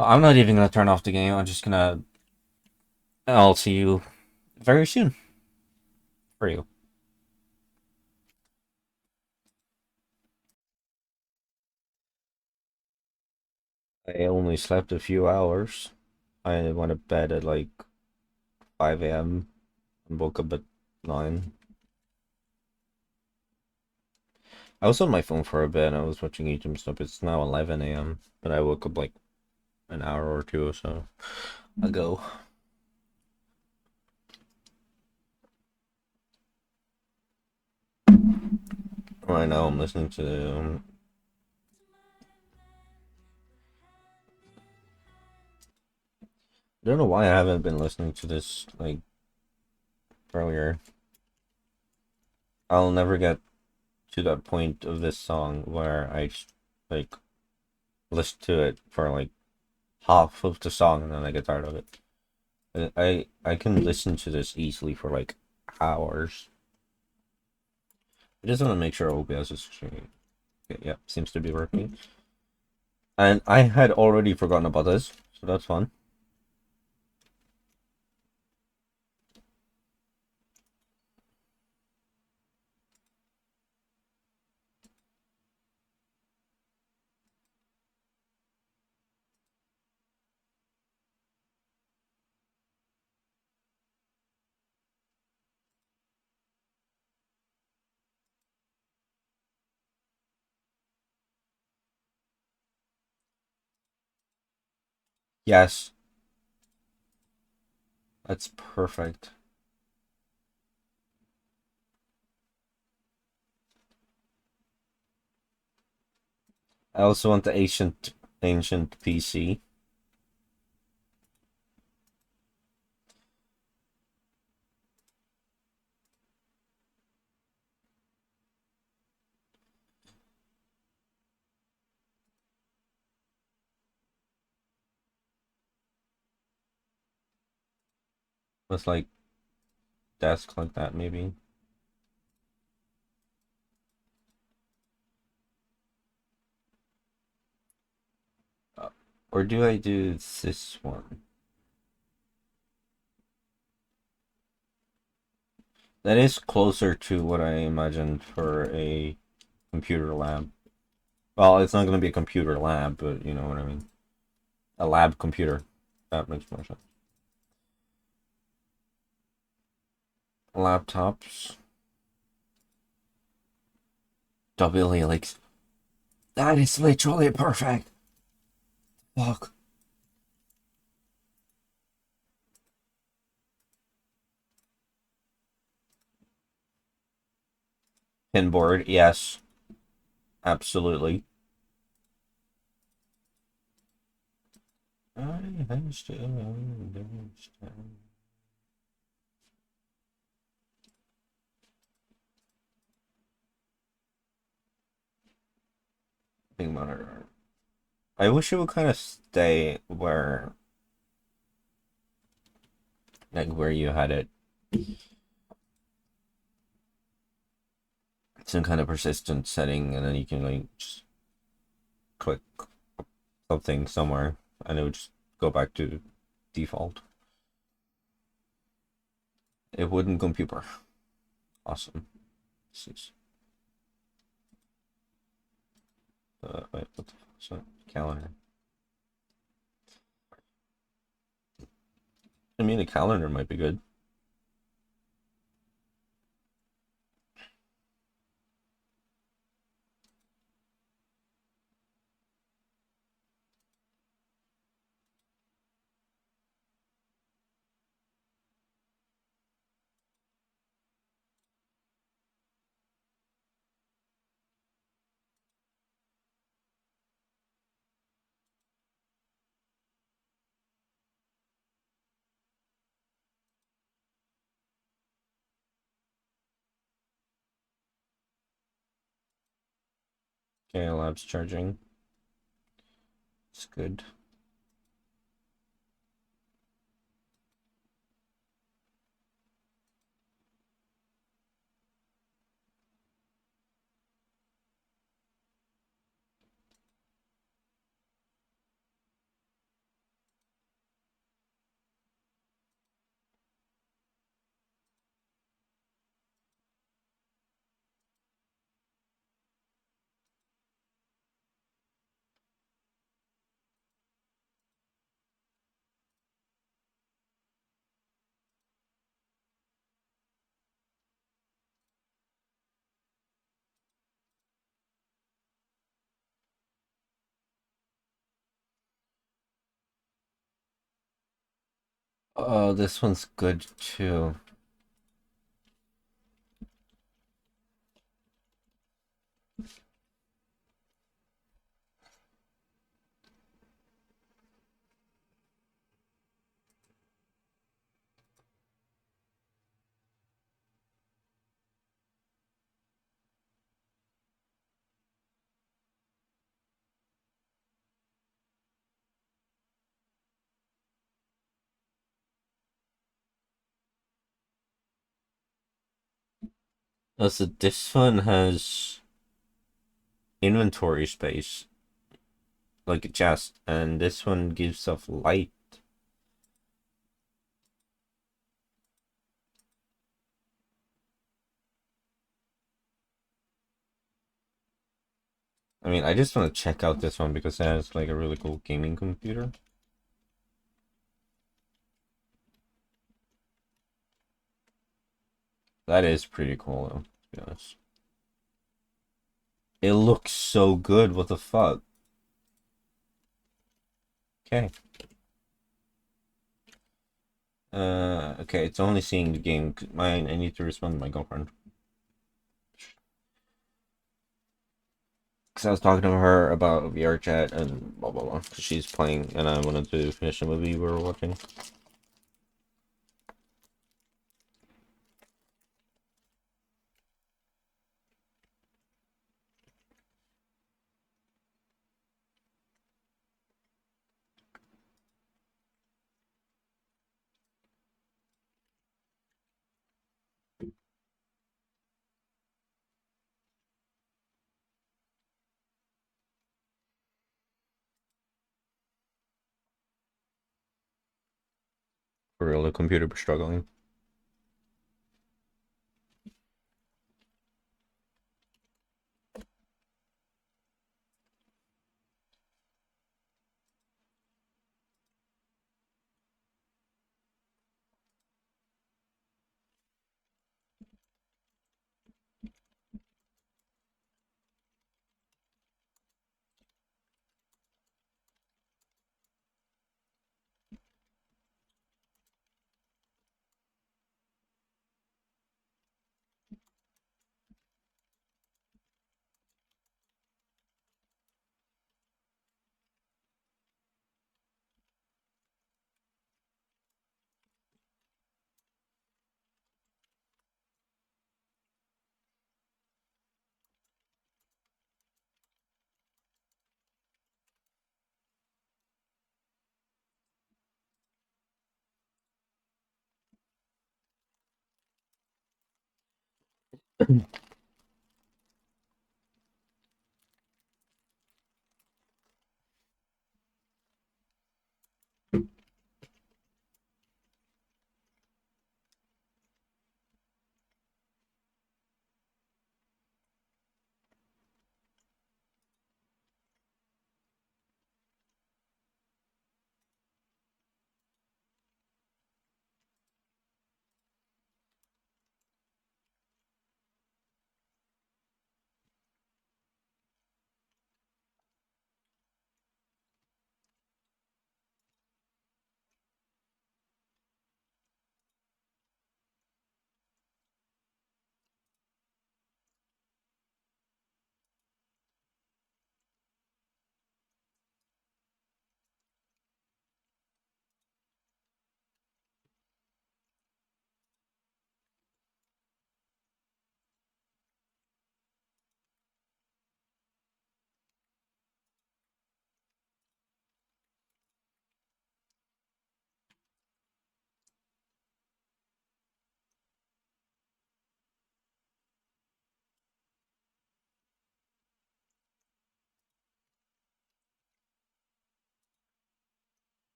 I'm not even gonna turn off the game, I'm just gonna... I'll see you very soon. For you. I only slept a few hours. I went to bed at like 5 a.m. and woke up at 9. I was on my phone for a bit. I was watching YouTube stuff. It's now 11 a.m. But I woke up like an hour or two or so ago. Right now I'm listening to... I don't know why I haven't been listening to this like earlier. I'll never get to that point of this song where I like listen to it for like half of the song and then I get tired of it. I can listen to this easily for like hours. I just want to make sure OBS is streaming. Okay, yeah, seems to be working. And I had already forgotten about this, so that's fun. Yes. That's perfect. I also want the ancient PC. With like desk like that maybe. Uh, or do I do this one? That is closer to what I imagined for a computer lab. Well, it's not going to be a computer lab, but you know what I mean. A lab computer. That makes more sense. Laptops. Double helix. That is literally perfect. Fuck. Pinboard, yes. Absolutely. I understand. Big monitor. I wish it would kind of stay where you had it. Some kind of persistent setting, and then you can like just click something somewhere, and it would just go back to default. It wouldn't computer. Awesome. This is, wait, what the fuck is that? Calendar. I mean, a calendar might be good. Okay, lab's charging. It's good. Oh, this one's good too. So this one has inventory space, like a chest, and this one gives off light. I mean, I just want to check out this one because it has like a really cool gaming computer. That is pretty cool though, to be honest. It looks so good, what the fuck? Okay. Okay, it's only seeing the game. I need to respond to my girlfriend. Because I was talking to her about VR chat and blah blah blah. She's playing, and I wanted to finish the movie we were watching. For real, the computer was struggling.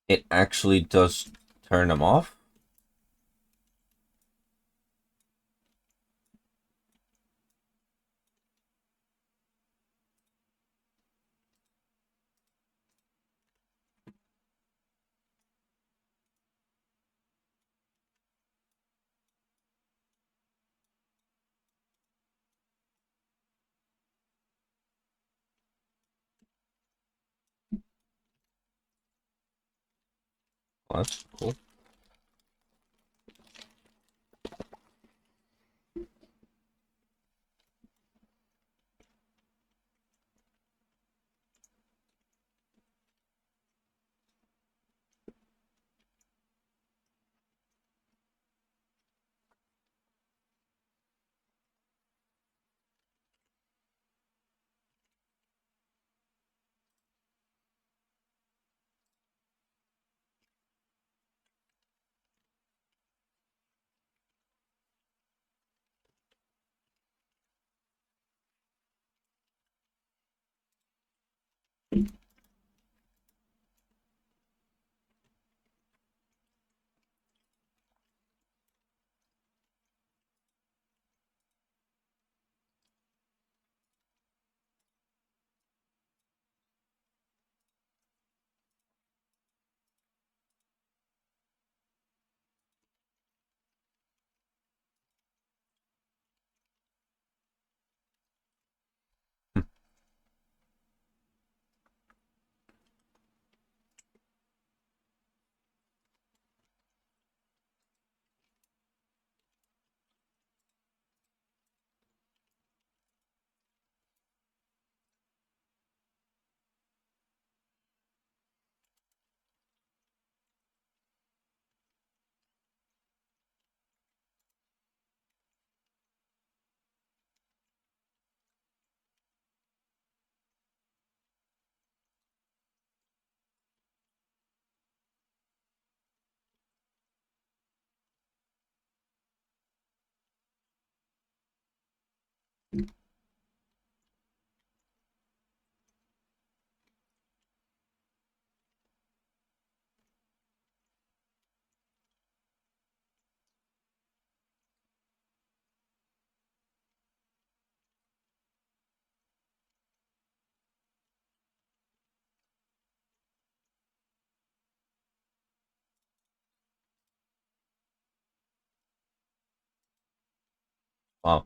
It actually does turn them off. Well, that's cool. Wow.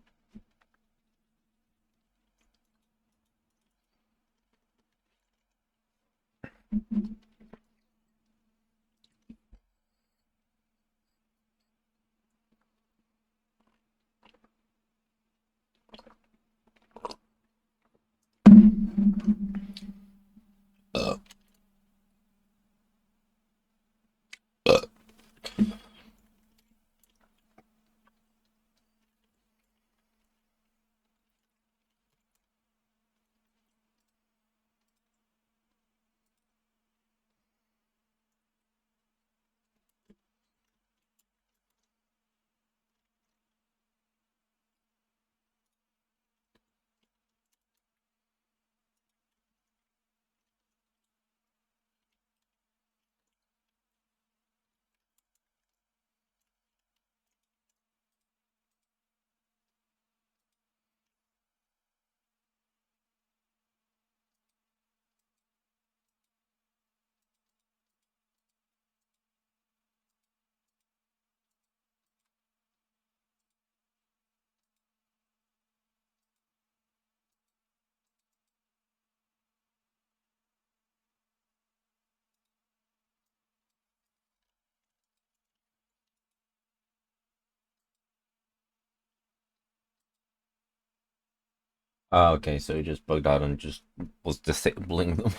Okay, so he just bugged out and just was disabling them.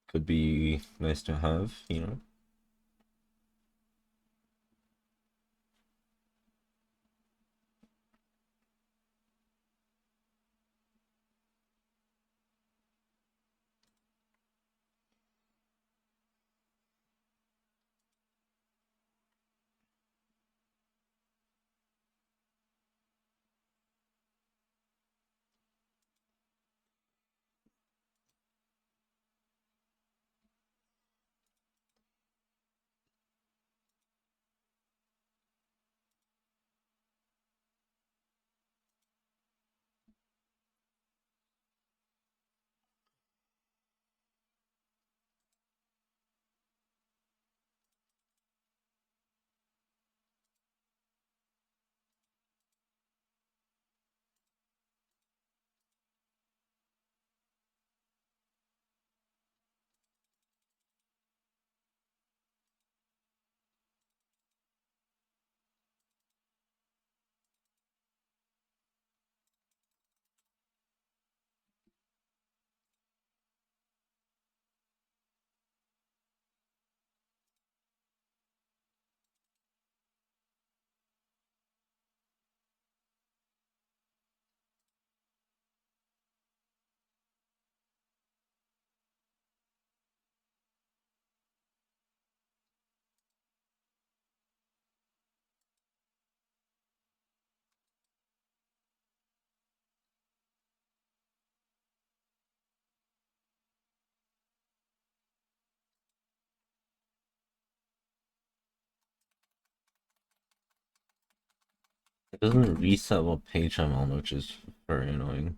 Could be nice to have, you know? It doesn't reset what page I'm on, which is very annoying.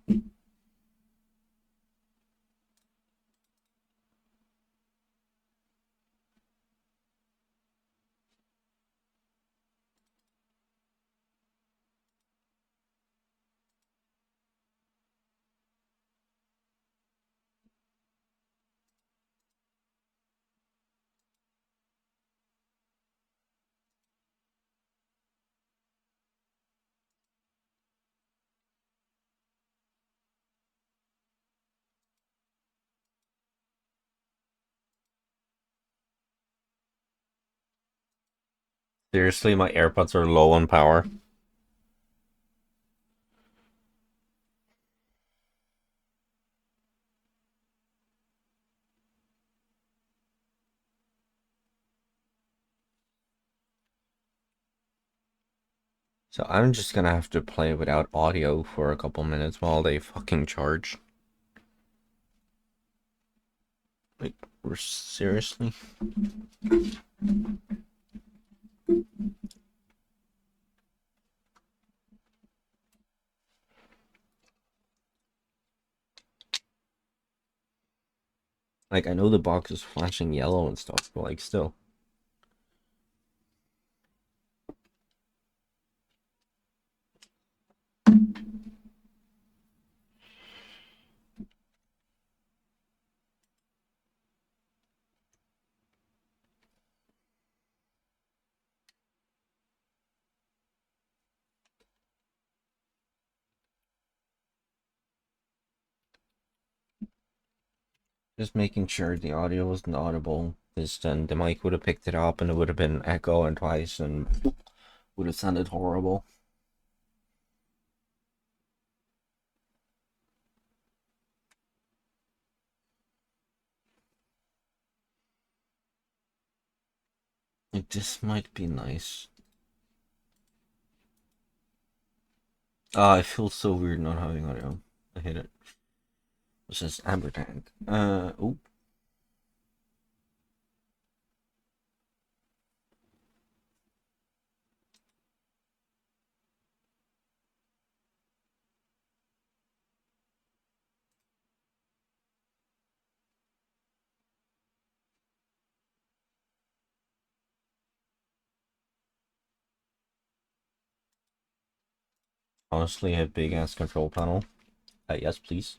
Seriously, my AirPods are low on power. So I'm just gonna have to play without audio for a couple minutes while they fucking charge. Like, we're seriously? Like, I know the box is flashing yellow and stuff, but like, still. Just making sure the audio wasn't audible. Because then the mic would have picked it up and it would have been echo and twice and would have sounded horrible. Like, this might be nice. I feel so weird not having audio. I hate it. This is Amber Tank. Oh. Honestly, a big ass control panel. Yes, please.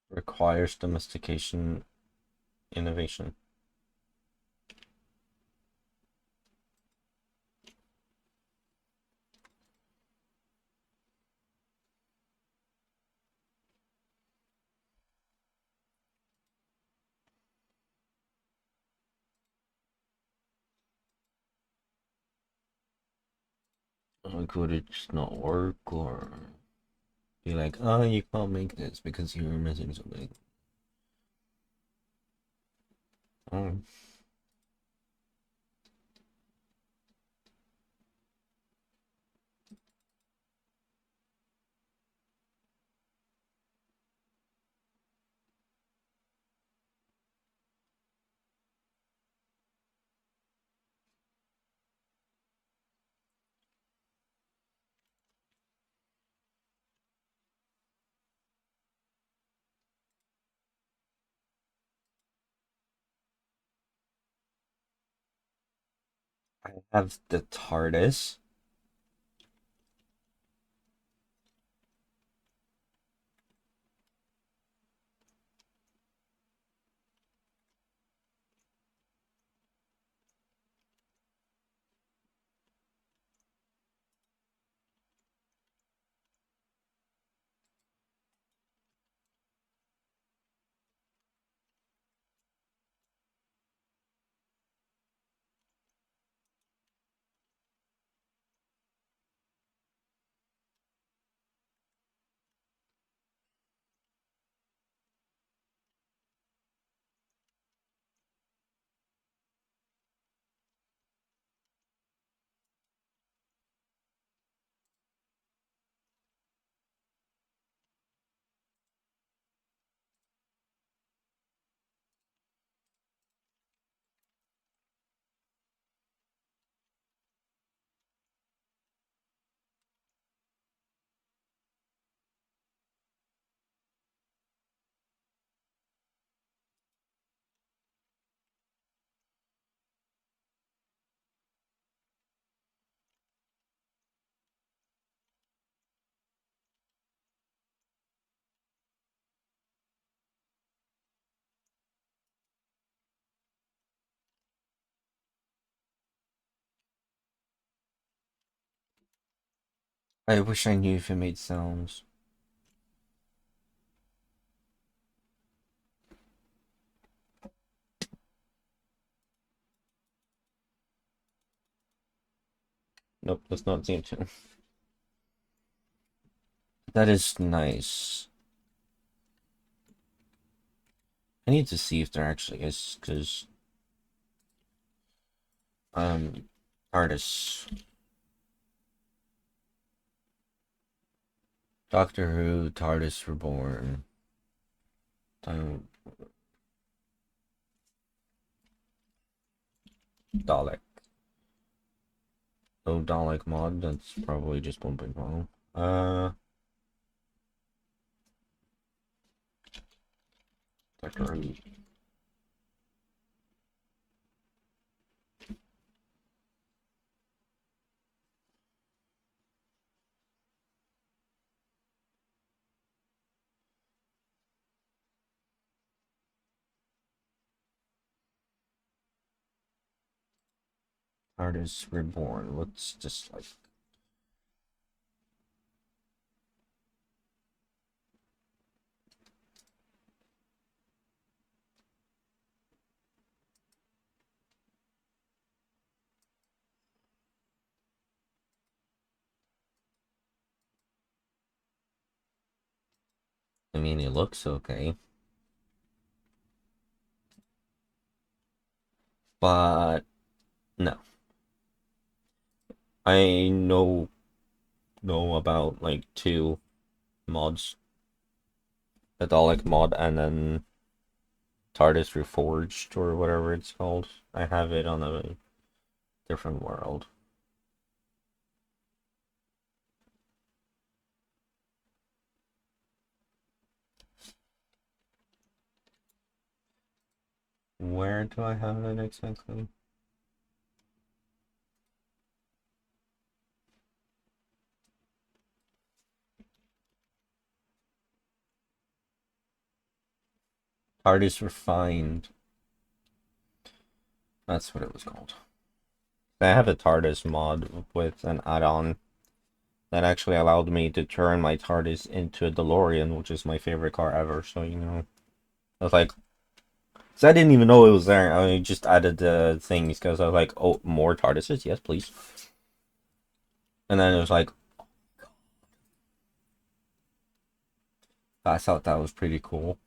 Requires domestication innovation. Could it just not work, or be like, oh, you can't make this because you're missing something? Oh. I have the TARDIS. I wish I knew if it made sounds. Nope, does not seem to. That is nice. I need to see if there actually is, because artists. Doctor Who, TARDIS Reborn. Dalek. No Dalek mod, that's probably just 1.0. Doctor Who. TARDIS Reborn. What's this like? I mean, it looks okay. But no. I know about like two mods. The Dalek mod and then TARDIS Reforged or whatever it's called. I have it on a different world. Where do I have it exactly? TARDIS Refined. That's what it was called. I have a TARDIS mod with an add-on that actually allowed me to turn my TARDIS into a DeLorean, which is my favorite car ever. So, I was like, so I didn't even know it was there. I just added the things because I was like, oh, more TARDISes? Yes, please. And then it was like, I thought that was pretty cool.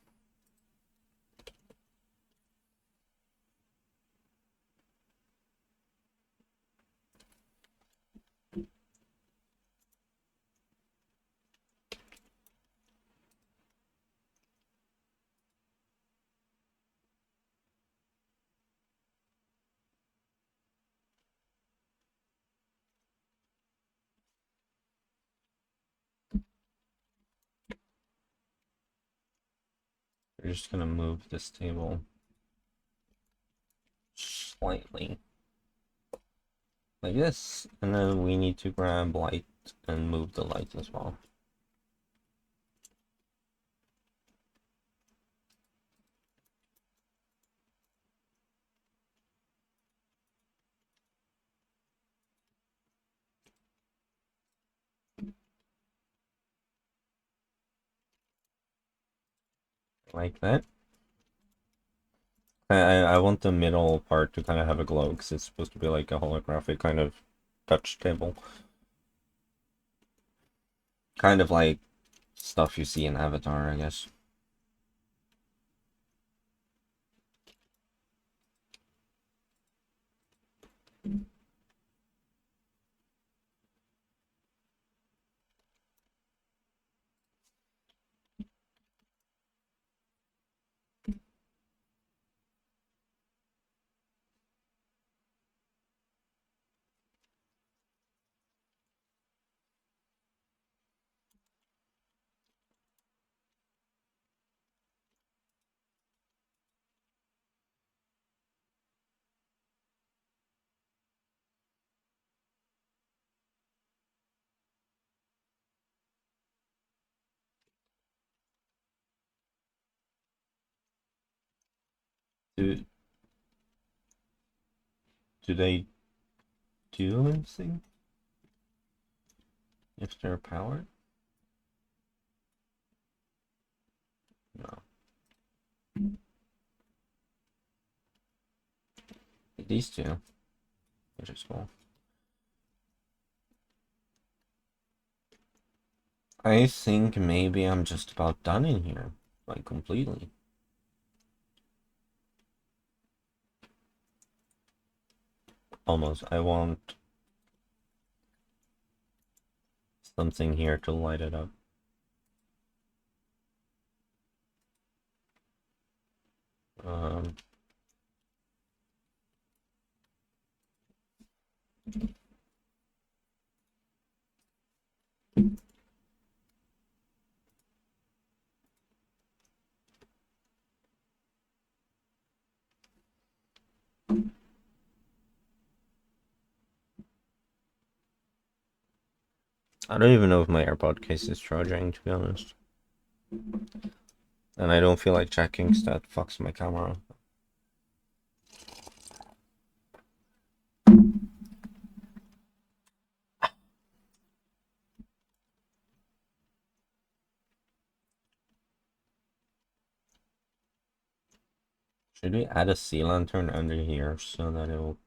We're just gonna move this table slightly. Like this. And then we need to grab light and move the light as well. Like that. I want the middle part to kind of have a glow because it's supposed to be like a holographic kind of touch table. Kind of like stuff you see in Avatar, I guess. Do do they do anything? If they're powered? No. These two, which is cool. I think maybe I'm just about done in here, like completely. Almost. I want something here to light it up. Um, I don't even know if my AirPod case is charging, to be honest. And I don't feel like checking, because that fucks my camera. Should we add a sea lantern under here so that it will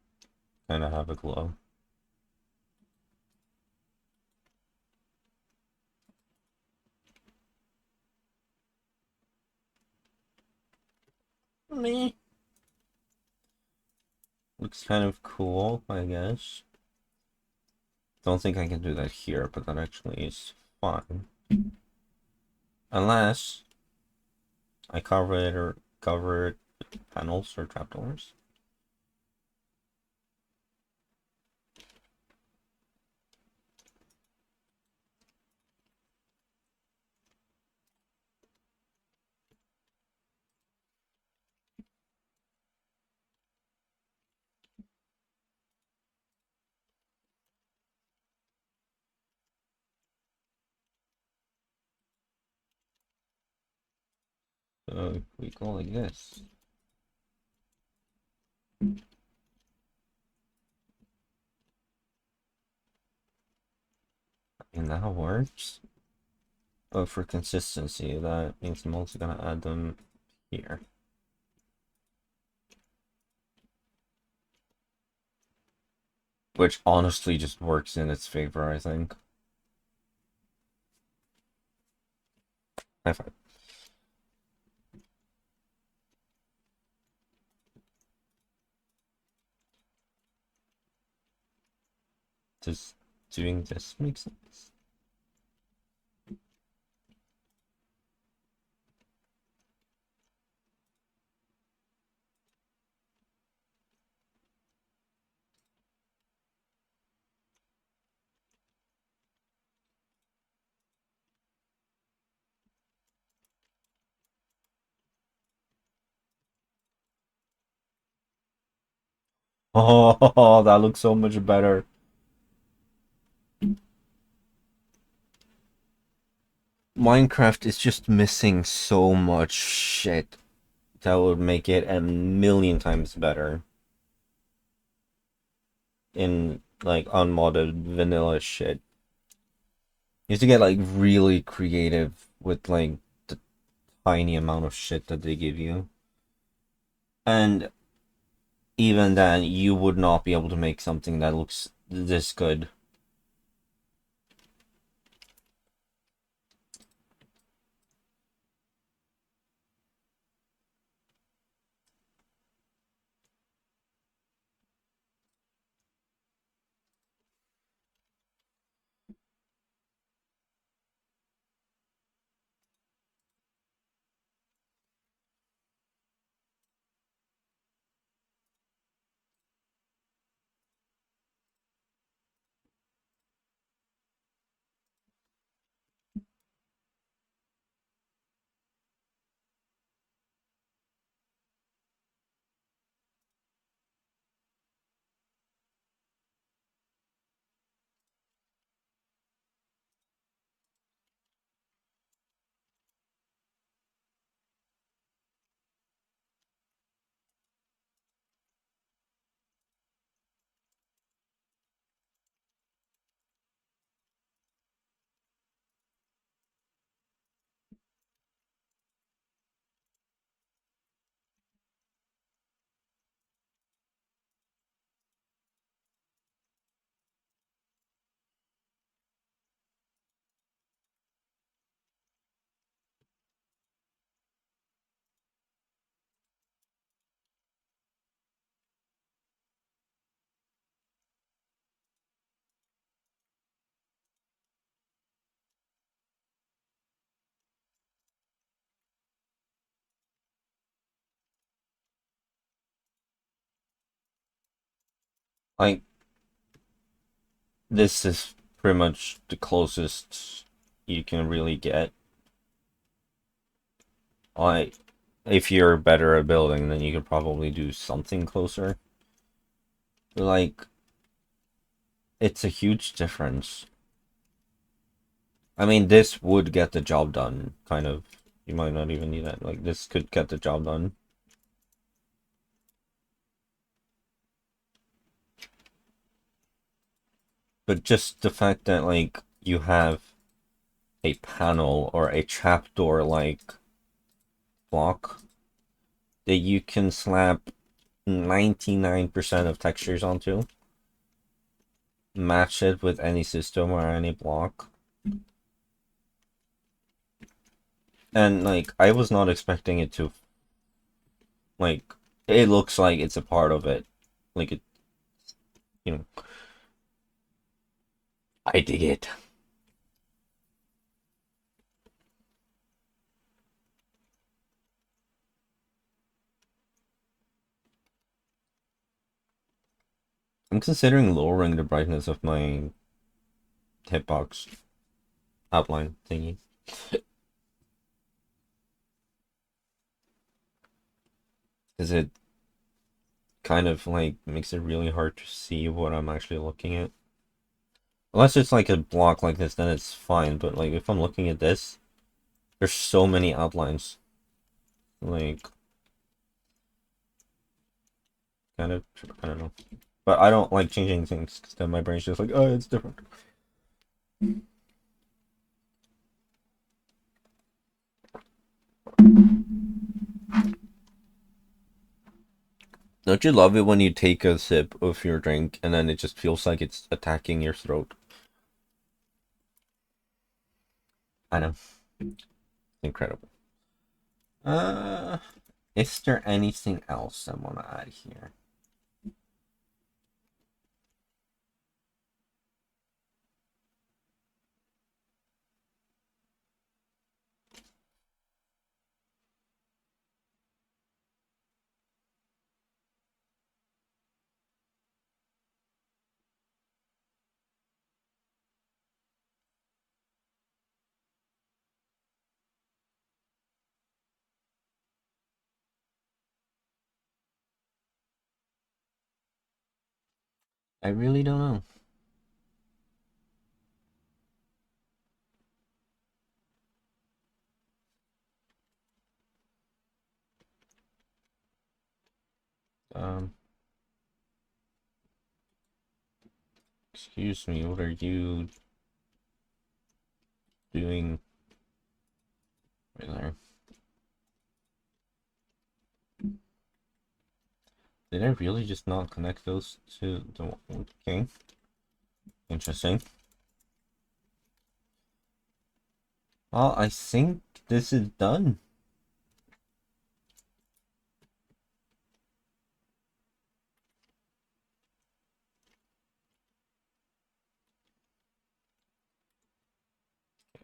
kind of have a glow? Me. Looks kind of cool, I guess. Don't think I can do that here, but that actually is fine. Unless I cover panels or trapdoors. So if we go like this. And that works. But for consistency, that means I'm also gonna add them here. Which honestly just works in its favor, I think. High five. Does doing this make sense? Oh, that looks so much better. Minecraft is just missing so much shit that would make it a million times better in like unmodded vanilla shit. You have to get like really creative with like the tiny amount of shit that they give you. And even then, you would not be able to make something that looks this good. Like, this is pretty much the closest you can really get. Like, if you're better at building, then you could probably do something closer. But, like, it's a huge difference. I mean, this would get the job done, kind of. You might not even need that. Like, this could get the job done. But just the fact that, like, you have a panel or a trapdoor-like block that you can slap 99% of textures onto, match it with any system or any block. And, like, I was not expecting it to, like, it looks like it's a part of it. Like, it, you know, I dig it. I'm considering lowering the brightness of my hitbox outline thingy. Because it kind of, like, makes it really hard to see what I'm actually looking at. Unless it's like a block like this, then it's fine. But, like, if I'm looking at this, there's so many outlines. Like, kind of, I don't know. But I don't like changing things because then my brain's just like, oh, it's different. Don't you love it when you take a sip of your drink and then it just feels like it's attacking your throat? I know. Incredible. Uh, is there anything else I want to add here? I really don't know. Um, excuse me, what are you doing right there? Did I really just not connect those to the... Okay. Interesting. Well, I think this is done.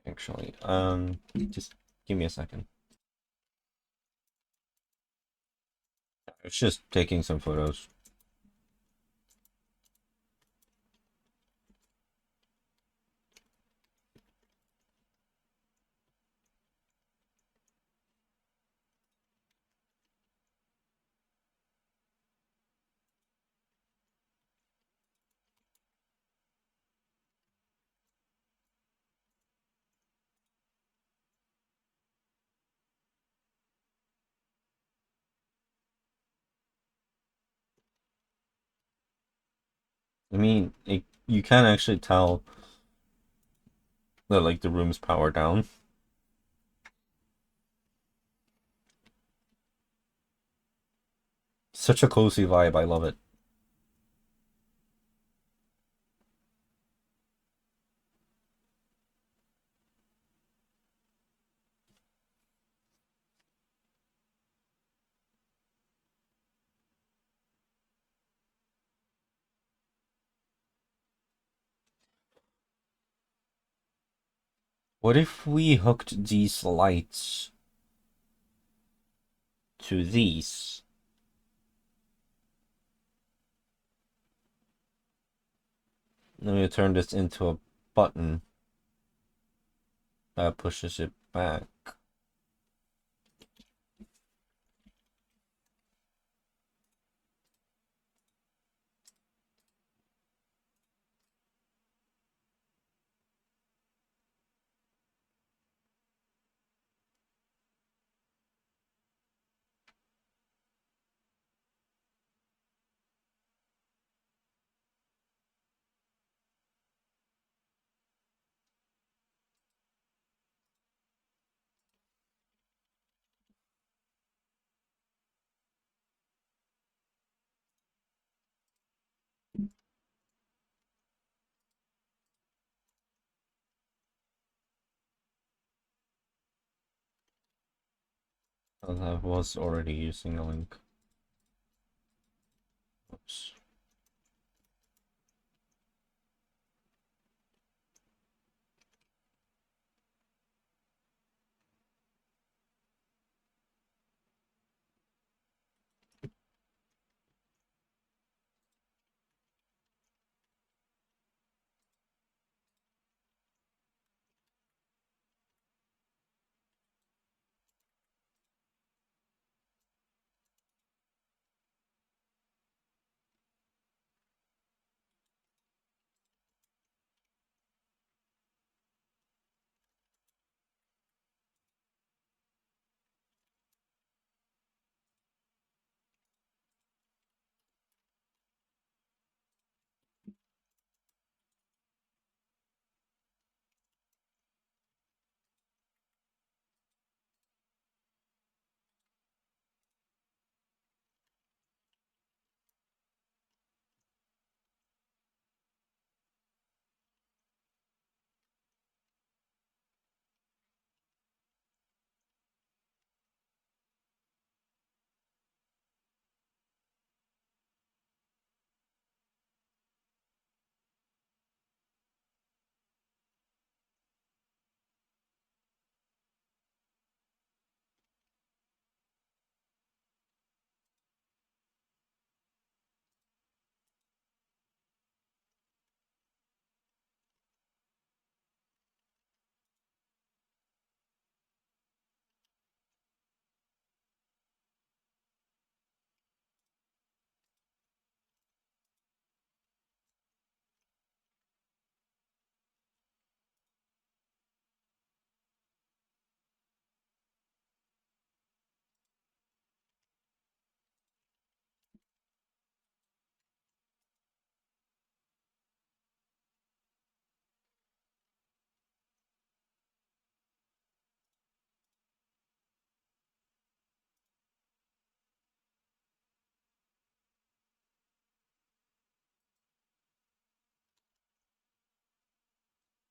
Actually, just give me a second. It's just taking some photos. I mean, you can actually tell that, like, the room's powered down. Such a cozy vibe, I love it. What if we hooked these lights to these? Let me turn this into a button that pushes it back. I was already using a link. Oops.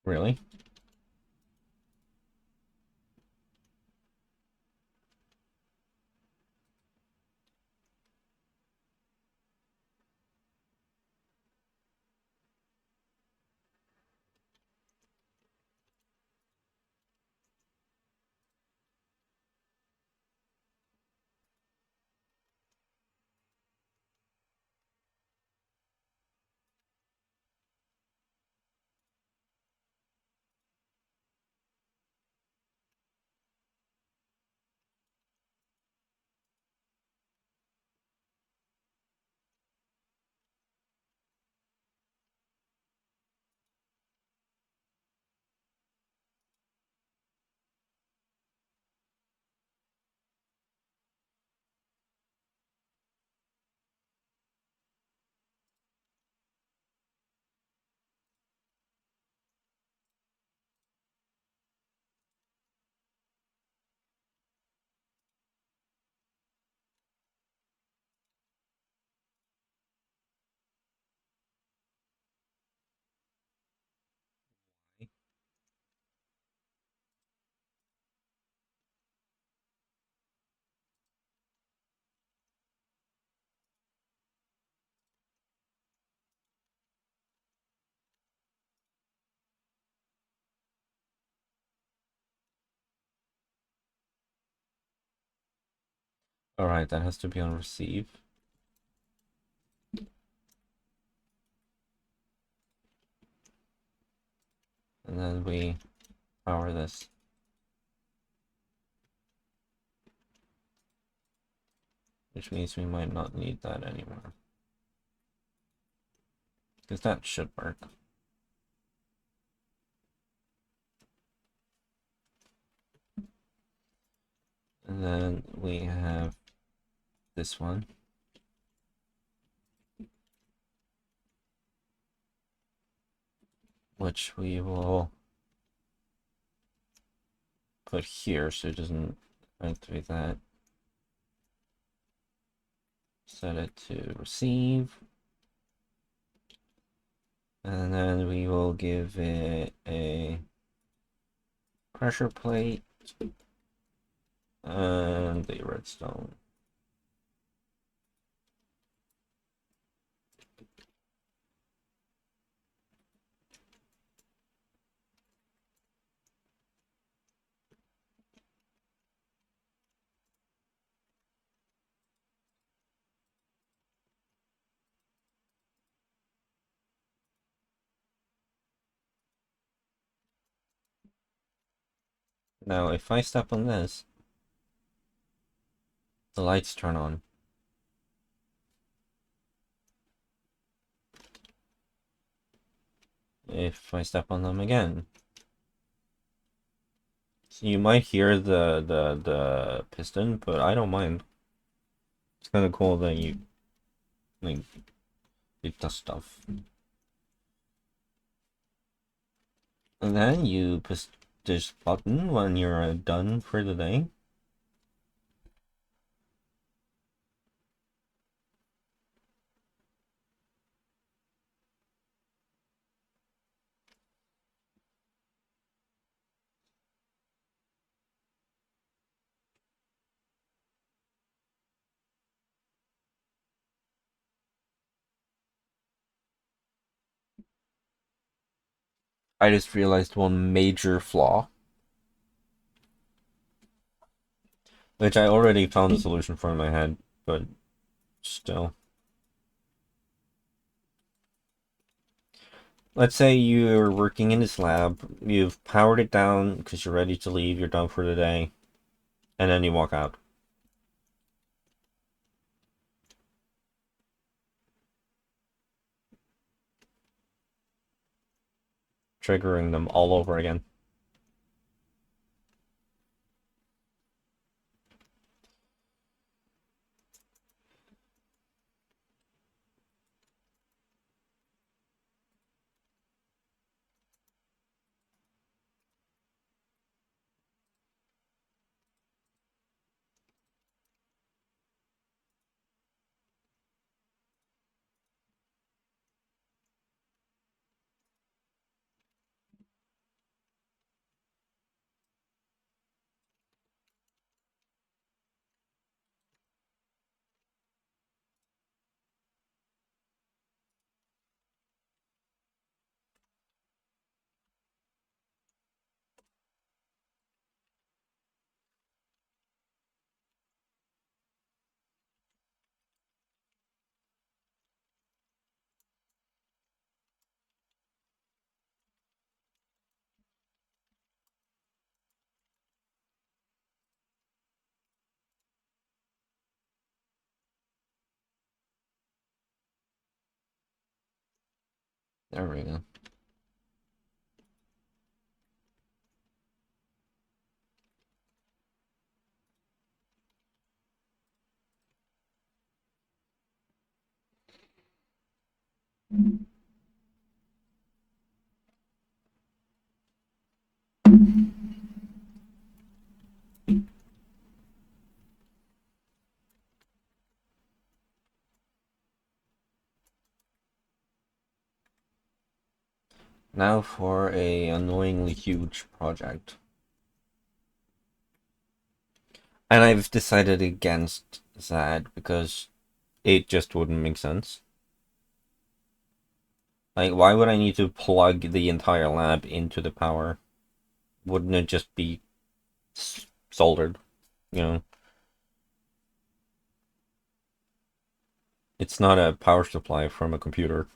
Really? Alright, that has to be on receive. And then we power this. Which means we might not need that anymore. Because that should work. And then we have this one. Which we will put here so it doesn't activate that. Set it to receive. And then we will give it a pressure plate and the redstone. Now, if I step on this, the lights turn on. If I step on them again, so you might hear the piston, but I don't mind. It's kind of cool that you like it does stuff. And then you push this button when you're done for the day. I just realized one major flaw, which I already found a solution for in my head, but still. Let's say you're working in this lab, you've powered it down because you're ready to leave, you're done for the day, and then you walk out. Triggering them all over again. There we go. Now for a annoyingly huge project. And I've decided against that because it just wouldn't make sense. Like, why would I need to plug the entire lab into the power? Wouldn't it just be soldered? You know? It's not a power supply from a computer.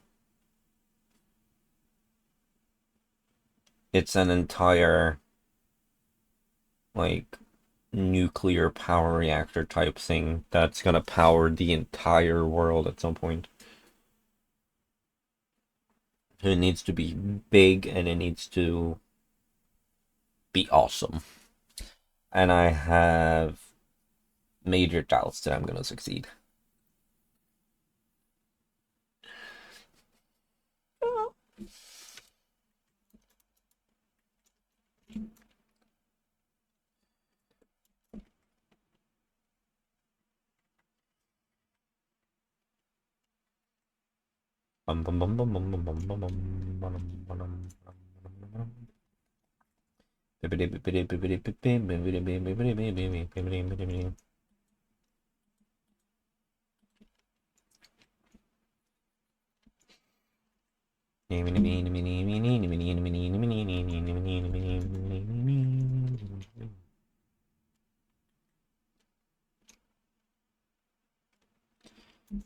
it's an entire, like, nuclear power reactor type thing that's gonna power the entire world at some point. It needs to be big and it needs to be awesome. And I have major doubts that I'm gonna succeed.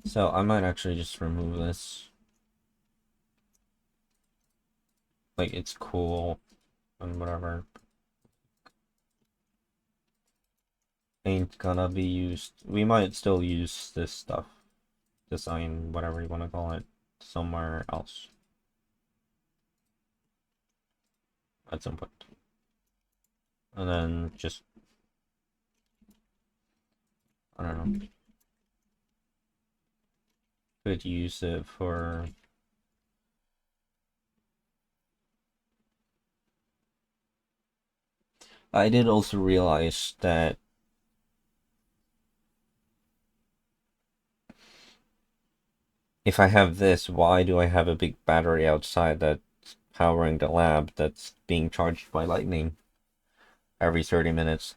So I might actually just remove this. Like, it's cool and whatever. Ain't gonna be used. We might still use this stuff, design, whatever you want to call it, somewhere else at some point. And then just, I don't know, could use it for... I did also realize that if I have this, why do I have a big battery outside that's powering the lab that's being charged by lightning every 30 minutes?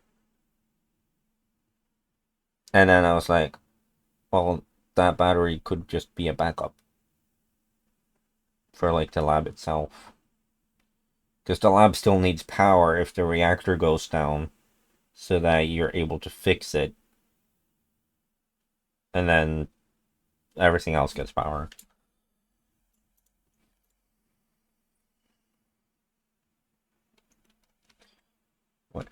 And then I was like, well, that battery could just be a backup for, like, the lab itself. Because the lab still needs power if the reactor goes down, so that you're able to fix it. And then everything else gets power. What?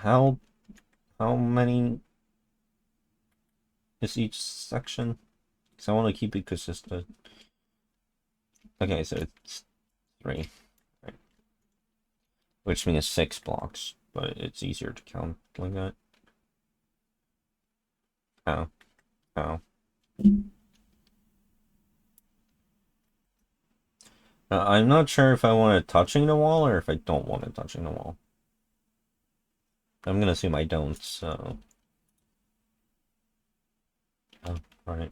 How many is each section? Because I want to keep it consistent. Okay, so it's 3, right? Which means 6 blocks, but it's easier to count like that. Oh, oh. I'm not sure if I want it touching the wall or if I don't want it touching the wall. I'm gonna assume I don't, so... Oh, right.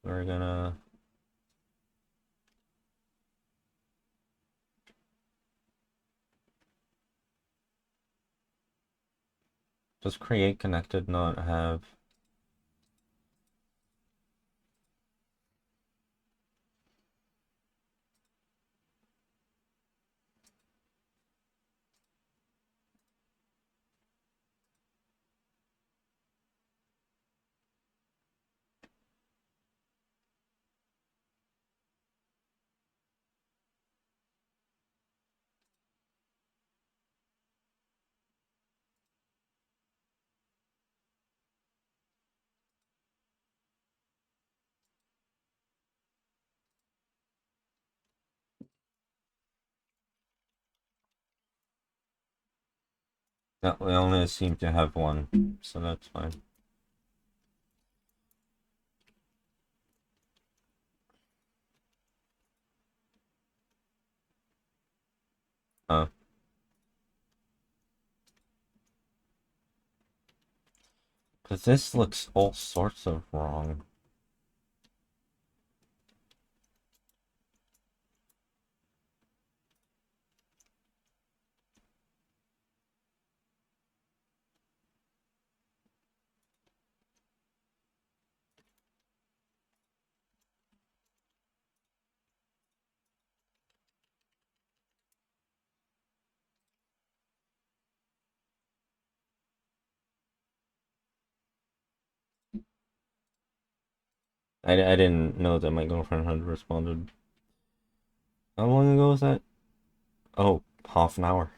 We're gonna... Does create connected not have... No, we only seem to have one, so that's fine. Uh, but this looks all sorts of wrong. I didn't know that my girlfriend had responded. How long ago was that? Oh, half an hour.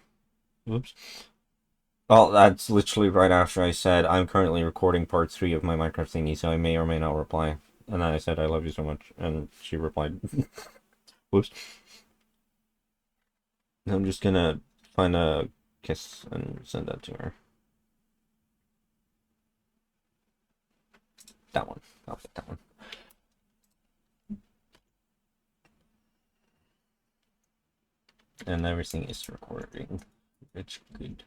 Oops. Well, that's literally right after I said I'm currently recording part 3 of my Minecraft thingy, so I may or may not reply. And then I said I love you so much, and she replied. Whoops. I'm just gonna find a kiss and send that to her. That one. I'll get that one. And everything is recording. It's good.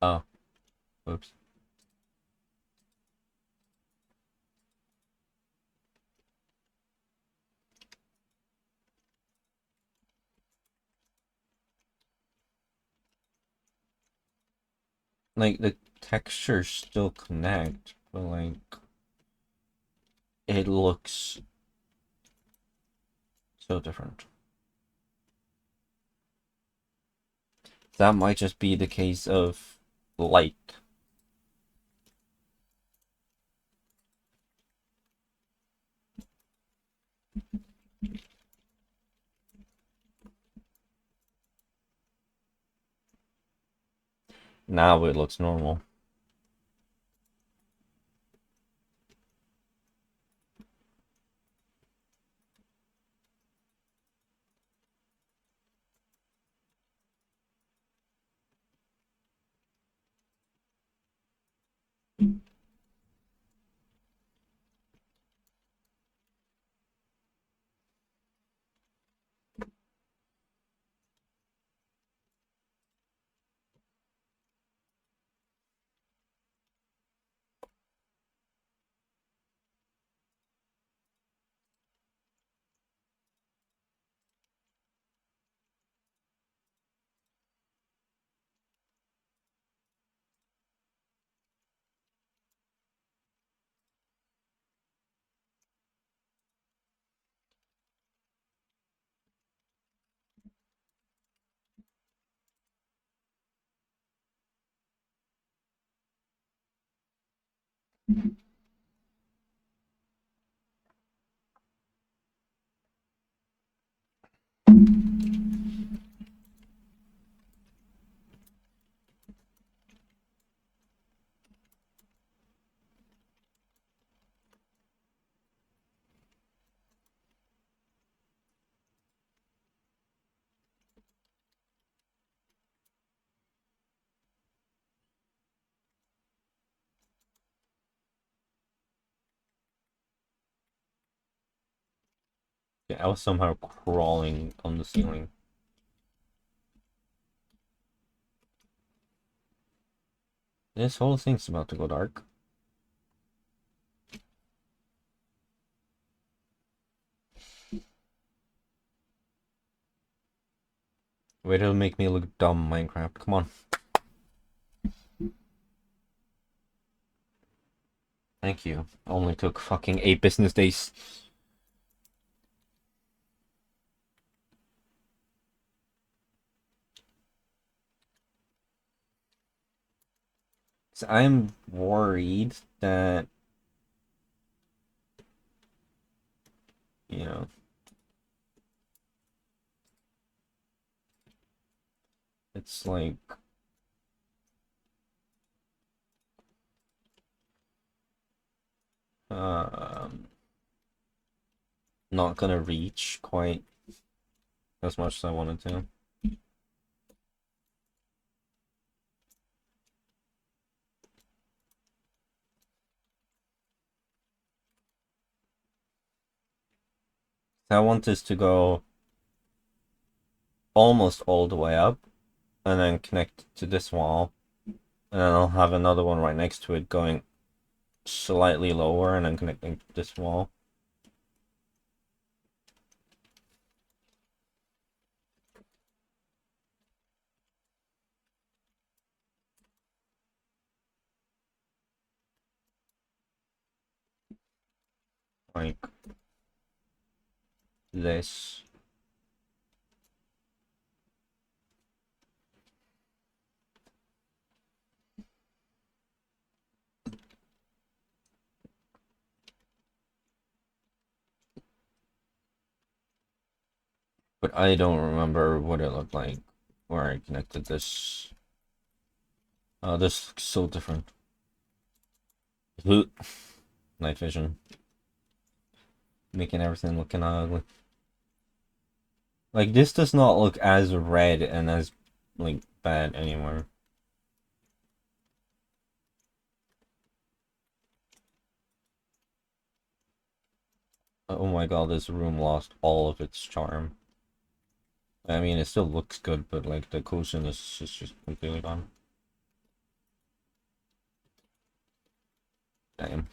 Oh, oops. Like, the textures still connect, but like, it looks so different. That might just be the case of light. Now it looks normal. Yeah, I was somehow crawling on the ceiling. This whole thing's about to go dark. Wait, it'll make me look dumb, Minecraft. Come on. Thank you. Only took fucking 8 business days. So I'm worried that, you know, it's like, um, not gonna reach quite as much as I wanted to. I want this to go almost all the way up, and then connect to this wall, and then I'll have another one right next to it going slightly lower, and then connecting to this wall. Like this. But I don't remember what it looked like where I connected this. Oh, this looks so different. Loot. Night vision. Making everything looking ugly. Like, this does not look as red and as, like, bad anymore. Oh my god, this room lost all of its charm. I mean, it still looks good, but, like, the coziness is just completely gone. Damn.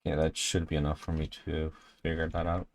Yeah, that should be enough for me to figure that out.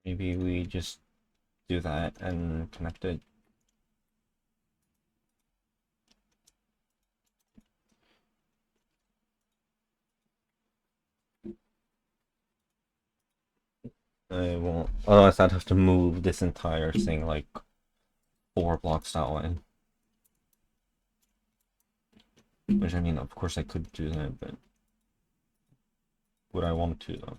Maybe we just do that and connect it. I won't. Otherwise, I'd have to move this entire thing like 4 blocks that way. Which, I mean, of course I could do that, but would I want to, though?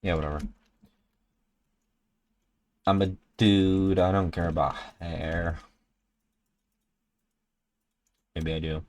Yeah, whatever. I'm a dude, I don't care about hair. Maybe I do.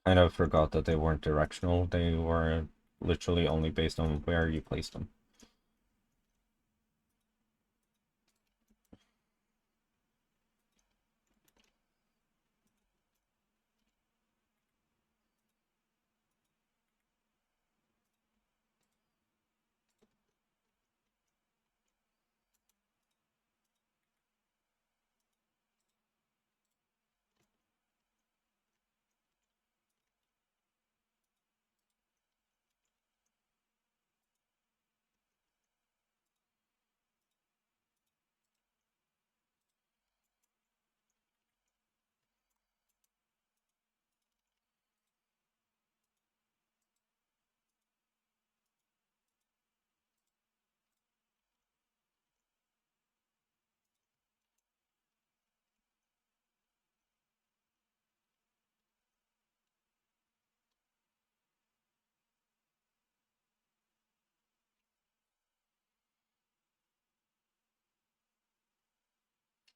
Kind of forgot that they weren't directional, they were literally only based on where you placed them.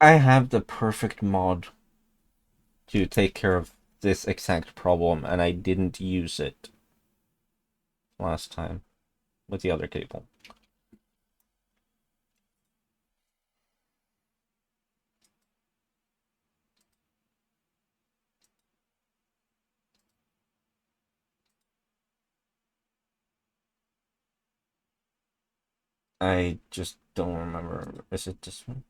I have the perfect mod to take care of this exact problem, and I didn't use it last time with the other cable. I just don't remember. Is it this one?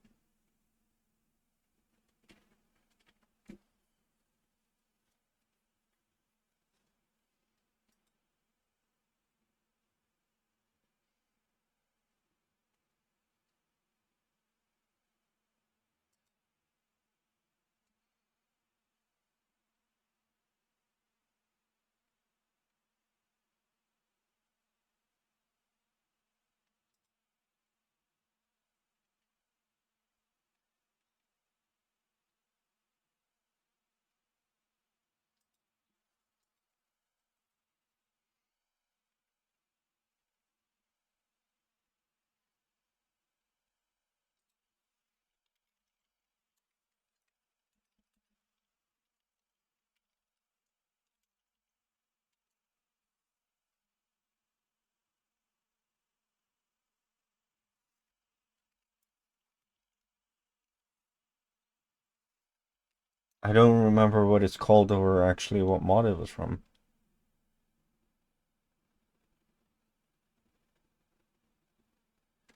I don't remember what it's called or actually what mod it was from.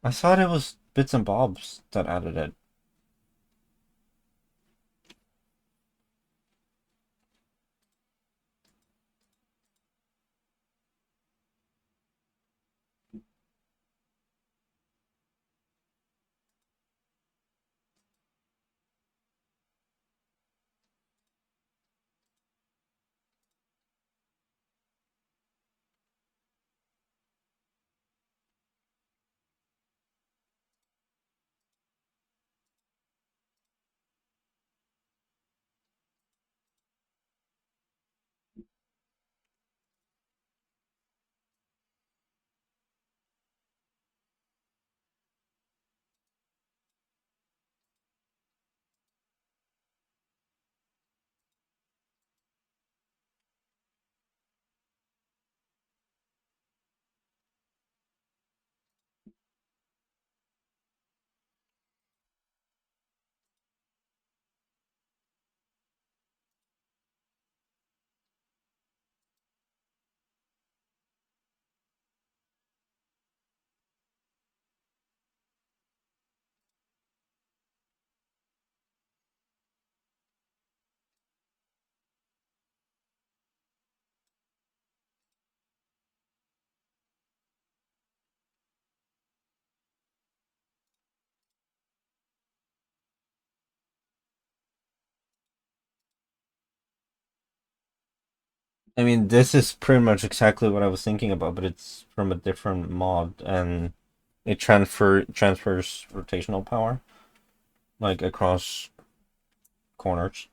I thought it was Bits and Bobs that added it. I mean, this is pretty much exactly what I was thinking about, but it's from a different mod, and it transfers rotational power like across corners.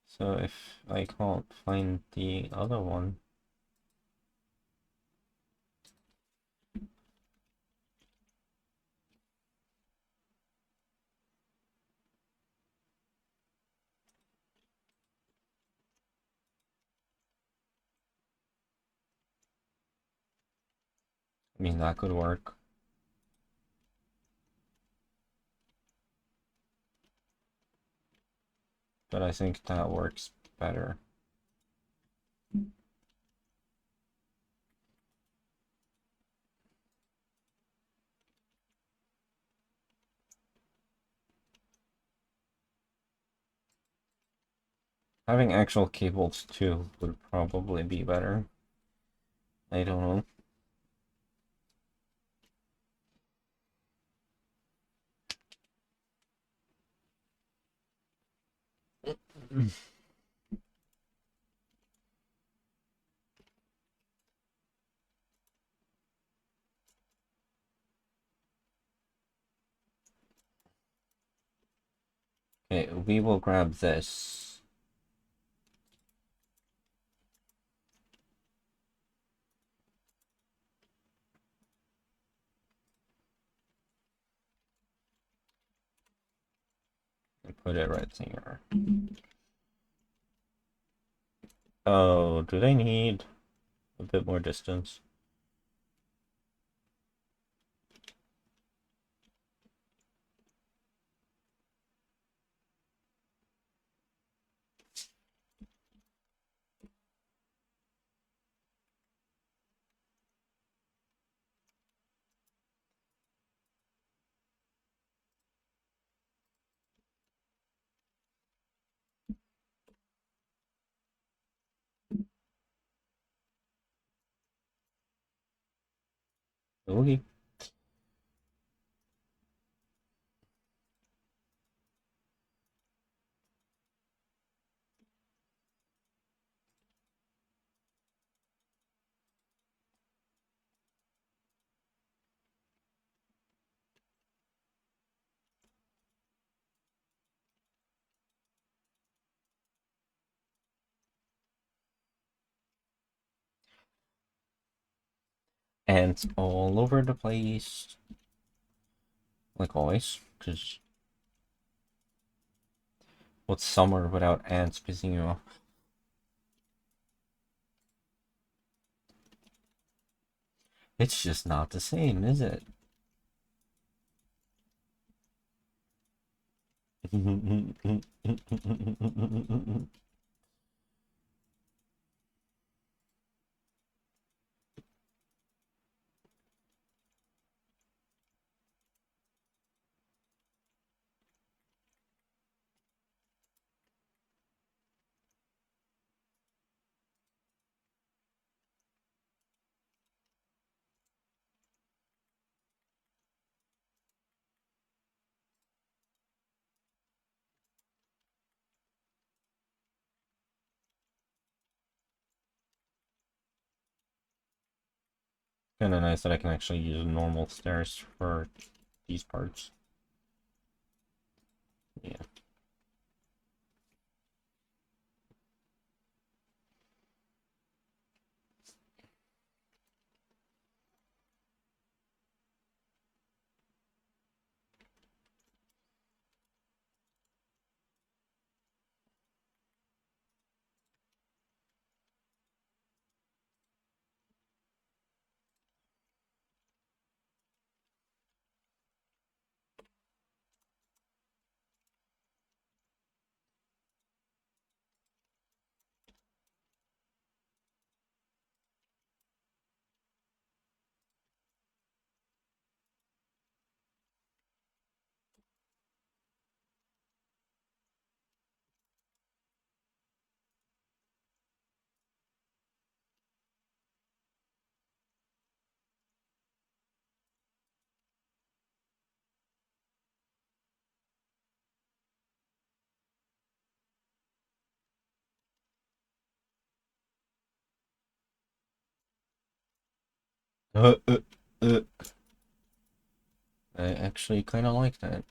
So if I can't find the other one, I mean that could work, but I think that works better. Having actual cables too would probably be better. I don't know. Okay, we will grab this. put it right there. Oh, do they need a bit more distance? Okay. Ants all over the place. Like always. Because what's summer without ants pissing you off? It's just not the same, is it? Kind of nice that I can actually use normal stairs for these parts. Yeah. Uh, uh, uh. I actually kind of like that.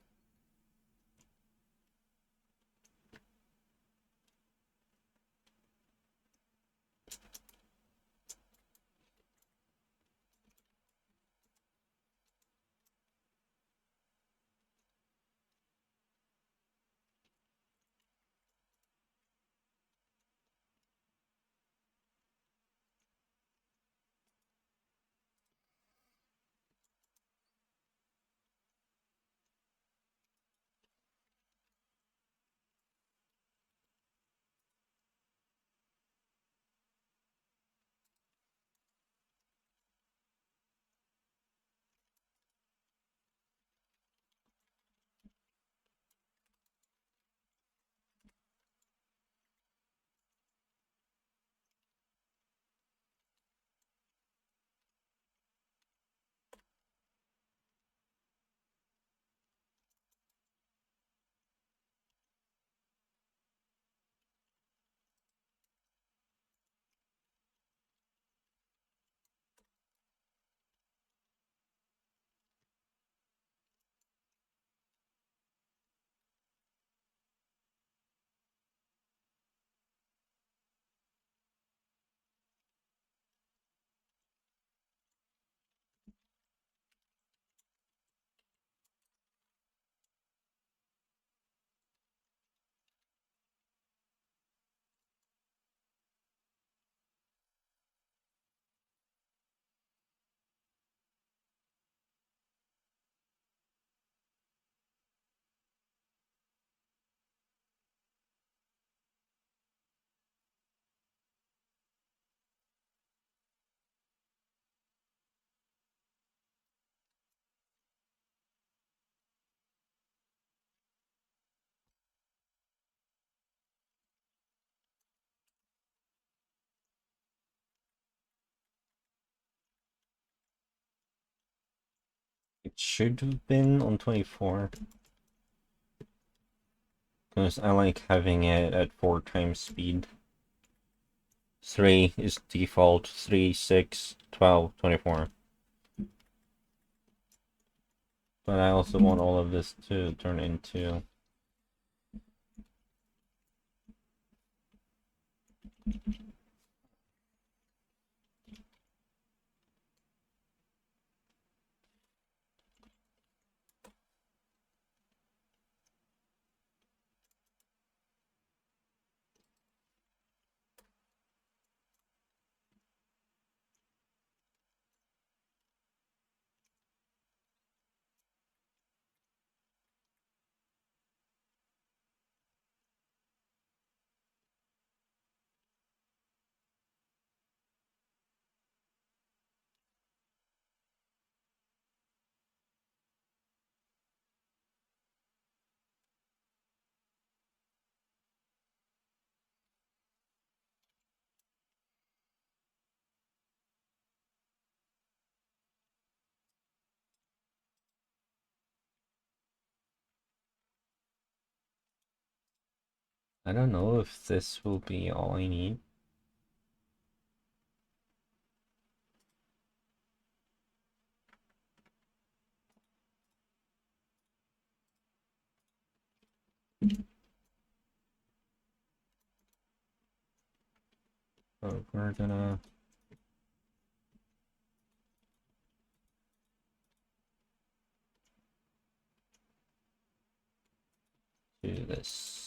It should have been on 24. Because I like having it at 4 times speed. 3 is default, 3, 6, 12, 24. But I also want all of this to turn into... I don't know if this will be all I need. But we're gonna do this.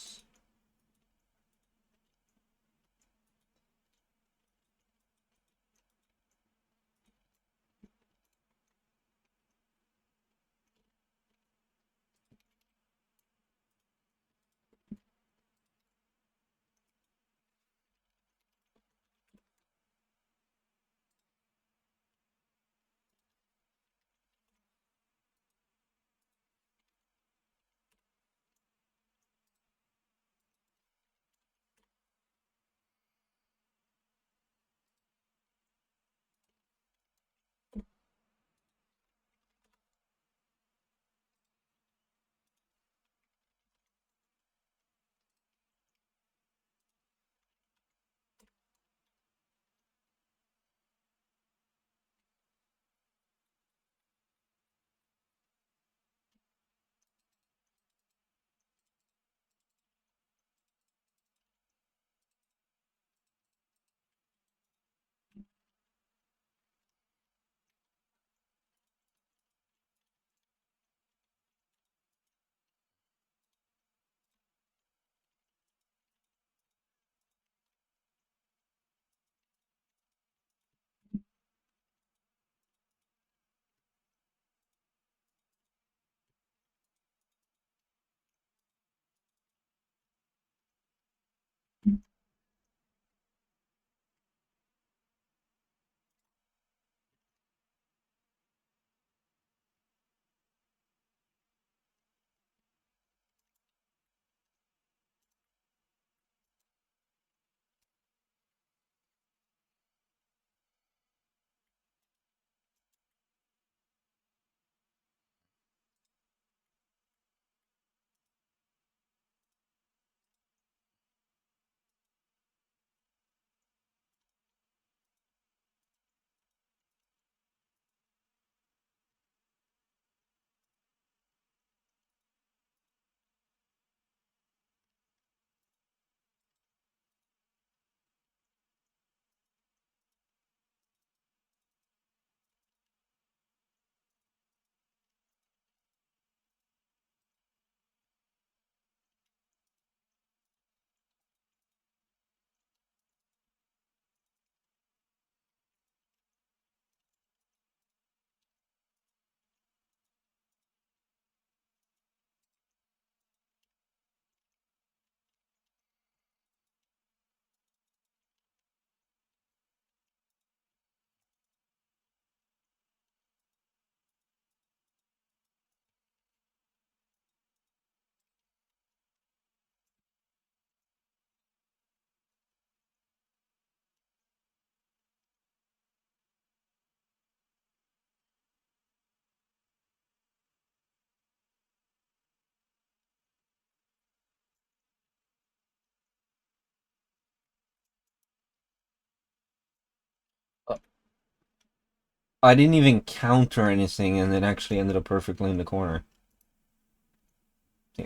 I didn't even counter anything, and it actually ended up perfectly in the corner.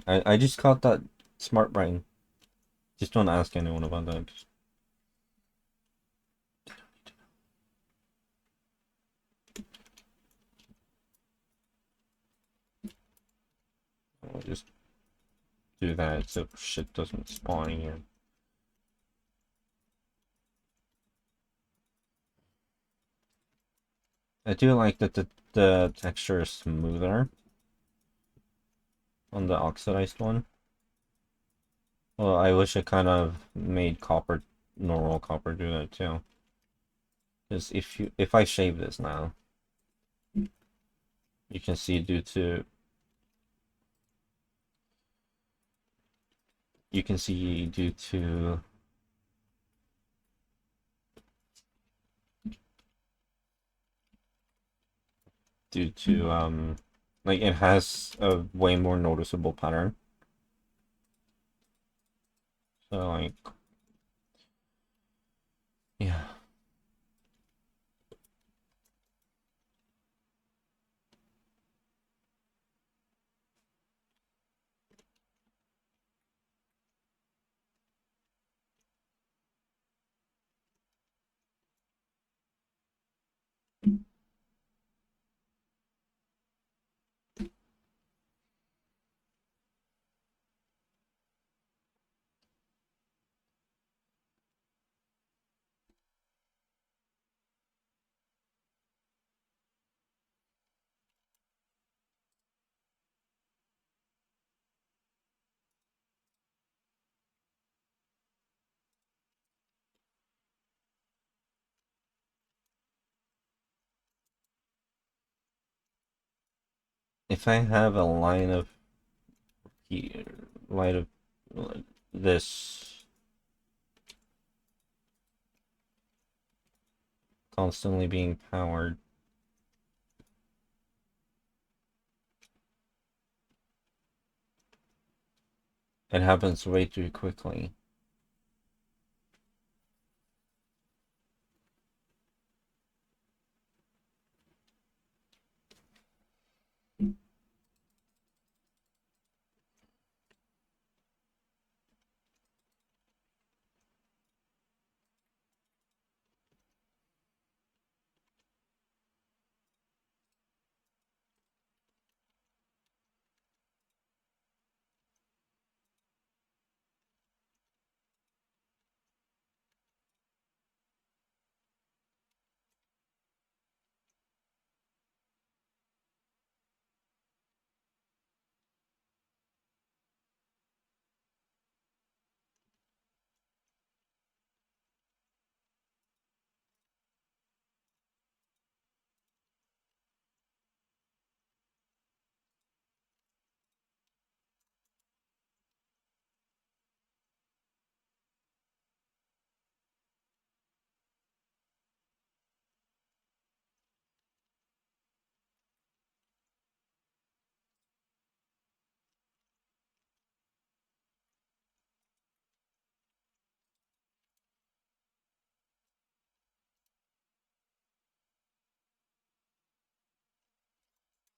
I just caught that smart brain. Just don't ask anyone about that. I'll just do that so shit doesn't spawn here. I do like that the texture is smoother on the oxidized one. Well, I wish it kind of made copper, normal copper do that too. Because if I shave this now, you can see due to like it has a way more noticeable pattern. So like yeah. If I have a line of light of this constantly being powered, it happens way too quickly.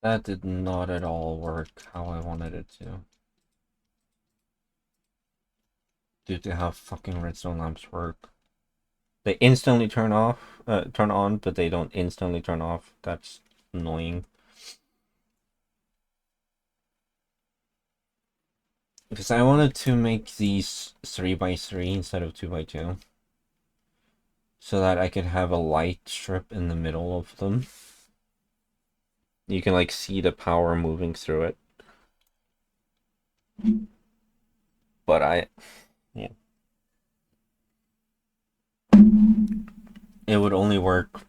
That did not at all work how I wanted it to. Due to how fucking redstone lamps work. They instantly turn on, but they don't instantly turn off. That's annoying. Because I wanted to make these 3x3 instead of 2x2. So that I could have a light strip in the middle of them. You can like see the power moving through it. But yeah. It would only work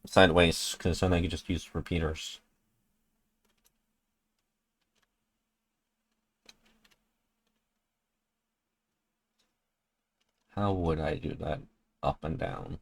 sideways, because then I could just use repeaters. How would I do that? Up and down.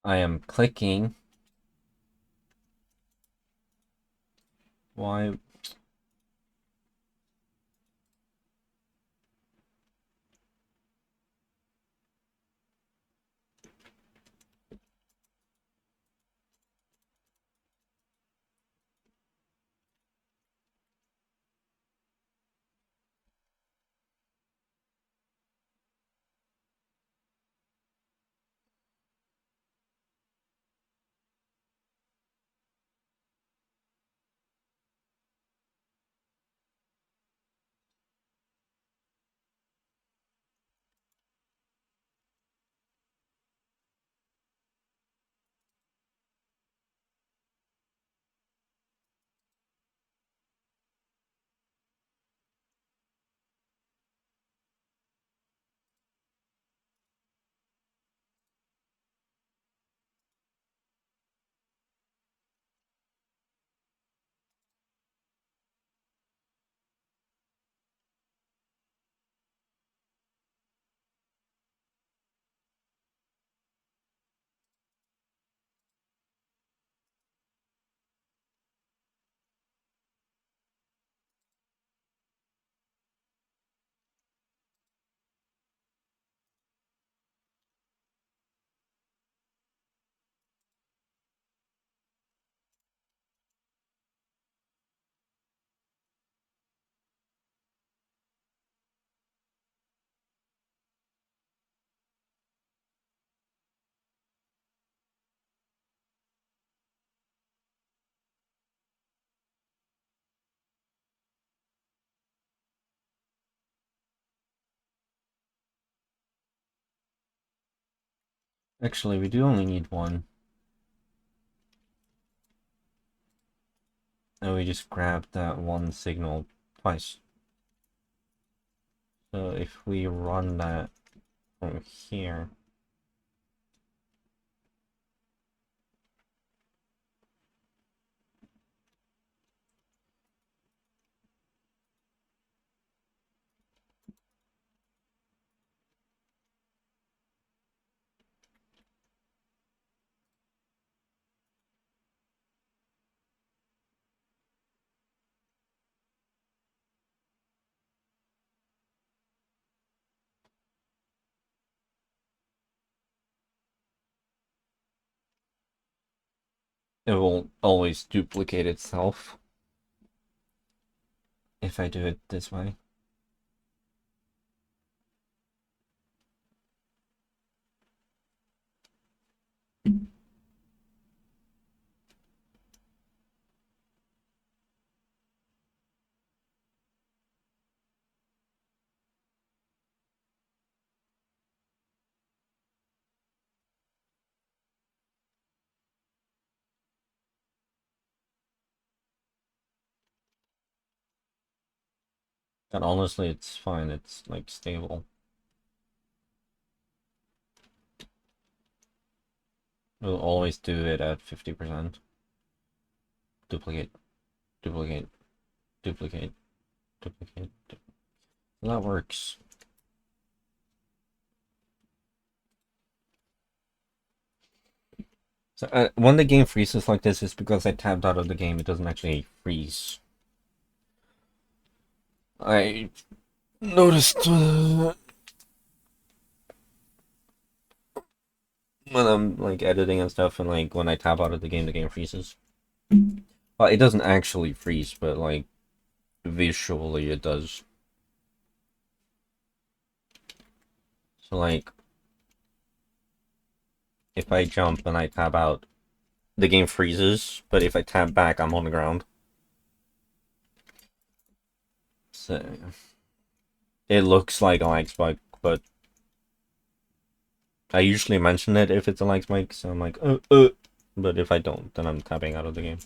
I am clicking. Why? Actually, we do only need one. And we just grabbed that one signal twice. So if we run that from here... it will always duplicate itself if I do it this way. And honestly, it's fine. It's like stable. We'll always do it at 50%. Duplicate, duplicate, duplicate, duplicate. That works. So when the game freezes like this, it's because I tapped out of the game. It doesn't actually freeze. I noticed when I'm like editing and stuff, and like when I tap out of the game freezes. Well, it doesn't actually freeze, but like visually it does. So like if I jump and I tap out, the game freezes, but if I tap back, I'm on the ground. So it looks like a lag spike, but I usually mention it if it's a lag spike, so I'm like, but if I don't, then I'm tapping out of the game.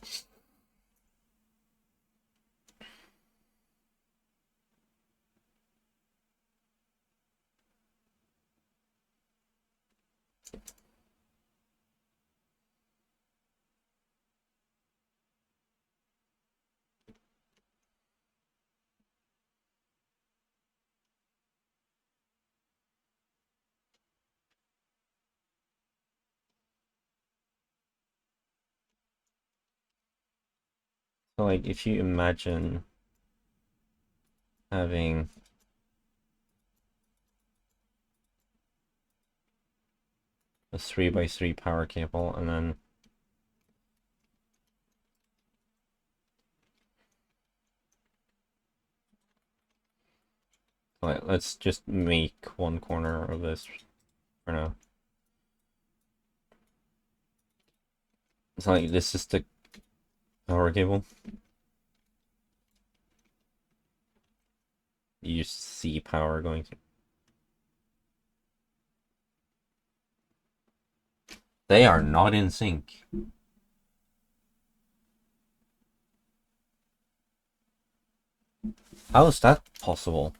So, like, if you imagine having a 3x3 power cable, and then let's just make one corner of this for now. It's like this is the power cable. You see power going through. They are not in sync. How is that possible?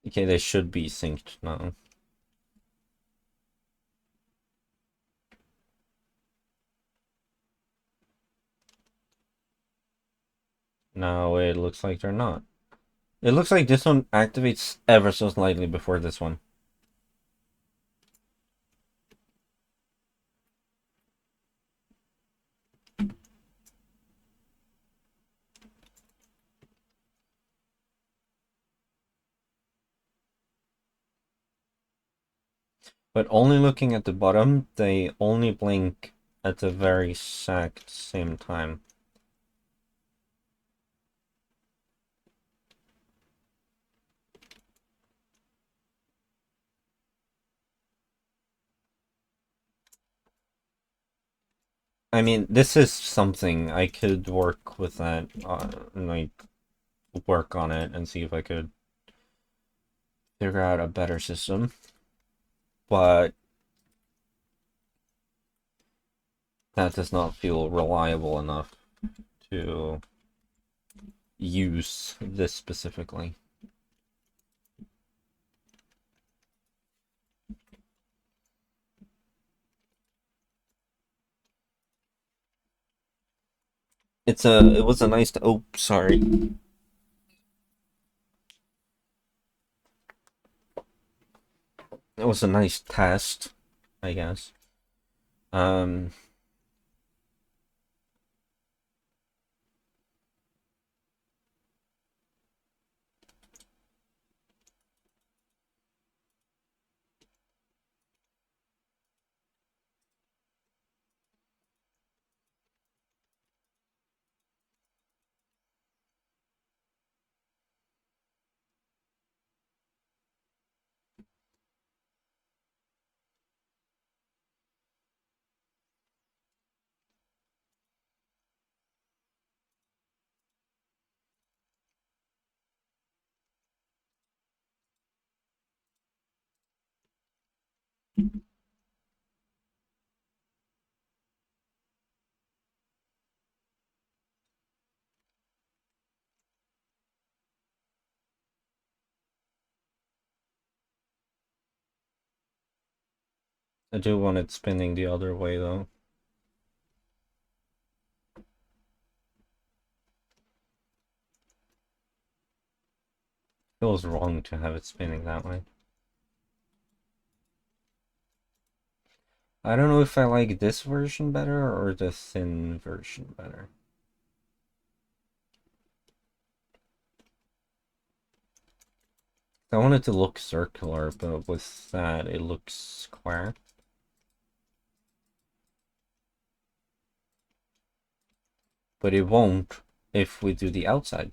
Okay, they should be synced now. No, it looks like they're not. It looks like this one activates ever so slightly before this one. But only looking at the bottom, they only blink at the very exact same time. I mean, this is something I could work with that, like, work on it and see if I could figure out a better system. But that does not feel reliable enough to use this specifically. It was a nice, oh, sorry. It was a nice test, I guess. Um, I do want it spinning the other way, though. Feels wrong to have it spinning that way. I don't know if I like this version better or the thin version better. I want it to look circular, but with that, it looks square. But it won't if we do the outside.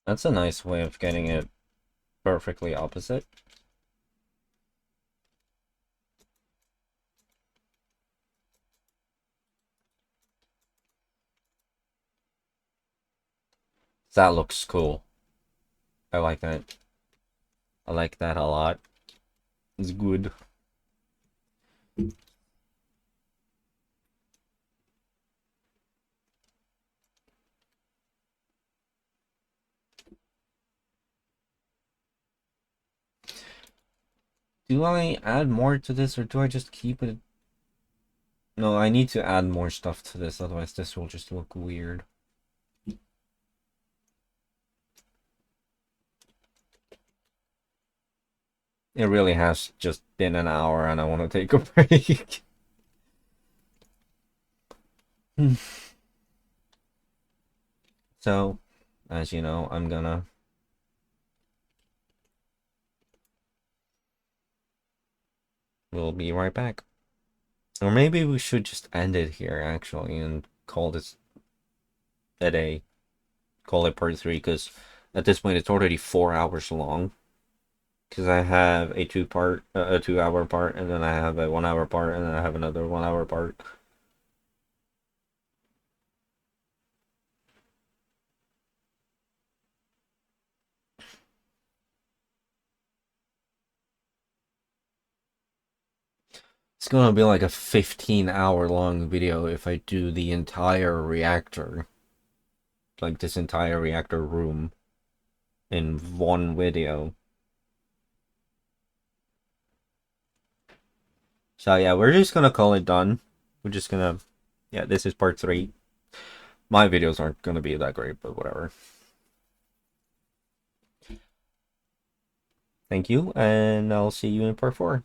That's a nice way of getting it perfectly opposite. That looks cool. I like that. I like that a lot. It's good. Do I add more to this or do I just keep it? No, I need to add more stuff to this, otherwise this will just look weird. It really has just been an hour and I want to take a break. So, as you know, we'll be right back. Or maybe we should just end it here, actually, and call this a day. Call it part 3, because at this point it's already 4 hours long. Because I have a 2-hour part, and then I have a 1-hour part, and then I have another 1-hour part. It's gonna be like a 15-hour long video if I do the entire reactor. Like this entire reactor room in one video. So yeah, we're just gonna call it done. We're just gonna, yeah, this is part 3. My videos aren't gonna be that great, but whatever. Thank you, and I'll see you in part 4.